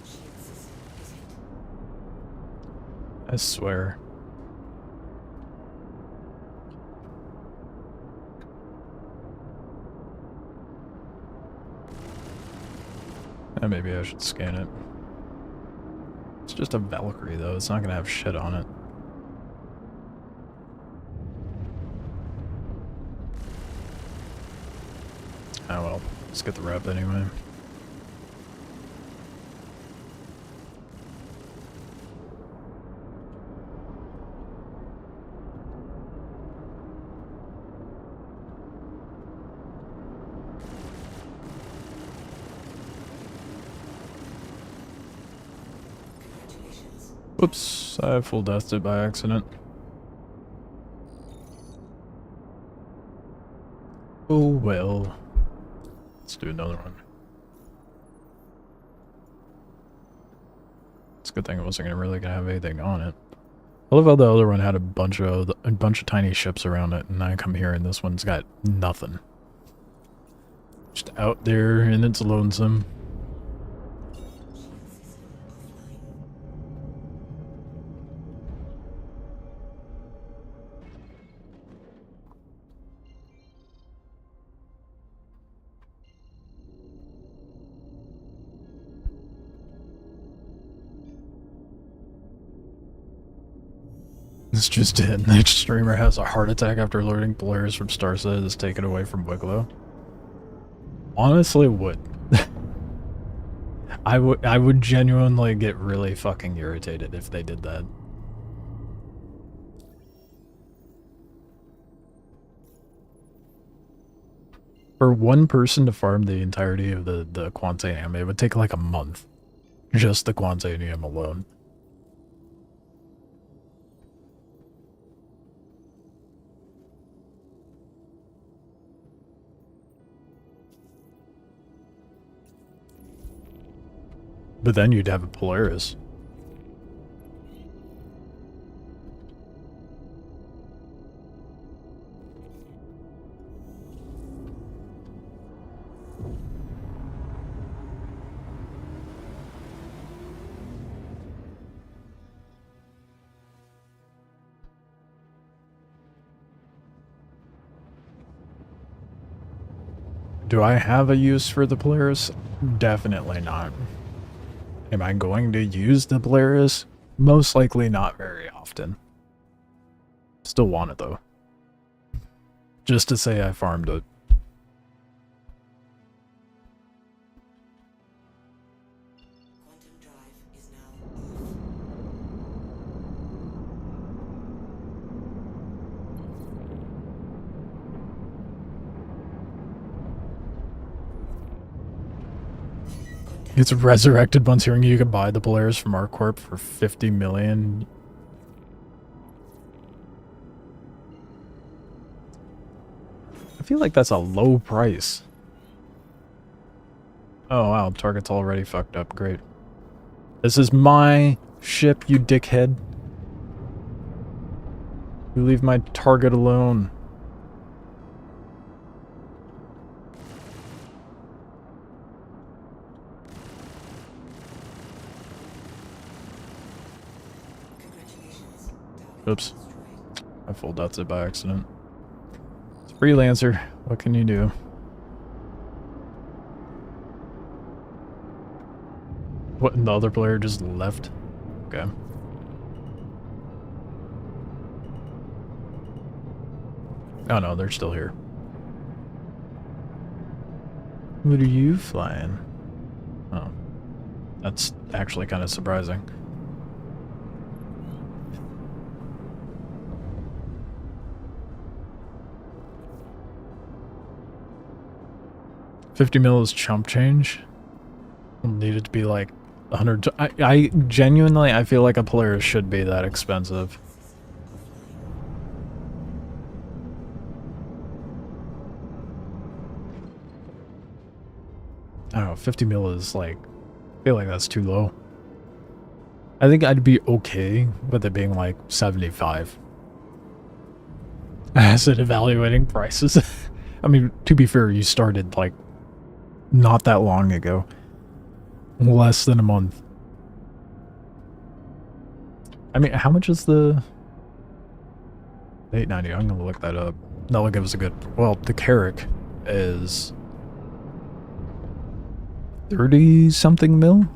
Shield system is hit. I swear. Maybe I should scan it. It's just a Valkyrie though, it's not gonna have shit on it. Oh well, let's get the rep anyway. Congratulations. Whoops, I full deathed it by accident. Oh well. Let's do another one. It's a good thing it wasn't really gonna have anything on it. I love how the other one had a bunch of tiny ships around it, and I come here and this one's got nothing. Just out there and it's lonesome. Shield system offline. This just in. The streamer has a heart attack after learning Polaris from Starset is taken away from Wicklow. Honestly, would. I would genuinely get really fucking irritated if they did that. For one person to farm the entirety of the Quantanium, it would take like a month. Just the Quantanium alone. But then you'd have a Polaris. Do I have a use for the Polaris? Definitely not. Am I going to use the Polaris? Most likely not very often. Still want it though. Just to say I farmed it. Quantum drive is now off. It's resurrected once hearing you can buy the Polaris from ArcCorp for 50 million. I feel like that's a low price. Oh wow, target's already fucked up. Great. This is my ship, you dickhead. You leave my target alone. Congratulations. Oops. I full dots it by accident. It's Freelancer. What can you do? What, and the other player just left? Okay. Oh no, they're still here. What are you flying? Oh. That's actually kind of surprising. $50 mil is chump change. Need it to be like 100. I genuinely, I feel like a Polaris should be that expensive. I don't know, 50 mil is like, I feel like that's too low. I think I'd be okay with it being like 75. As it evaluating prices. I mean, to be fair, you started like not that long ago. Less than a month. I mean, how much is the 890? I'm gonna look that up. That'll give us a good. Well, the Carrack is 30 something mil.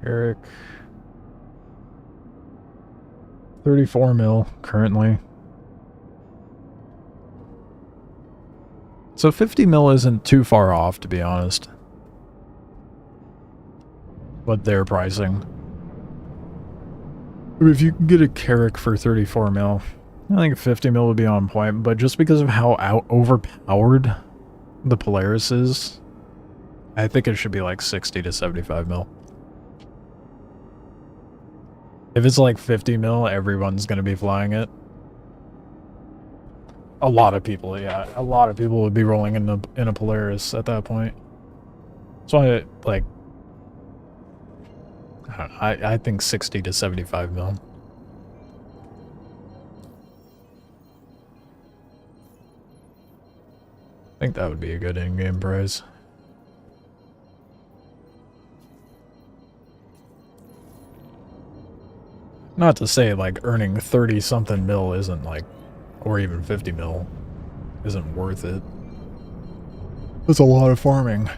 Carrack 34 mil currently. So 50 mil isn't too far off, to be honest. What they're pricing. If you can get a Carrack for 34 mil, I think 50 mil would be on point, but just because of how overpowered the Polaris is, I think it should be like 60 to 75 mil. If it's like 50 mil, everyone's going to be flying it. A lot of people, yeah. A lot of people would be rolling in a Polaris at that point. So I think 60 to 75 mil. I think that would be a good in-game price. Not to say like earning 30 something mil isn't like, or even 50 mil isn't worth it. That's a lot of farming.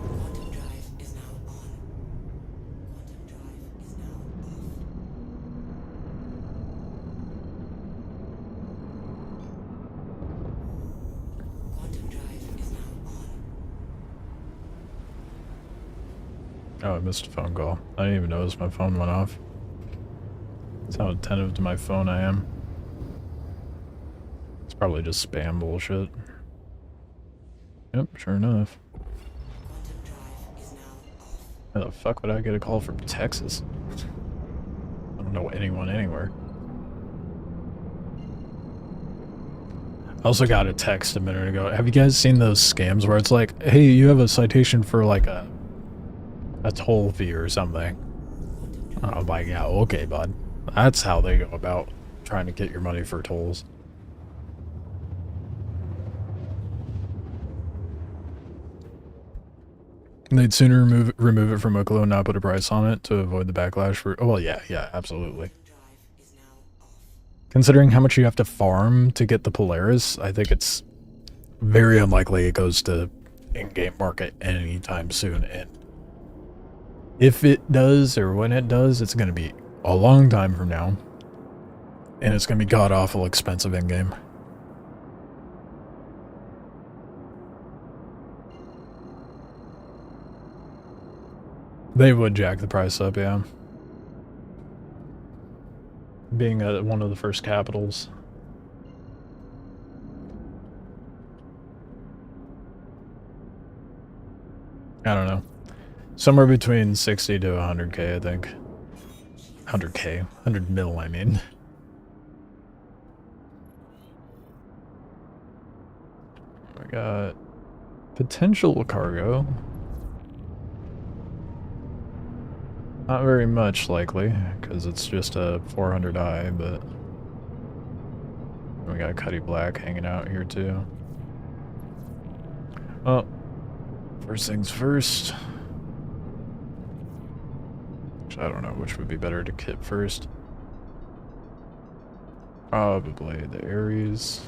Quantum drive is now on. Quantum drive is now off. Quantum drive is now on. Oh, I missed a phone call. I didn't even notice my phone went off. That's how attentive to my phone I am. It's probably just spam bullshit. Yep, sure enough. Quantum drive is now off. How the fuck would I get a call from Texas? I don't know anyone anywhere. I also got a text a minute ago. Have you guys seen those scams where it's like, hey, you have a citation for like a toll fee or something? I'm like, yeah, okay, bud. That's how they go about trying to get your money for tolls. They'd sooner remove it from Oklo and not put a price on it to avoid the backlash for... Oh, well, yeah, absolutely. Drive is now off. Considering how much you have to farm to get the Polaris, I think it's very unlikely it goes to in-game market anytime soon. And if it does, or when it does, it's going to be a long time from now. And it's going to be god-awful expensive in-game. They would jack the price up, yeah. Being one of the first capitals. I don't know. Somewhere between 60 to 100k, I think. 100k. 100 mil, I mean. We got potential cargo. Not very much, likely, because it's just a 400i, but... We got Cuddy Black hanging out here, too. Well, first things first. I don't know which would be better to kit first. Probably the Ares.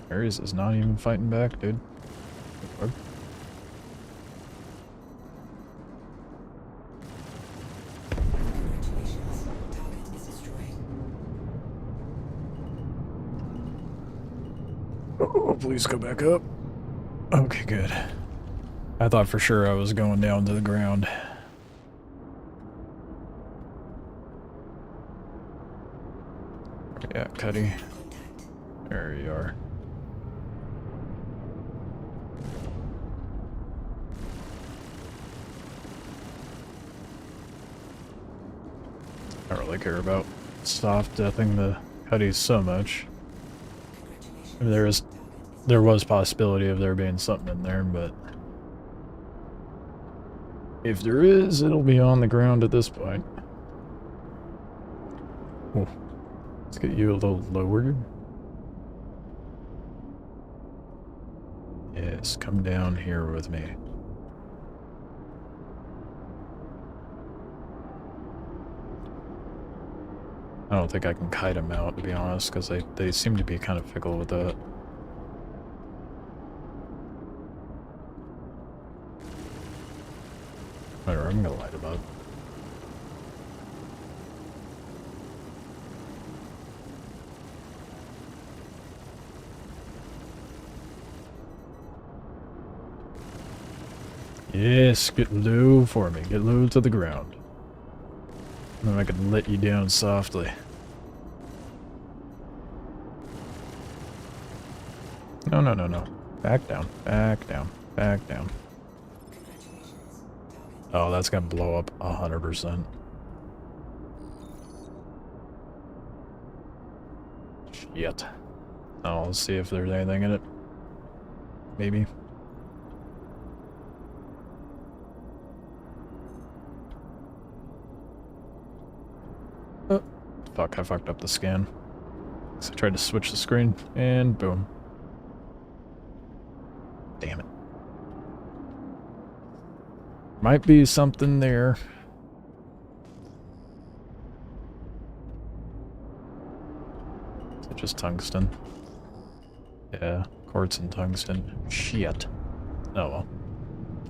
Ares is not even fighting back, dude. What? Oh, please go back up. Okay, good. I thought for sure I was going down to the ground. Yeah, Cuddy. There you are. I don't really care about soft deathing the Cuddies so much. I mean, there was possibility of there being something in there, but if there is, it'll be on the ground at this point. Ooh. Let's get you a little lower. Yes, come down here with me. I don't think I can kite them out, to be honest, because they seem to be kind of fickle with that. Whatever, I'm gonna light them up. Yes, get low for me. Get low to the ground. And then I can let you down softly. No, no, no, no. Back down, back down, back down. Oh, that's gonna blow up 100%. Shit. Oh, let's see if there's anything in it. Maybe. Oh, fuck, I fucked up the scan. So I tried to switch the screen, and boom. Damn it. Might be something there. Is it just tungsten? Yeah, quartz and tungsten. Shit. Oh well.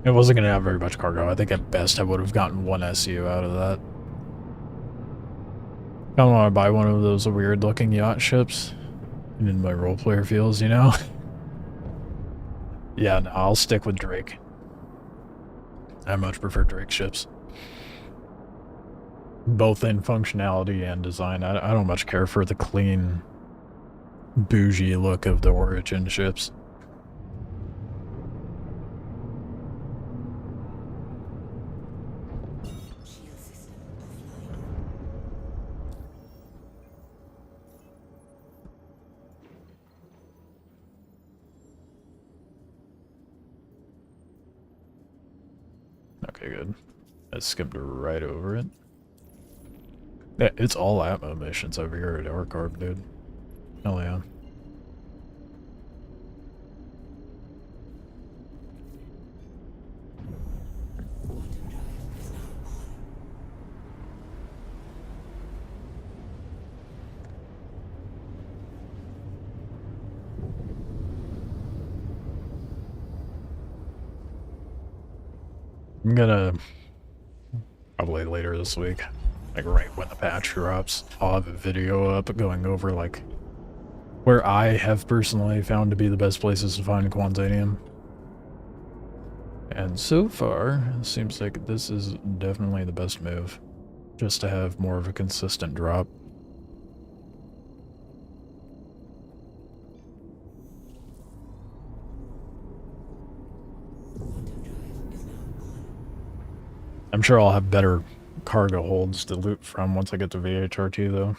It wasn't gonna have very much cargo. I think at best I would have gotten one SU out of that. I don't want to buy one of those weird looking yacht ships. In my roleplayer feels, you know? Yeah, no, I'll stick with Drake. I much prefer Drake ships. Both in functionality and design. I don't much care for the clean, bougie look of the Origin ships. Okay, good. I skipped right over it. Yeah, it's all Atmo missions over here at Orcorp, dude. Hell yeah. I'm gonna probably later this week, like right when the patch drops, I'll have a video up going over like where I have personally found to be the best places to find Quantanium. And so far, it seems like this is definitely the best move, just to have more of a consistent drop. I'm sure I'll have better cargo holds to loot from once I get to VHRT though.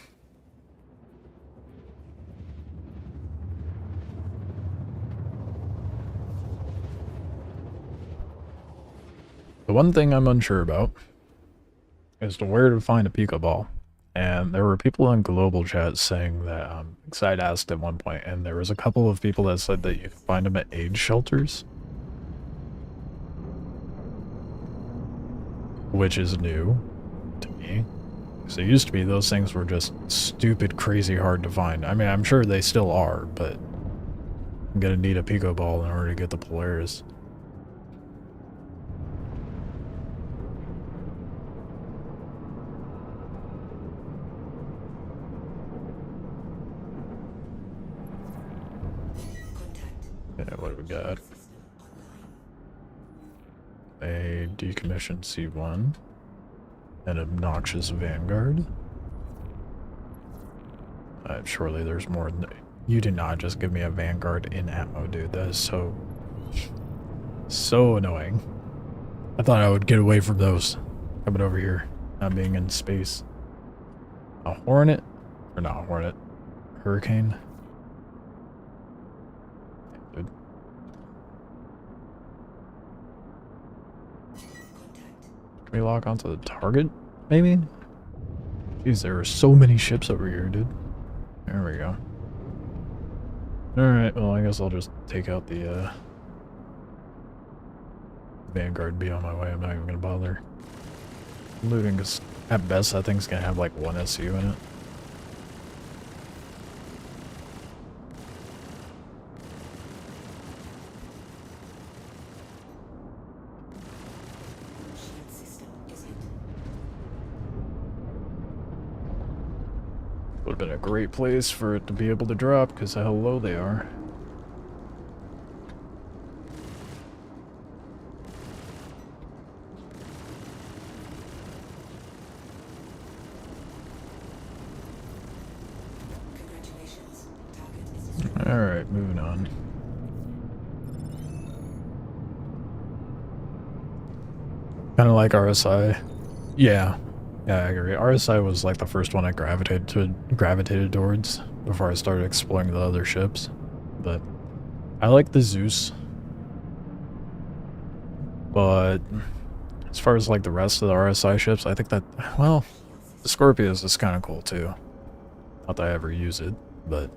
The one thing I'm unsure about is to where to find a Pico Ball. And there were people in global chat saying that, because I'd asked at one point, and there was a couple of people that said that you could find them at age shelters. Which is new to me. So it used to be those things were just stupid, crazy hard to find. I mean, I'm sure they still are, but I'm gonna need a Pico Ball in order to get the Polaris. Yeah, what do we got? A decommissioned C1. An obnoxious Vanguard. Surely there's more than... You did not just give me a Vanguard in ammo, dude. That is so annoying. I thought I would get away from those. Coming over here. Not being in space. A Hornet? Or not a Hornet. Hurricane? Dude. Can we lock onto the target, maybe? Jeez, there are so many ships over here, dude. There we go. Alright, well, I guess I'll just take out the, Vanguard and be on my way. I'm not even gonna bother looting, because at best that thing's gonna have, like, one SU in it. Would have been a great place for it to be able to drop, because of how low they are. Alright, moving on. Kind of like RSI. Yeah. Yeah, I agree. RSI was like the first one I gravitated towards before I started exploring the other ships. But I like the Zeus. But as far as like the rest of the RSI ships, I think that, well, the Scorpius is kind of cool too. Not that I ever use it, but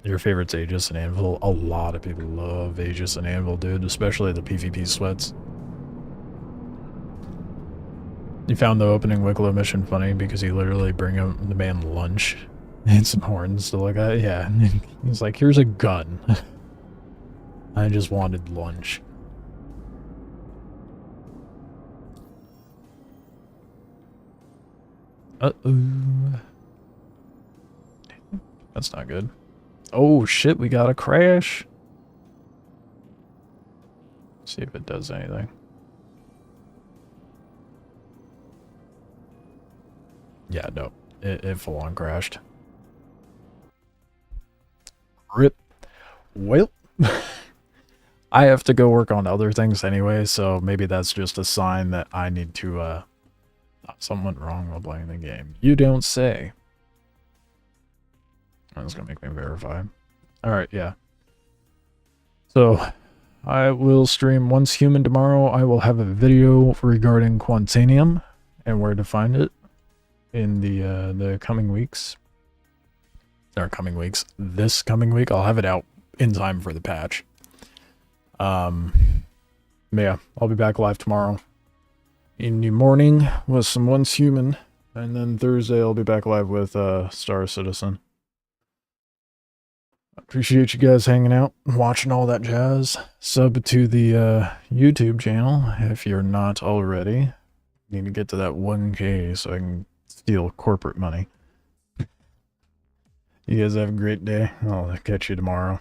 your favorite's Aegis and Anvil. A lot of people love Aegis and Anvil, dude, especially the PvP sweats. You found the opening Wicklow mission funny because he literally bring him the man lunch and some horns to look at. Yeah, he's like, here's a gun. I just wanted lunch. Uh-oh. That's not good. Oh shit, we got a crash. See if it does anything. Yeah, no. It full on crashed. RIP. Well, I have to go work on other things anyway, so maybe that's just a sign that I need to, something went wrong while playing the game. You don't say. That's gonna make me verify. Alright, yeah. So, I will stream Once Human tomorrow. I will have a video regarding Quantanium and where to find it in the coming weeks. Or coming weeks. This coming week. I'll have it out in time for the patch. Yeah, I'll be back live tomorrow in the morning with some Once Human, and then Thursday I'll be back live with Star Citizen. Appreciate you guys hanging out and watching all that jazz. Sub to the YouTube channel if you're not already. Need to get to that 1K so I can steal corporate money. You guys have a great day. I'll catch you tomorrow.